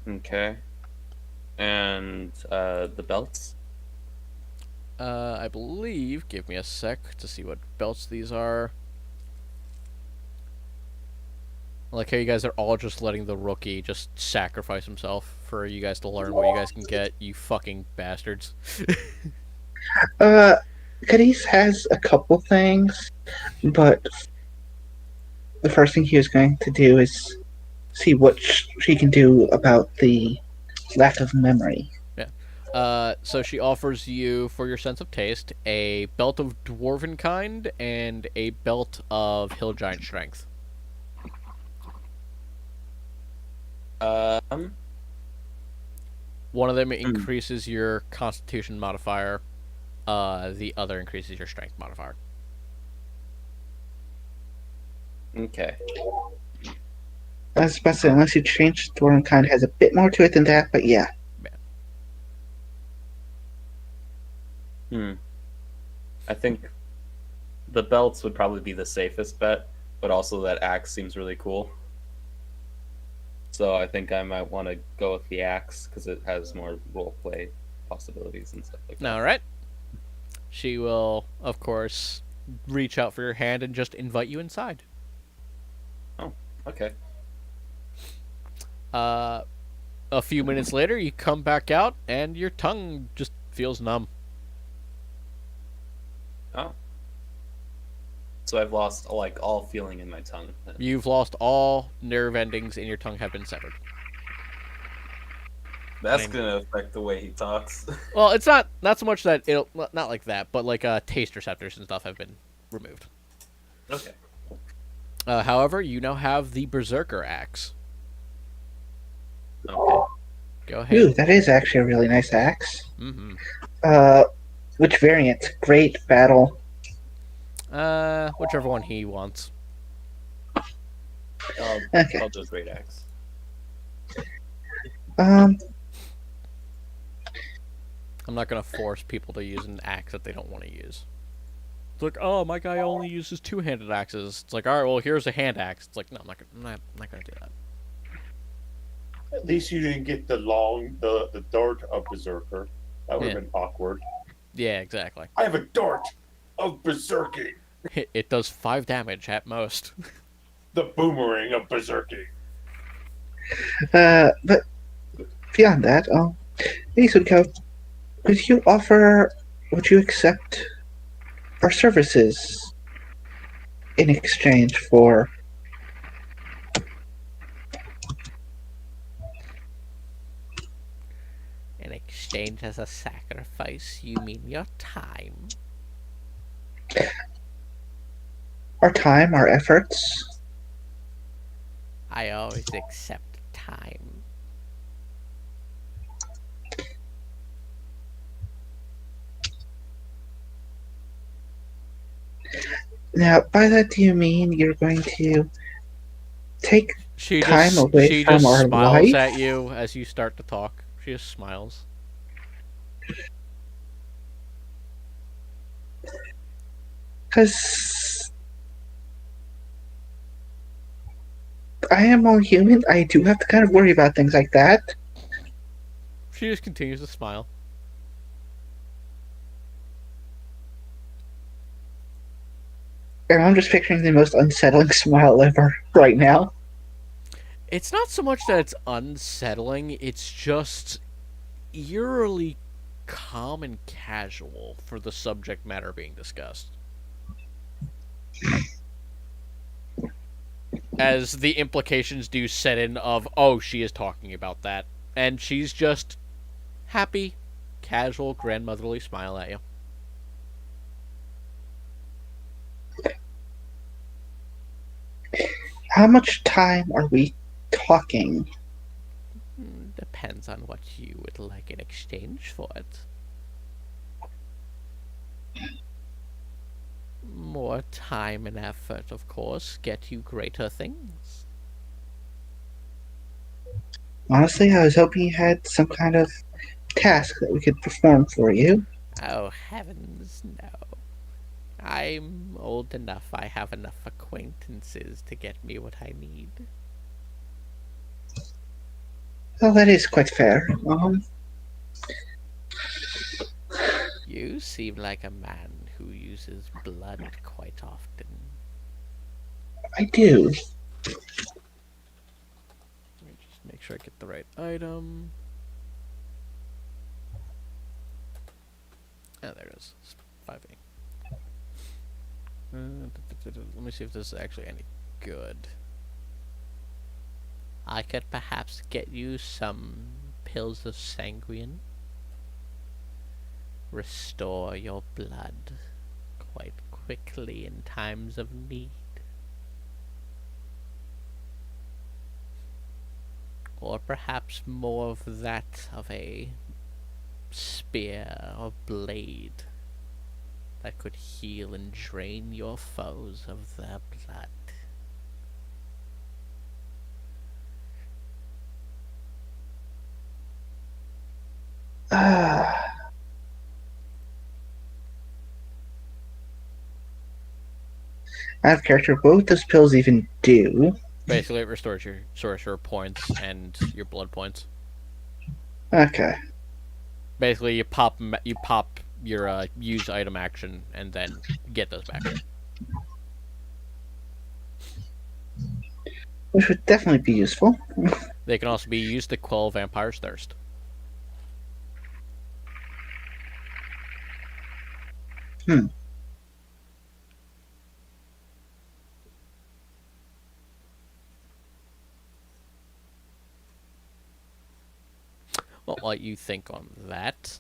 Okay. And the belts? I believe. Give me a sec to see what belts these are. I like how you guys are all just letting the rookie just sacrifice himself for you guys to learn what you guys can get. You fucking bastards. Cadiz has a couple things, but the first thing he was going to do is see what she can do about the lack of memory. So she offers you, for your sense of taste, a belt of dwarven kind and a belt of hill giant strength. One of them increases your constitution modifier. The other increases your strength modifier. Okay. I was about to say, unless you change Dwarven kind, has a bit more to it than that, but yeah. I think the belts would probably be the safest bet, but also that axe seems really cool. So I think I might want to go with the axe because it has more roleplay possibilities and stuff like that. All right. She will, of course, reach out for your hand and just invite you inside. Oh, okay. A few minutes later, you come back out, and your tongue just feels numb. Oh. So I've lost like all feeling in my tongue. Then. You've lost all nerve endings in your tongue have been severed. That's I mean- gonna affect the way he talks. Well, it's not so much that it'll not like that, but like taste receptors and stuff have been removed. Okay. However, you now have the Berserker axe. Okay. Go ahead. Ooh, that is actually a really nice axe. Mm-hmm. Which variant? Great battle. Whichever one he wants. Okay. I'll do a great axe. Um, I'm not gonna force people to use an axe that they don't want to use. It's like, oh, my guy only uses two-handed axes. It's like, all right, well, here's a hand axe. It's like, no, I'm not gonna do that. At least you didn't get the dart of Berserker. That would have Yeah. been awkward. Yeah, exactly. I have a dart of Berserking. It does 5 damage at most. The boomerang of Berserking. but beyond that, would you accept our services in exchange for In exchange as a sacrifice, you mean your time? our time, our efforts? I always accept time. Now, by that, do you mean you're going to take She time just away she from just our smiles life? at you as you start to talk. She just smiles. Because I am all human, I do have to kind of worry about things like that. She just continues to smile. And I'm just picturing the most unsettling smile ever right now. It's not so much that it's unsettling, it's just eerily calm and casual for the subject matter being discussed. As the implications do set in of, oh, she is talking about that. And she's just happy, casual, grandmotherly smile at you. How much time are we talking? Depends on what you would like in exchange for it. More time and effort, of course, get you greater things. Honestly, I was hoping you had some kind of task that we could perform for you. Oh, heavens, no. I'm old enough, I have enough acquaintances to get me what I need. Well, that is quite fair. You seem like a man who uses blood quite often. I do. Let me just make sure I get the right item. Oh, there it is. It's 5A. Let me see if this is actually any good. I could perhaps get you some pills of sanguine. Restore your blood quite quickly in times of need. Or perhaps more of that of a spear or blade that could heal and drain your foes of their blood. Out of character, what would those pills even do? Basically, it restores your sorcerer points and your blood points. Okay. Basically, you pop your use item action and then get those back. Which would definitely be useful. They can also be used to quell vampires' thirst. Hmm. What might you think on that?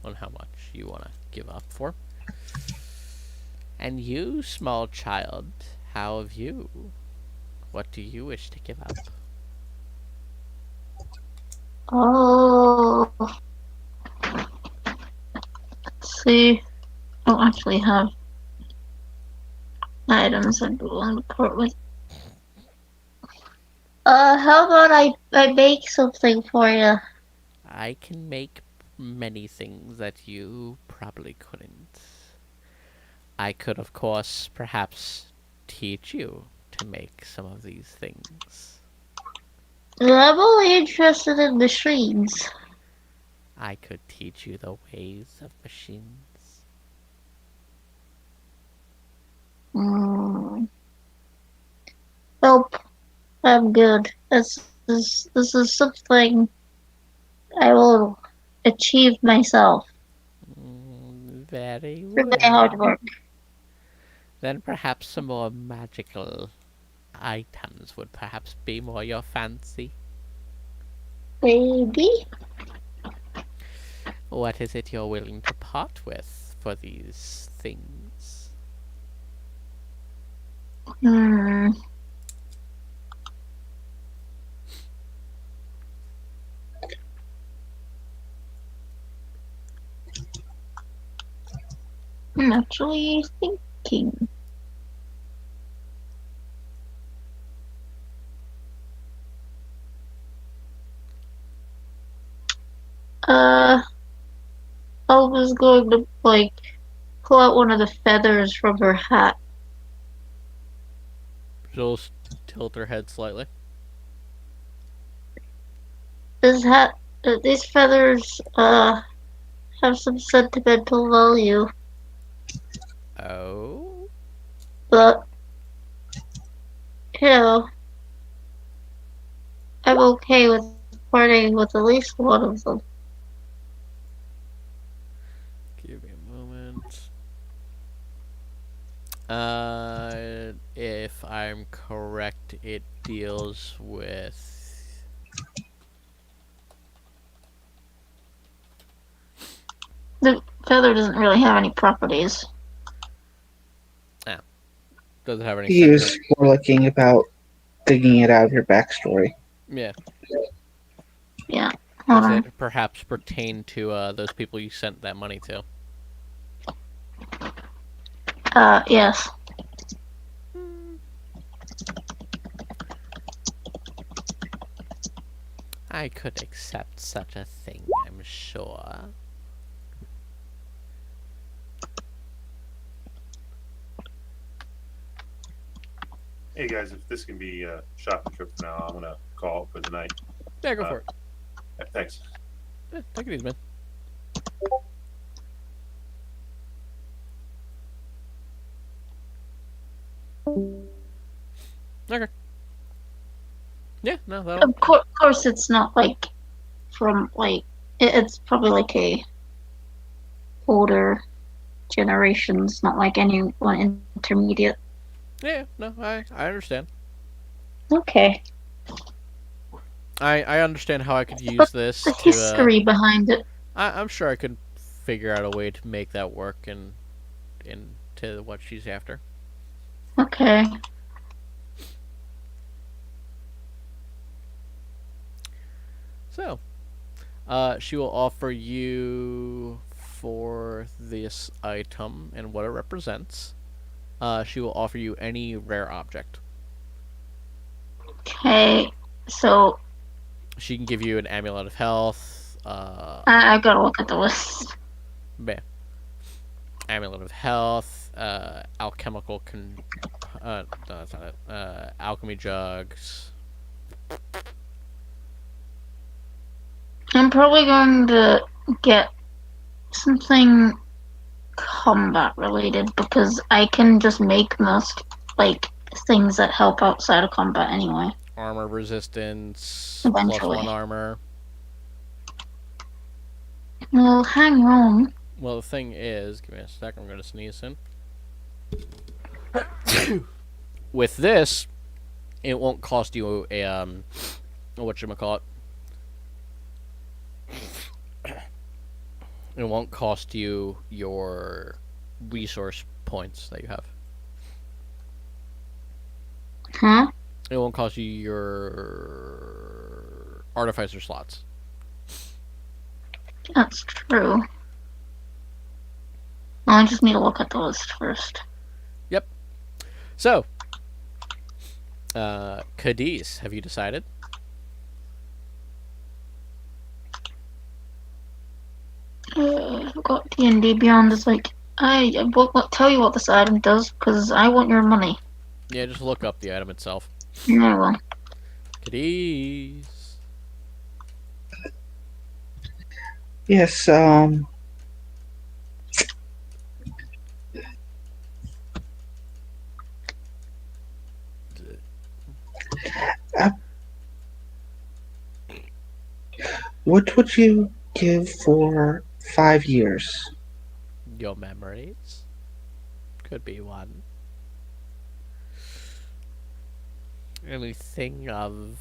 On how much you want to give up for? And you, small child, how of you? What do you wish to give up? Oh, let's see. I don't actually have items I'd be willing to part with. How about I bake something for you? I can make many things that you probably couldn't. I could, of course, perhaps teach you to make some of these things. I'm only interested in machines. I could teach you the ways of machines. Hmm. Nope, I'm good. This is something I will achieve myself Very through my hard well. work. Then perhaps some more magical items would perhaps be more your fancy. Maybe. What is it you're willing to part with for these things? Hmm. I'm actually thinking. Uh, I was going to pull out one of the feathers from her hat. She'll tilt her head slightly. These feathers have some sentimental value, Oh? but you know, I'm okay with parting with at least one of them. Give me a moment. If I'm correct, it deals with... The feather doesn't really have any properties. Doesn't have any He was sentiment. more looking about digging it out of your backstory. Yeah. Yeah, hold Does on. it perhaps pertain to those people you sent that money to? Yes. I could accept such a thing, I'm sure. Hey guys, if this can be a shopping trip for now, I'm gonna call it for the night. Yeah, go for it. Thanks. Yeah, take it easy, man. Okay. Yeah, no, that'll... Of course, it's not from it's probably a older generations, not like anyone intermediate. Yeah, no, I understand. Okay. I understand how I could use What's this the to... history behind it? I'm sure I could figure out a way to make that work and into what she's after. Okay. So, she will offer you for this item and what it represents. She will offer you any rare object. Okay. So She can give you an amulet of health. I gotta look at the list. Amulet of health. Alchemical no, that's not it. Alchemy jugs. I'm probably going to get something combat related because I can just make most things that help outside of combat anyway. Armor resistance, Eventually. +1 armor. Well, hang on. Well, the thing is, give me a sec, I'm going to sneeze in. With this, it won't cost you a, whatchamacallit. It won't cost you your resource points that you have. Huh? It won't cost you your artificer slots. That's true. I just need to look at the list first. So, Cadiz, have you decided? I've got D&D Beyond is like, I will tell you what this item does, because I want your money. Yeah, just look up the item itself. Yeah, well. Cadiz. Yes, what would you give for 5 years? Your memories. Could be one. Anything of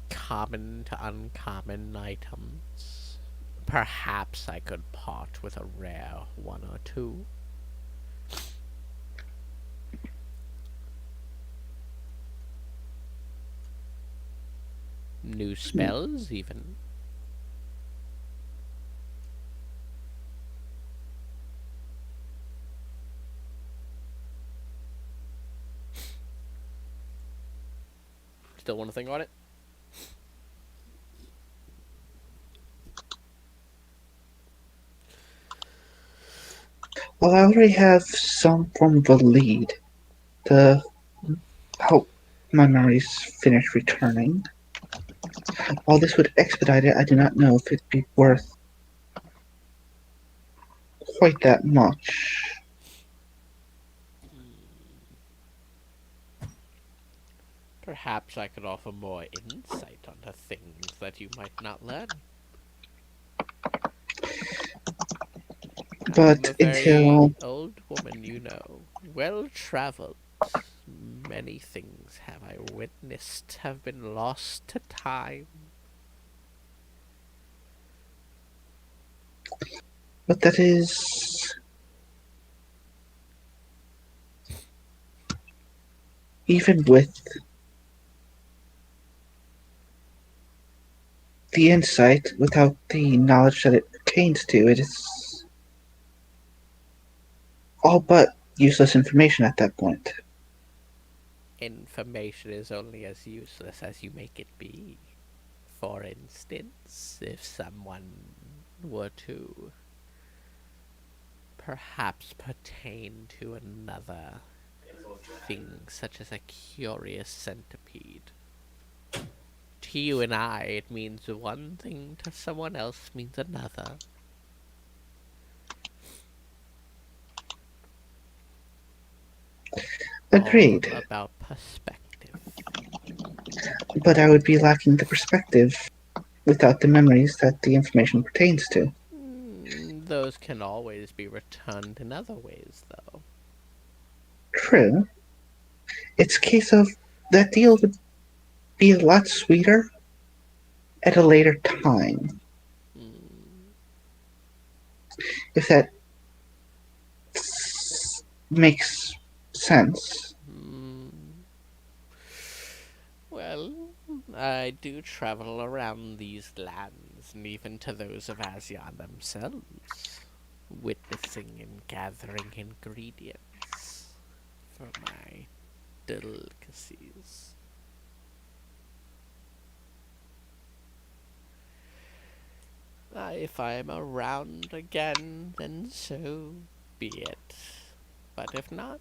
common to uncommon items. Perhaps I could part with a rare one or two. New spells, even. Still want to think on it? Well, I already have some form of a lead to help my memories finish returning. While this would expedite it, I do not know if it'd be worth quite that much. Perhaps I could offer more insight onto things that you might not learn. I'm But a very until old woman, you know. Well traveled. Many things have I witnessed have been lost to time. but that is even with the insight, without the knowledge that it pertains to, it is all but useless information at that point. Information is only as useless as you make it be. For instance, if someone were to perhaps pertain to another thing, such as a curious centipede. To you and I, it means one thing, to someone else means another. Agreed. All about perspective. But I would be lacking the perspective without the memories that the information pertains to. Those can always be returned in other ways, though. True. It's a case of that deal would be a lot sweeter at a later time. If that makes sense. Well, I do travel around these lands, and even to those of Asyan themselves, witnessing and gathering ingredients for my delicacies. If I am around again, then so be it. But if not,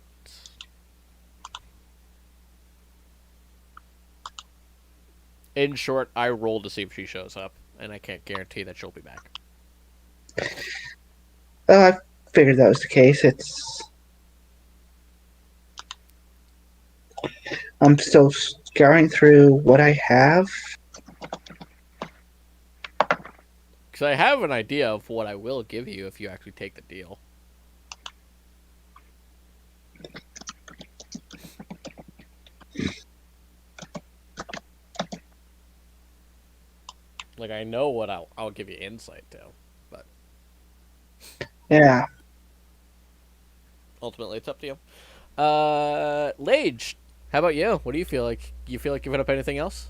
in short, I roll to see if she shows up, and I can't guarantee that she'll be back. I figured that was the case. It's I'm still scouring through what I have. Because I have an idea of what I will give you if you actually take the deal. Like, I know what I'll give you insight to, but Yeah. ultimately it's up to you. Lage, how about you? What do you feel like? You feel like giving up anything else?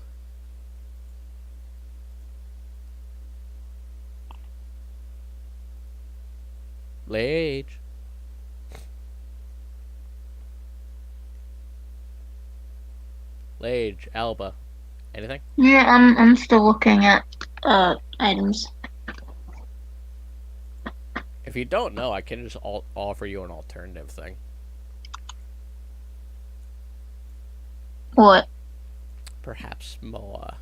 Lage. Lage, Alba. Anything? Yeah, I'm still looking at items. If you don't know, I can just offer you an alternative thing. What? Perhaps more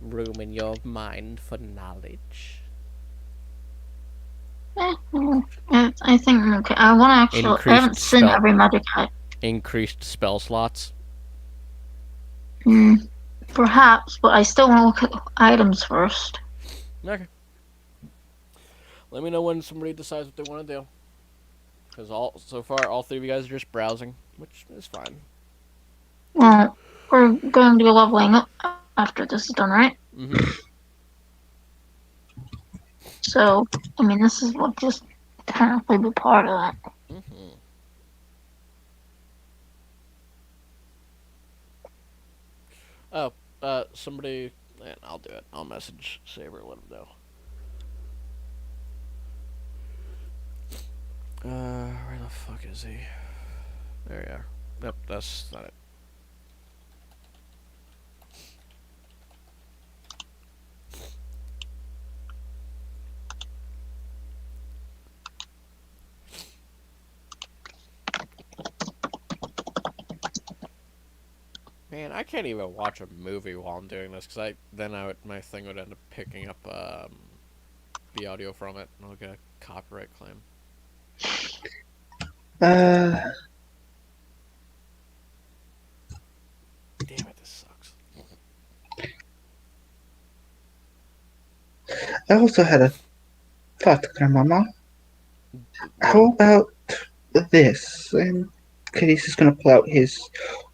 room in your mind for knowledge. I think I'm okay. I want to actually. I haven't seen every magic item. Increased spell slots. Perhaps, but I still want to look at items first. Okay. Let me know when somebody decides what they want to do. Because so far, all three of you guys are just browsing, which is fine. Well, we're going to be leveling up after this is done, right? Mm-hmm. So, I mean, this is what just technically be part of that. Mm-hmm. Oh, somebody... Man, I'll do it. I'll message Saber, let him know. Where the fuck is he? There you are. Yep, that's not it. Man, I can't even watch a movie while I'm doing this, because my thing would end up picking up the audio from it, and I'll get a copyright claim. Uh, Damn it, this sucks. I also had a thought, Grandmama. How What? about this? And Cadiz is going to pull out his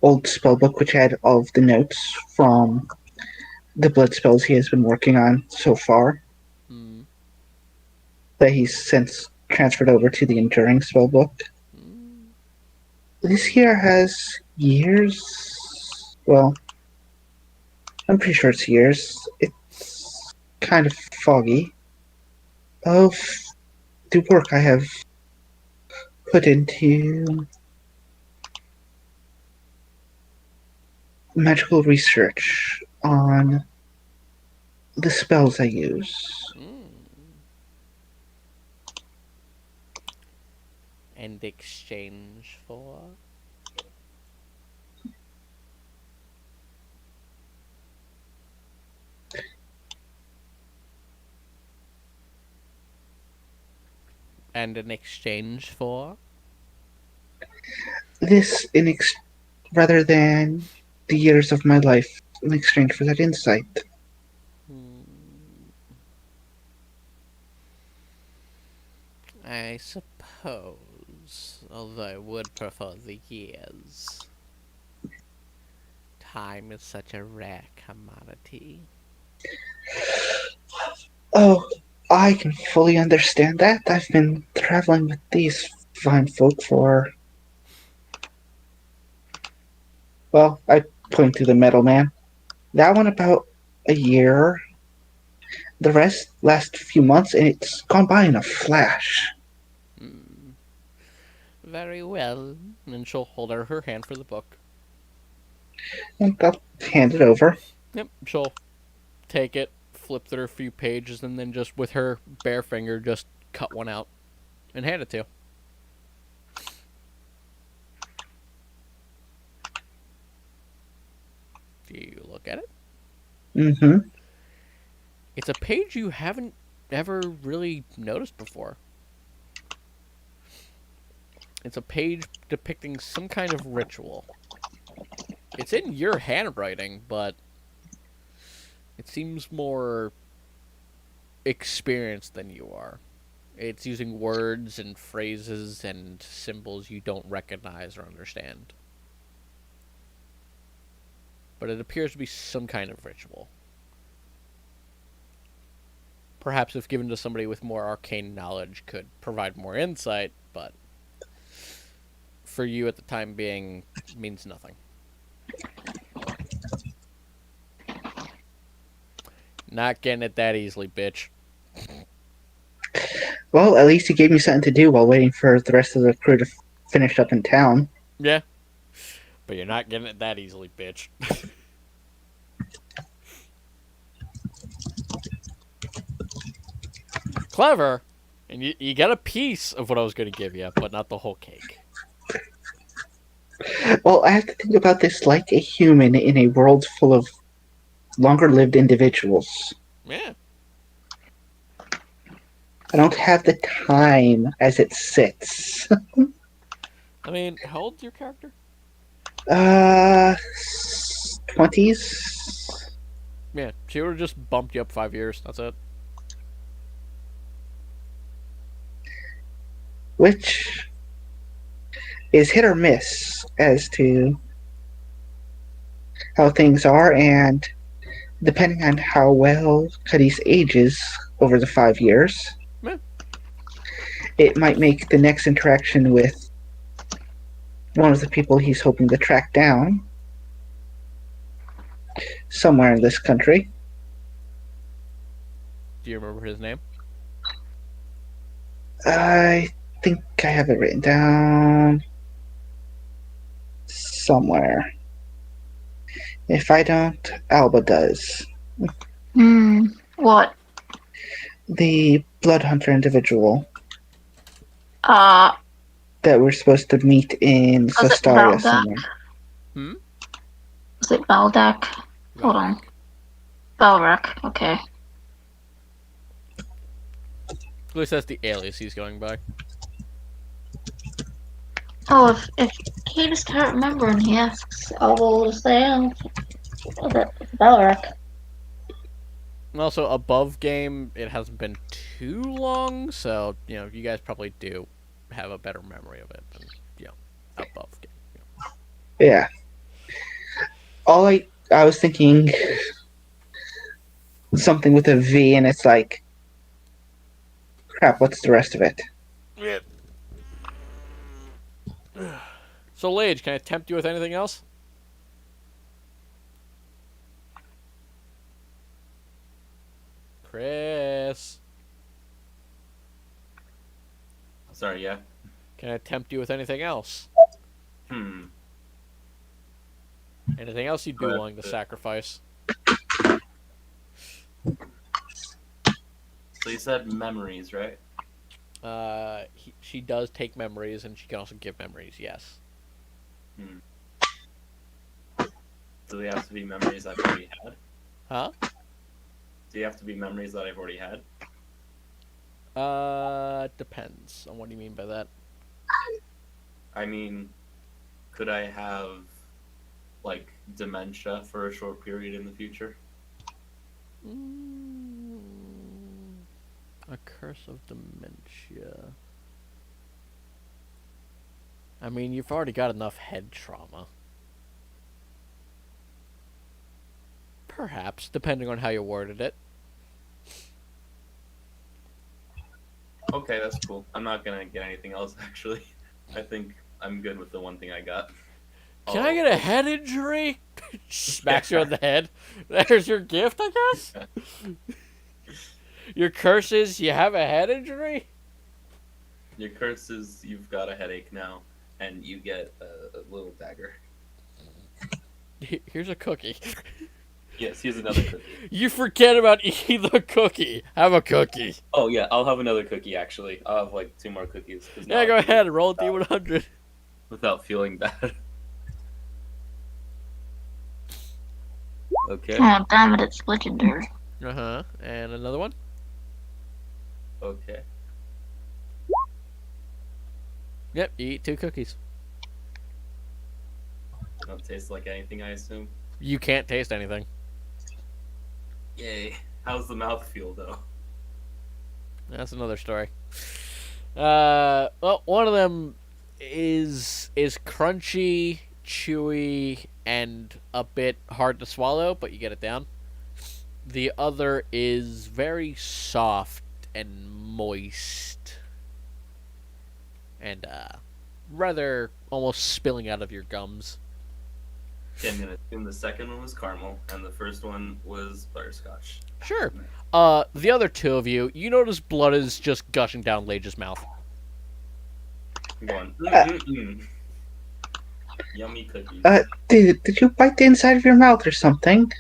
old spellbook, which had all of the notes from the blood spells he has been working on so far, that he's since transferred over to the Enduring spellbook. This here has years. Well, I'm pretty sure it's years. It's kind of foggy. Of the work I have put into magical research on the spells I use. And exchange for? And in exchange for? This rather than the years of my life in exchange for that insight. I suppose, although I would prefer the years. Time is such a rare commodity. Oh, I can fully understand that. I've been traveling with these fine folk for... Well, I point to the metal man. That one about a year. The rest last few months, and it's gone by in a flash. Very well. And she'll hold out her hand for the book. And I'll hand it over. Yep, she'll take it, flip through a few pages, and then just with her bare finger, just cut one out and hand it to you. Do you look at it? Mm-hmm. It's a page you haven't ever really noticed before. It's a page depicting some kind of ritual. It's in your handwriting, but it seems more experienced than you are. It's using words and phrases and symbols you don't recognize or understand. But it appears to be some kind of ritual. Perhaps if given to somebody with more arcane knowledge could provide more insight, but for you at the time being means nothing. Not getting it that easily, bitch. Well, at least he gave me something to do while waiting for the rest of the crew to finish up in town. Yeah. But you're not getting it that easily, bitch. Clever. And you got a piece of what I was going to give you, but not the whole cake. Well, I have to think about this like a human in a world full of longer-lived individuals. Yeah. I don't have the time as it sits. I mean, how old's your character? 20s? Yeah, she would have just bumped you up 5 years. That's it. Which is hit or miss as to how things are, and depending on how well Cuddy's ages over the 5 years, Yeah. it might make the next interaction with one of the people he's hoping to track down somewhere in this country. Do you remember his name? I think I have it written down somewhere. If I don't, Alba does. What? The blood hunter individual Uh, that we're supposed to meet in Was it Sostaria Valdak? somewhere. is it Valdak? Hold on. Valrak, okay. At least that's the alias he's going by. Oh, if he just can't remember and he asks, I will say, Valrak. And also, above game, it hasn't been too long, so, you guys probably do have a better memory of it than, above game. Yeah. All I was thinking something with a V, and it's like, crap, what's the rest of it? Yeah. So, Lage, can I tempt you with anything else? Chris, Sorry, yeah. can I tempt you with anything else? Anything else you'd be willing to sacrifice? So you said memories, right? She does take memories, and she can also give memories, yes. Do they have to be memories I've already had? Huh? Do you have to be memories that I've already had? Depends on what do you mean by that. I mean, could I have, like, dementia for a short period in the future? A curse of dementia. I mean, you've already got enough head trauma. Perhaps, depending on how you worded it. Okay, that's cool. I'm not gonna get anything else, actually. I think I'm good with the one thing I got. Can I get a head injury? Smacks you on the head. There's your gift, I guess? Your curse is you have a head injury? Your curse is you've got a headache now, and you get a little dagger. Here's a cookie. Yes, here's another cookie. You forget about eating the cookie. Have a cookie. Oh yeah, I'll have another cookie actually. I'll have like 2 more cookies. Yeah, go ahead. Roll a D100. Without feeling bad. Okay. Oh, damn it, it's legendary. Uh-huh. And another one? Okay. Yep, you eat 2 cookies. Don't taste like anything, I assume. You can't taste anything. Yay. How's the mouth feel, though? That's another story. Well, one of them is crunchy, chewy, and a bit hard to swallow, but you get it down. The other is very soft and moist, and rather almost spilling out of your gums. Okay, I'm gonna assume the second one was caramel, and the first one was butterscotch. Sure. The other two of you, you notice blood is just gushing down Lage's mouth. One. Yummy cookies. Dude, did you bite the inside of your mouth or something?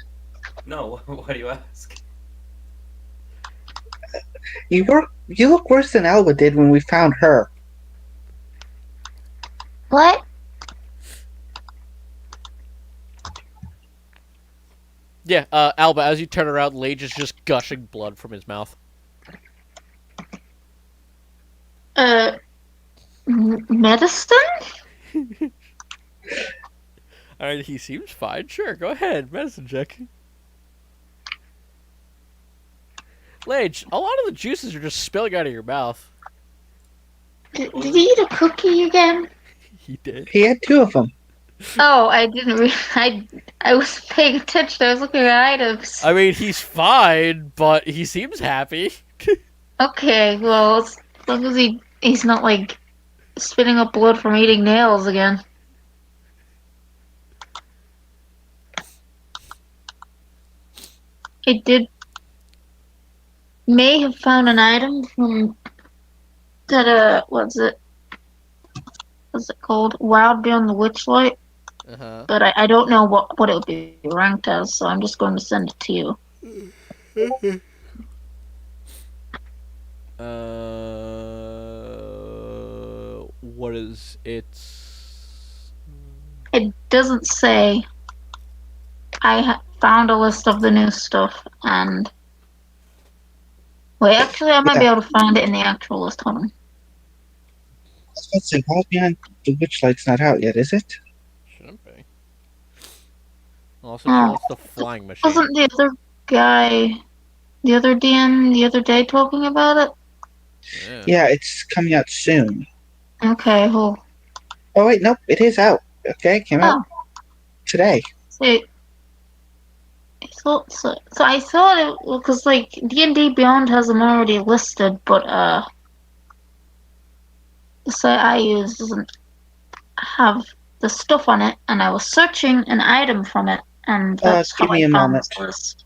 No, why do you ask? You look worse than Alba did when we found her. What? Yeah, Alba, as you turn around, Lage is just gushing blood from his mouth. Medicine? Alright, he seems fine. Sure, go ahead. Medicine check. Lage, a lot of the juices are just spilling out of your mouth. Did he eat a cookie again? He did. He had 2 of them. Oh, I didn't I was paying attention. I was looking at items. I mean, he's fine, but he seems happy. Okay, well, as long as he's not, like, spitting up blood from eating nails again. I may have found an item from that, what's it called? Wild Beyond the Witchlight. Uh-huh. But I don't know what it would be ranked as, so I'm just going to send it to you. What is its... It doesn't say. I found a list of the new stuff, and wait, actually, I might be able to find it in the actual list. Hold on. Let's say, Wild Beyond the Witchlight's not out yet, is it? Shouldn't be. Also, she wants the flying machine. Wasn't the other guy, the other DM, the other day talking about it? Yeah, it's coming out soon. Okay, well. Oh wait, nope, it is out. Okay, it came out today. See, I thought so. So I thought it because like D&D Beyond has them already listed, but the site I use doesn't have the stuff on it, and I was searching an item from it, and that's give how me I a found moment. this list.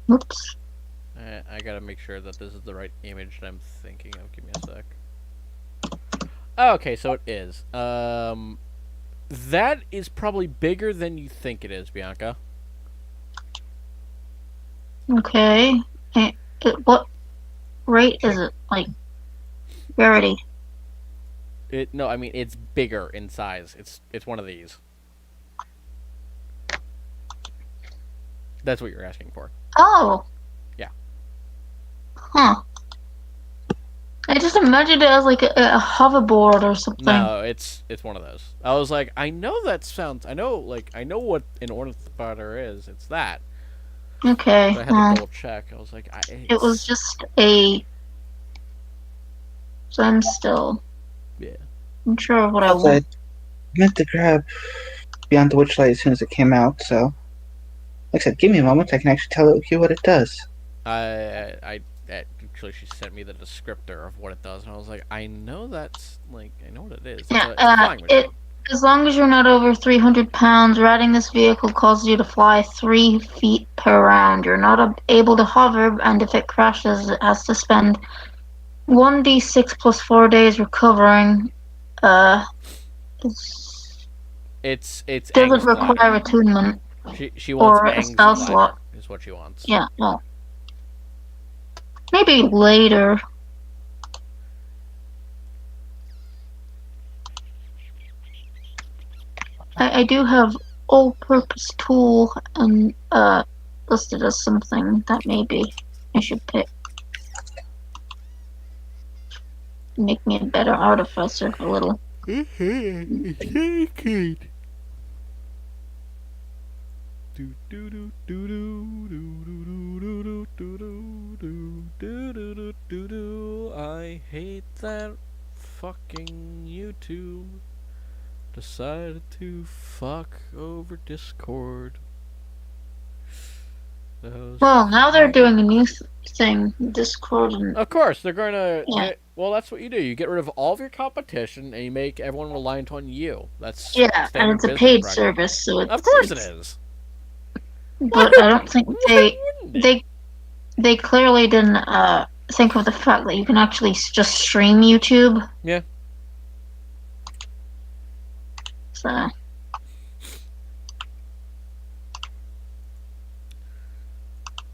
Oops. I gotta make sure that this is the right image that I'm thinking of. Give me a sec. Okay, so it is. That is probably bigger than you think it is, Bianca. Okay. What rate is it? Like, rarity? No, I mean it's bigger in size. It's one of these. That's what you're asking for. Oh. Yeah. Huh. I just imagined it as like a hoverboard or something. No, it's one of those. I was like, I know that sounds. I know what an ornithopter is. It's that. Okay. But I had to double check. I was like, it was just a. So I'm still. Yeah. I'm sure of what I Also, I want. meant to grab Beyond the Witchlight as soon as it came out, so. Like I said, give me a moment, I can actually tell you what it does. Actually, she sent me the descriptor of what it does, and I was like, I know that's I know what it is. Yeah, it's a flying machine. as long as you're not over 300 pounds, riding this vehicle causes you to fly 3 feet per round. You're not able to hover, and if it crashes, it has to spend 1d6 plus 4 days recovering. It's doesn't Aang's require glider. attunement. She wants or a Aang's spell glider, slot. is what she wants. Yeah, well, maybe later. I do have all-purpose tool and listed as something that maybe I should pick. Make me a better artificer a little. I hate that fucking YouTube decided to fuck over Discord. Well, now they're doing a new thing, Discord, and Of course, they're going to yeah. well, that's what you do. You get rid of all of your competition and you make everyone reliant on you. That's Yeah, and standard it's a business paid practice. service, so it's, Of course it is. But I don't think Why wouldn't it? they clearly didn't think of the fact that you can actually just stream YouTube. Yeah. So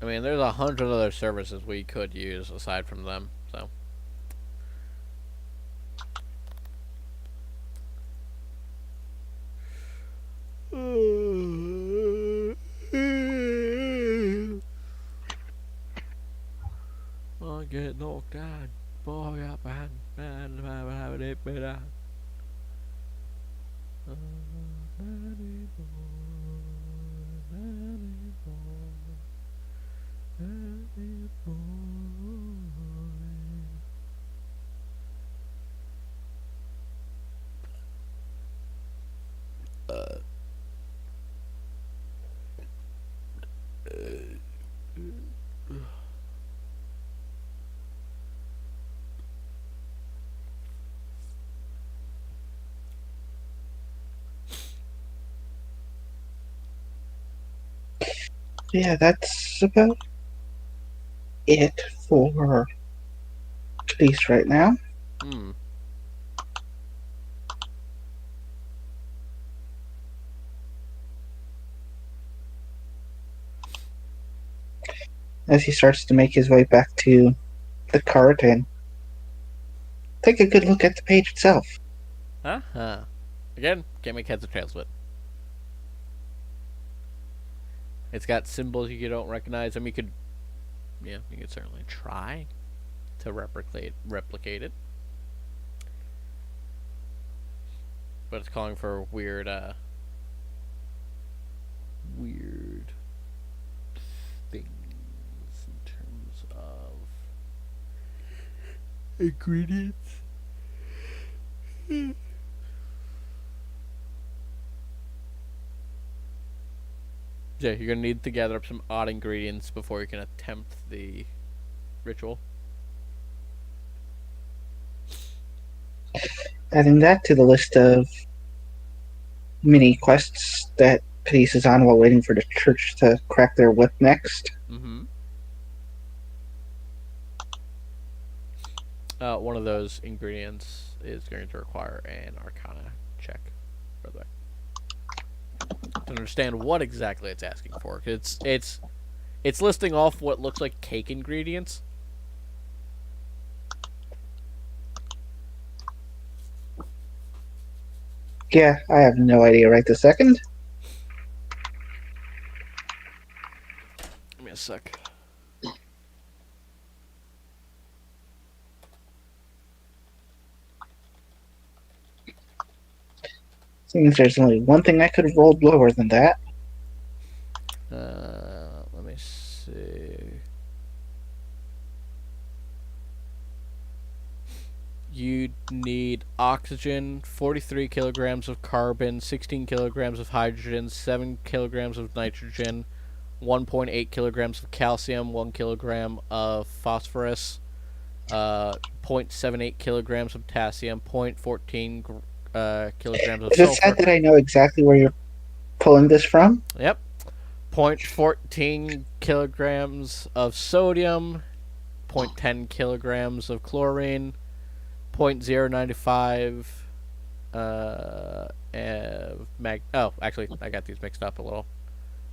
I mean, there's 100 other services we could use aside from them, so. I get knocked out. Boy, up and have it better. Yeah, that's about it for Cadiz right now. Hmm. As he starts to make his way back to the cart and take a good look at the page itself. Uh-huh. Again, can't make heads or tails of it. It's got symbols you don't recognize. I mean, you could certainly try to replicate it. But it's calling for weird things in terms of ingredients. Yeah, you're gonna need to gather up some odd ingredients before you can attempt the ritual. Adding that to the list of mini quests that Cadiz is on while waiting for the church to crack their whip next. Mm-hmm. One of those ingredients is going to require an Arcana check, by the way, to understand what exactly it's asking for. It's listing off what looks like cake ingredients. Yeah, I have no idea right this second. Give me a sec. Seems there's only one thing I could have rolled lower than that. Let me see. You need oxygen, 43 kilograms of carbon, 16 kilograms of hydrogen, 7 kilograms of nitrogen, 1.8 kilograms of calcium, 1 kilogram of phosphorus, 0.78 kilograms of potassium, 0.14 kilograms of Is it sulfur. sad that I know exactly where you're pulling this from? Yep. 0.14 kilograms of sodium, 0.10 kilograms of chlorine, 0.095 actually, I got these mixed up a little.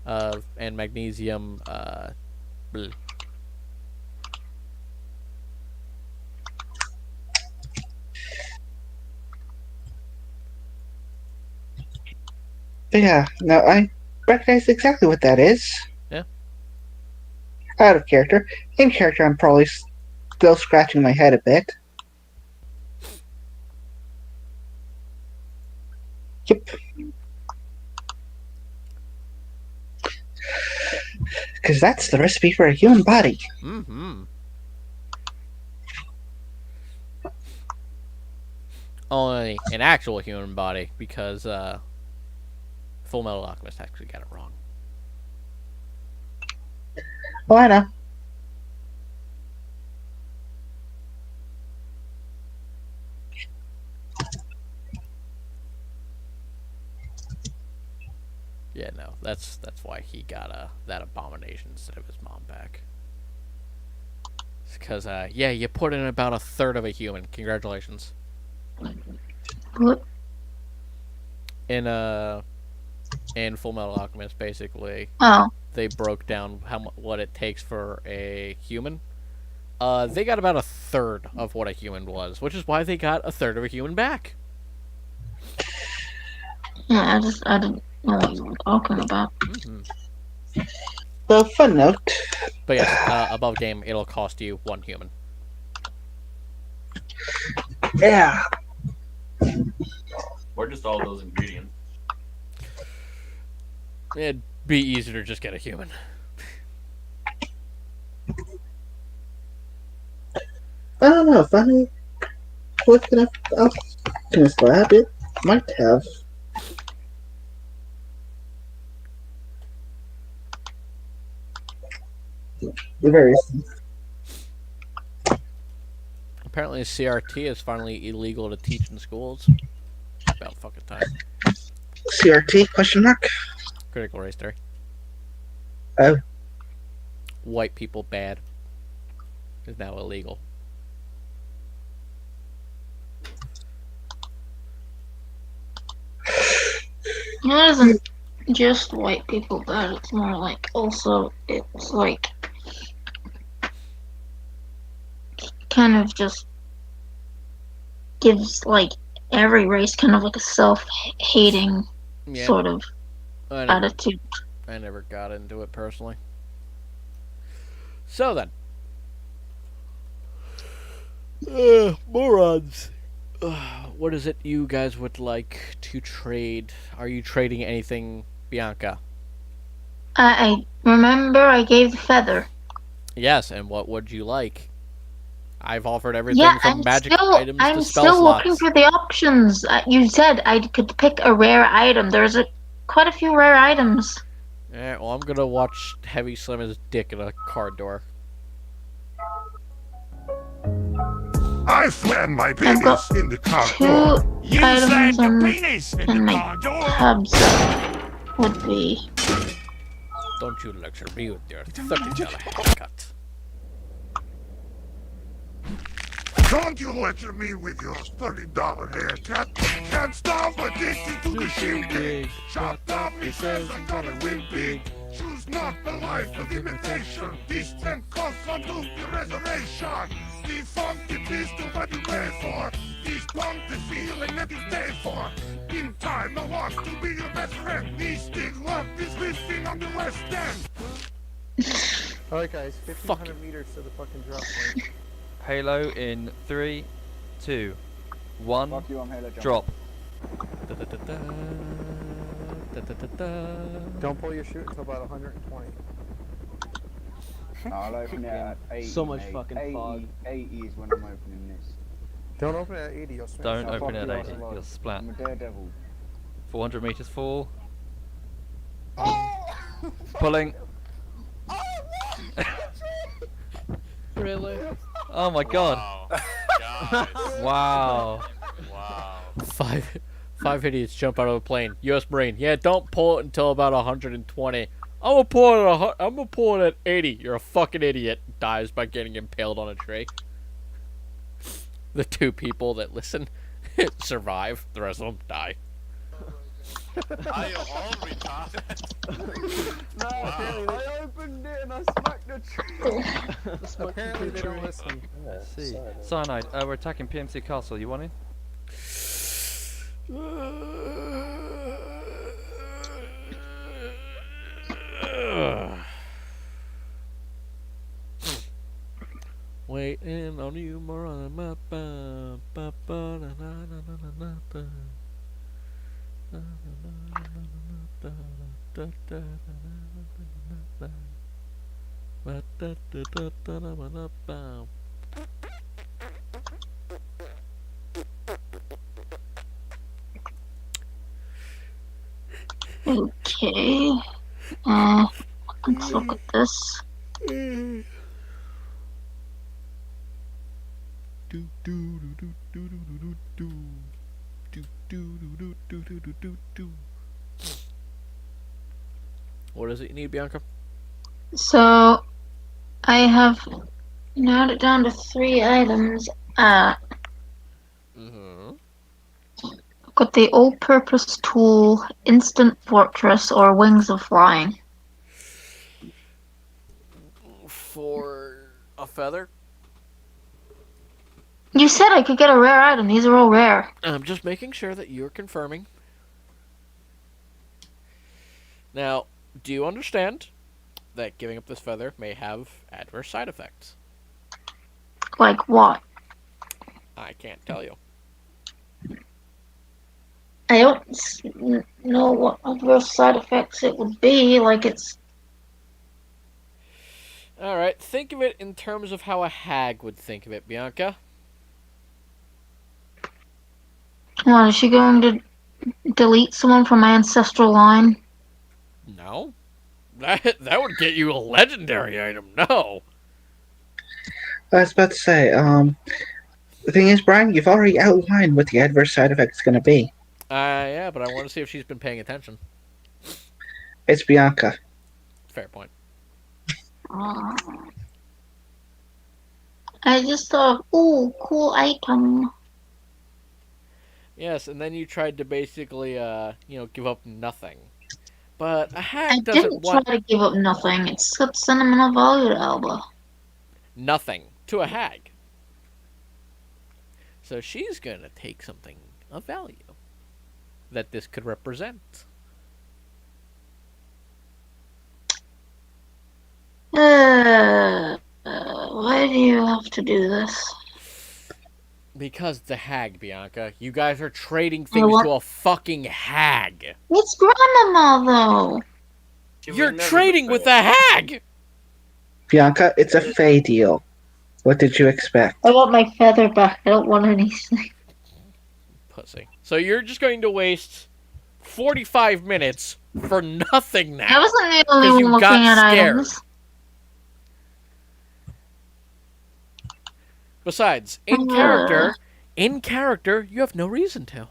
And magnesium. Bleh. But yeah, no, I recognize exactly what that is. Yeah. out of character. In character, I'm probably still scratching my head a bit. Yep. Because that's the recipe for a human body. Mm-hmm. Only an actual human body, because Full Metal Alchemist actually got it wrong. Oh, I know. Yeah, no, that's why he got that abomination instead of his mom back. It's because yeah, you put in about a third of a human. Congratulations. What? In Full Metal Alchemist, basically, Oh, they broke down what it takes for a human. They got about a third of what a human was, which is why they got a third of a human back. yeah. I didn't know what you were talking about. Mm-hmm. Well, fun note. But yes, above game, it'll cost you one human. Yeah. Or just all those ingredients. It'd be easier to just get a human. I don't know. Funny. Looking up Alchemist Lab, it might have. The various things. Apparently, CRT is finally illegal to teach in schools. About fucking time. CRT? Question mark. Critical race theory. Oh. White people bad is now illegal. It isn't just white people bad. It's more like also it's like kind of just gives like every race kind of like a self-hating Yeah, sort of I never, attitude. I never got into it personally. So then, morons. What is it you guys would like to trade? Are you trading anything, Bianca? I remember I gave the feather. Yes, and what would you like? I've offered everything Yeah, from magic items to I'm spell still slots. looking for the options. You said I could pick a rare item. There's quite a few rare items. Yeah, well, I'm gonna watch Heavy Slim's dick in a car door. I slammed my I've got penis in the car two door. items in my tubs that would be. Don't you lecture me with your $30 haircut. Don't you lecture me with your $30 haircut. Can't stop addicted to the shindig. Chopped off, he says I'm gonna win big. Choose not the life of imitation. Distant costs unto the reservation. The funky beast to what you pay for. This punk the feeling that you stay for. In time I want to be your best friend. This big love is listing on the West End. Alright guys, 1500 meters to the fucking drop point. Halo in 3, 2, 1, Fuck you, I'm Halo jump. drop. Don't pull your chute until about 120. I'll open it at 80. So much mate. fucking 80, fog. 80 is when I'm opening this. Don't open it at 80, you'll smash Don't it. open it fuck at you, 80, I'm you'll splat. I'm a daredevil. 400 meters fall. Pulling. Really? Oh my god. Wow. Guys. Wow. Wow. Five idiots jump out of a plane. U.S. Marine. Yeah, don't pull it until about 120. I'm gonna pull it at 80. You're a fucking idiot. Dies by getting impaled on a tree. The two people that listen survive. The rest of them die. Are you all retarded? No, I opened it and I smacked the tree. Apparently they don't listen. Let's see. Cyanide, we're attacking PMC Castle. You want in? Waiting on you more on my Okay. Let's look at this. What is it you need, Bianca? So I have narrowed it down to 3 items. Mm-hmm. Got the all-purpose tool, instant fortress, or wings of flying. For a feather? You said I could get a rare item. These are all rare. I'm just making sure that you're confirming. Now, do you understand that giving up this feather may have adverse side effects? Like what? I can't tell you. I don't know what adverse side effects it would be. Like it's. Alright, think of it in terms of how a hag would think of it, Bianca. What, is she going to delete someone from my ancestral line? No. That would get you a legendary item, no. I was about to say, the thing is, Brian, you've already outlined what the adverse side effect is going to be. Yeah, but I want to see if she's been paying attention. It's Bianca. Fair point. I just thought, ooh, cool item. Yes, and then you tried to basically, give up nothing. But a I hag doesn't didn't want try to give up nothing. It's got sentimental value to Alba. nothing to a hag. So she's going to take something of value that this could represent. Why do you have to do this? Because the hag, Bianca. You guys are trading things to a fucking hag. It's Grandmama, though. You're trading with a hag! Bianca, it's a Fey deal. What did you expect? I want my feather back. I don't want anything. Pussy. So you're just going to waste 45 minutes for nothing now. I wasn't the only one you looking got at scared. items. Besides, in character, you have no reason to.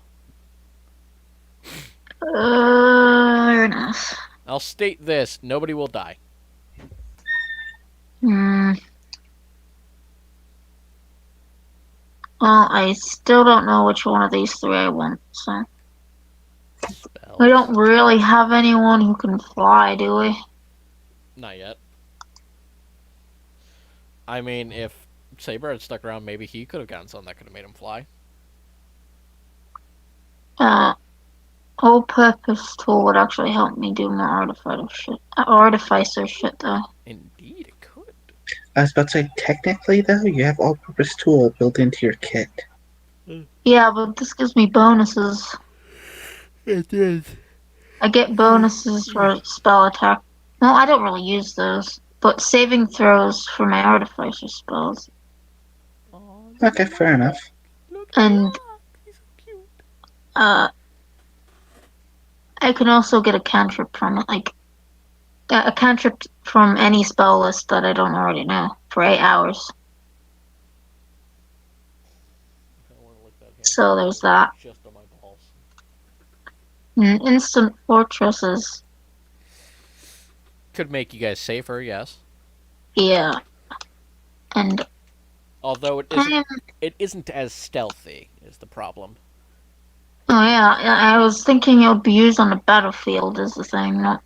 Very nice. I'll state this, nobody will die. Well, I still don't know which one of these 3 I want, so. We don't really have anyone who can fly, do we? Not yet. I mean, if Saber had stuck around, maybe he could have gotten something that could have made him fly. All-purpose tool would actually help me do more artificer shit, though. Indeed, it could. I was about to say, technically, though, you have all-purpose tool built into your kit. Yeah, but this gives me bonuses. It is. I get bonuses for spell attack. No, I don't really use those. But saving throws for my artificer spells. Okay, fair enough. And I can also get a cantrip from it, like a cantrip from any spell list that I don't already know for 8 hours. So there's that. Just on my balls. And instant fortresses. Could make you guys safer, yes. Yeah. And although it isn't as stealthy is the problem. oh yeah, I was thinking it would be used on the battlefield is the thing, not.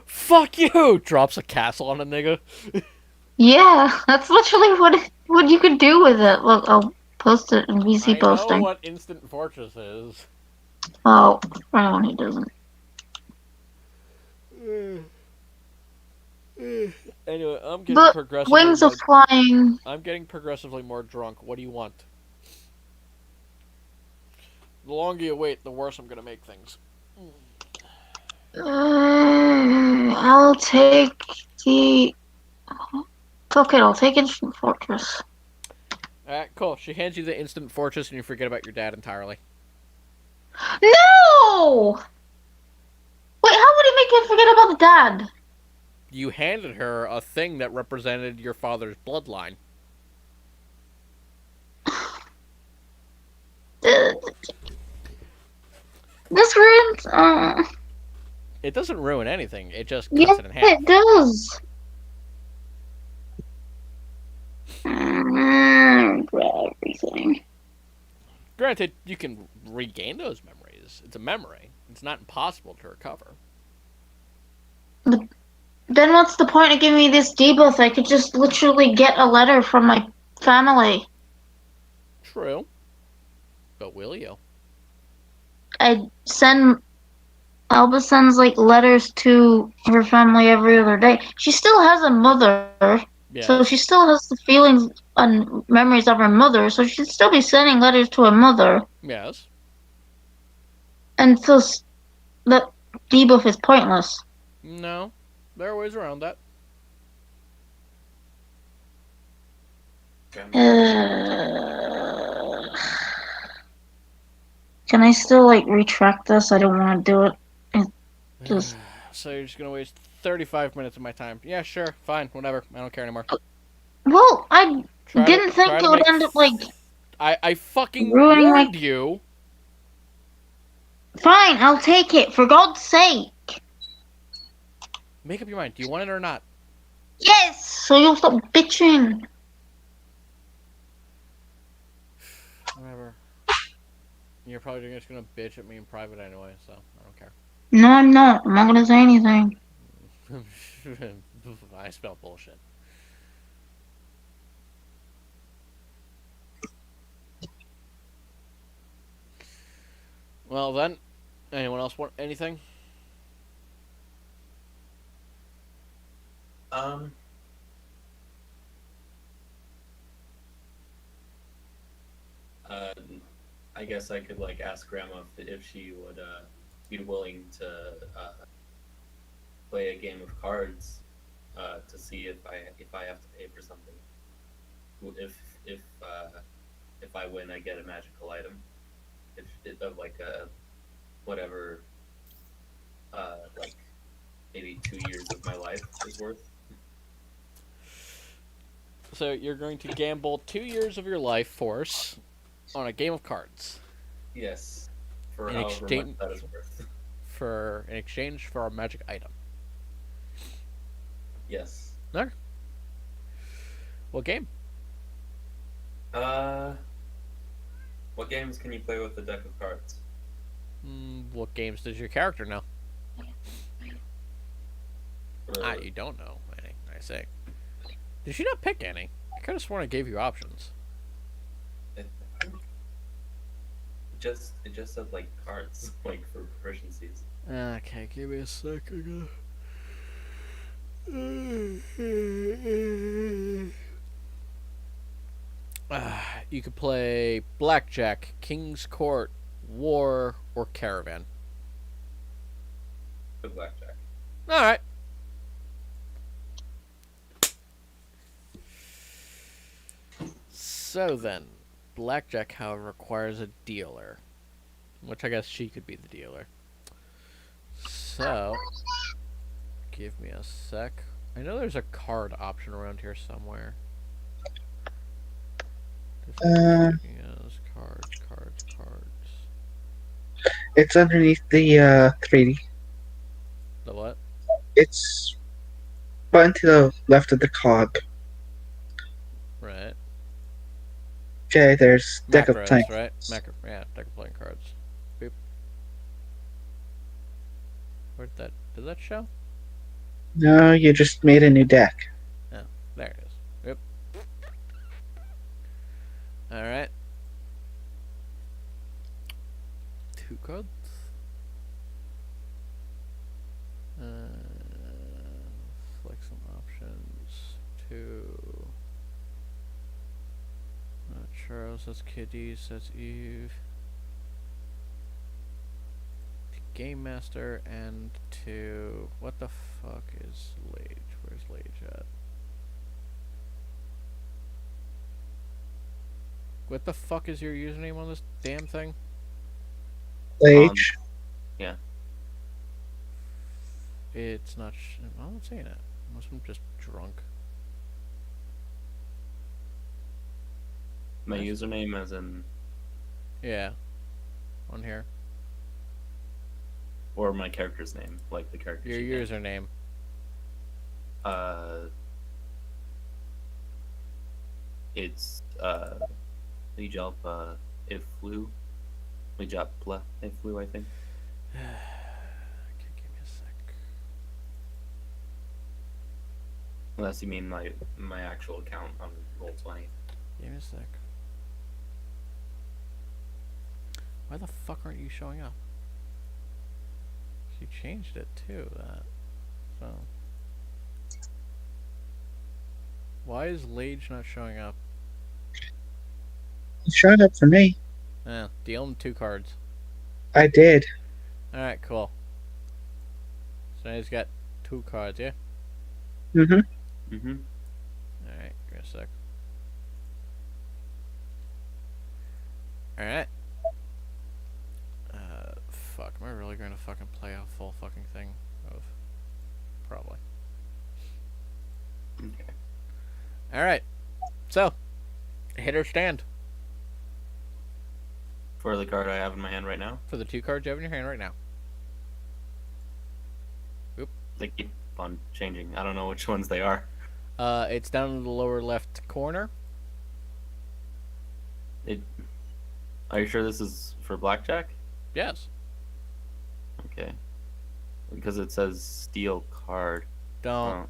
Fuck you! Drops a castle on a nigga. Yeah, that's literally what you could do with it. Look, I'll post it in VC posting. I know what instant fortress is. Oh, for anyone who doesn't. Anyway, I'm getting But progressively wings more. are flying. I'm getting progressively more drunk. What do you want? The longer you wait, the worse I'm gonna make things. I'll take the. Fuck it, I'll take Instant Fortress. Alright, cool. She hands you the instant fortress and you forget about your dad entirely. No! Wait, how would it make me forget about the dad? You handed her a thing that represented your father's bloodline. This ruins. It doesn't ruin anything. It just Yeah, cuts it in half. it does. Grab everything. Granted, you can regain those memories. It's a memory. It's not impossible to recover. But then what's the point of giving me this debuff? I could just literally get a letter from my family. True. But will you? Alba sends like letters to her family every other day. She still has a mother, so Yes. she still has the feelings and memories of her mother. So she'd still be sending letters to her mother. Yes. And so that debuff is pointless. No. There are ways around that. Can I still like retract this? I don't want to do it. Just So you're just gonna waste 35 minutes of my time. Yeah, sure, fine, whatever. I don't care anymore. well, I didn't think try it to would make end up like I fucking ruining warned my. you. Fine, I'll take it. For God's sake. Make up your mind. Do you want it or not? Yes. So you'll stop bitching. Whatever. You're probably just gonna bitch at me in private anyway, so I don't care. No, I'm not. I'm not gonna say anything. I spell bullshit. Well then, anyone else want anything? I guess I could like ask Grandma if she would be willing to play a game of cards to see if I have to pay for something. If I win, I get a magical item. If of like a whatever, like maybe 2 years of my life is worth. So you're going to gamble 2 years of your life force on a game of cards. Yes, for in however exchange much that is worth. in exchange for a magic item. Yes. Okay. What game? What games can you play with a deck of cards? What games does your character know? You don't know any, I say. Did she not pick any? I could have sworn I gave you options. It just said like cards, like for proficiencies. Okay, give me a sec. You could play Blackjack, King's Court, War, or Caravan. Good blackjack. Alright. So then, Blackjack, however, requires a dealer. Which I guess she could be the dealer. So, give me a sec. I know there's a card option around here somewhere. Yes, cards. It's underneath the 3D. The what? It's button to the left of the cog. Right. Okay, there's deck of Macros, playing. right? Yeah, deck of playing cards. Boop. Where did that show? No, you just made a new deck. Oh, there it is. Yep. Alright. 2 cards. Select some options. Charles, that's Kiddies, that's Eve. To Game Master, and to... What the fuck is Lage? Where's Lage at? What the fuck is your username on this damn thing? Lage. Yeah. It's not... I'm not seeing it. Unless I'm just drunk. My username as in... Yeah. On here. Or my character's name, like the character. Your username. It's Lijalpa Iflu. Lijapla Iflu, I think. Okay, give me a sec. Unless you mean my actual account on Roll20. Give me a sec. Why the fuck aren't you showing up? You changed it too, that. So. Why is Lage not showing up? It's showing up for me. Deal him 2 cards. I did. Alright, cool. So now he's got 2 cards, yeah? Mm-hmm. Mm-hmm. Alright, give me a sec. Alright. Fuck, am I really going to fucking play a full fucking thing of... Probably. Okay. Alright. So, hit or stand. For the card I have in my hand right now. For the 2 cards you have in your hand right now. Oop. They keep on changing. I don't know which ones they are. It's down in the lower left corner. Are you sure this is for blackjack? Yes. Okay. Because it says steal card. Don't.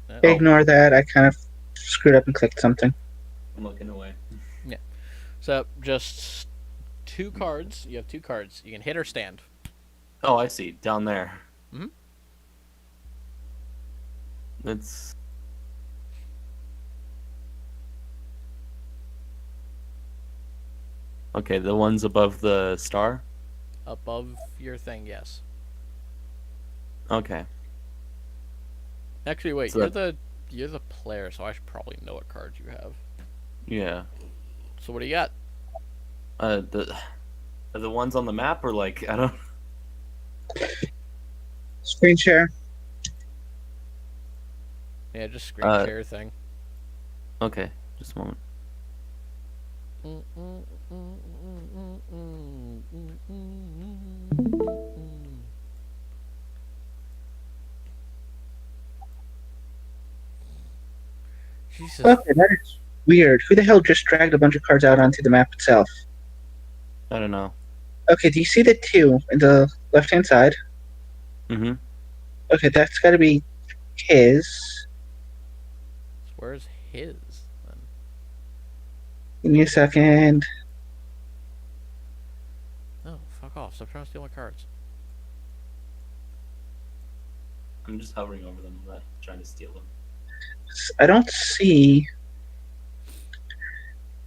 Oh, Ignore that. I kind of screwed up and clicked something. I'm looking away. Yeah. So, just 2 cards. You have 2 cards. You can hit or stand. Oh, I see. Down there. Mm-hmm. It's... Okay, the ones above the star? Above your thing, yes. Okay. Actually, wait. So you're the player, so I should probably know what cards you have. Yeah. So what do you got? Are the ones on the map or like, I don't... Screen share. Yeah, just screen share thing. Okay, just a moment. Jesus. Okay, that is weird. Who the hell just dragged a bunch of cards out onto the map itself? I don't know. Okay, do you see the 2 in the left-hand side? Mm-hmm. Okay, that's got to be his. Where's his? Then? Give me a second. Oh, fuck off. Stop trying to steal my cards. I'm just hovering over them, not trying to steal them. I don't see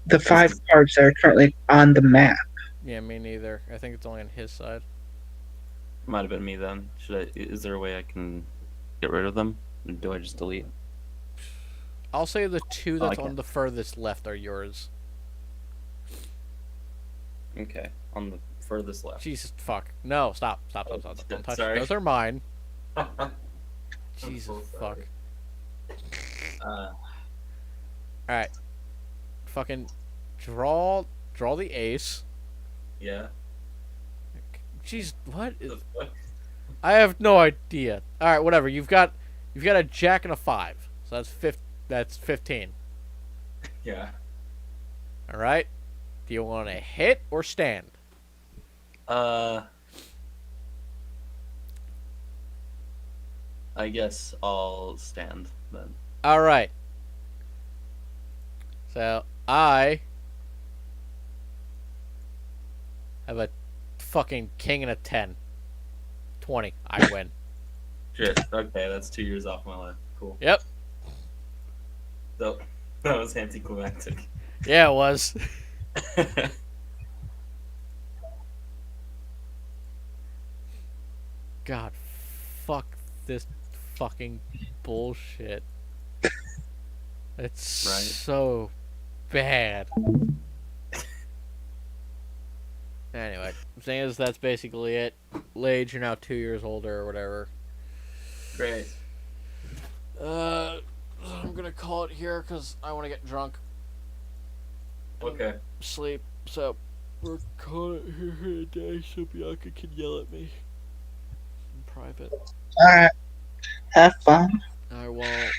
the 5 cards that are currently on the map. Yeah, me neither. I think it's only on his side. Might have been me then. Is there a way I can get rid of them? Or do I just delete? I'll say the 2 that's Okay. on the furthest left are yours. Okay, on the furthest left. Jesus, fuck. No, stop. Stop. Don't touch Sorry. those are mine. I'm Jesus, so fuck. sorry. Alright. Fucking draw the ace. Yeah. Jeez, what? The fuck? I have no idea. Alright, whatever. You've got a jack and a 5. So that's 15. Yeah. Alright? Do you want to hit or stand? I guess I'll stand then. Alright. So, I have a fucking king and a 10. 20. I win. Shit. Okay, that's 2 years off my life. Cool. Yep. So, that was anticlimactic. Yeah, it was. God, fuck this fucking bullshit. It's Right. so bad. Anyway, thing is, that's basically it. Lage, you're now 2 years older or whatever. Great. I'm gonna call it here because I want to get drunk. Okay. Sleep. So we're calling it here for a day so Bianca can yell at me in private. Alright. Have fun. I won't.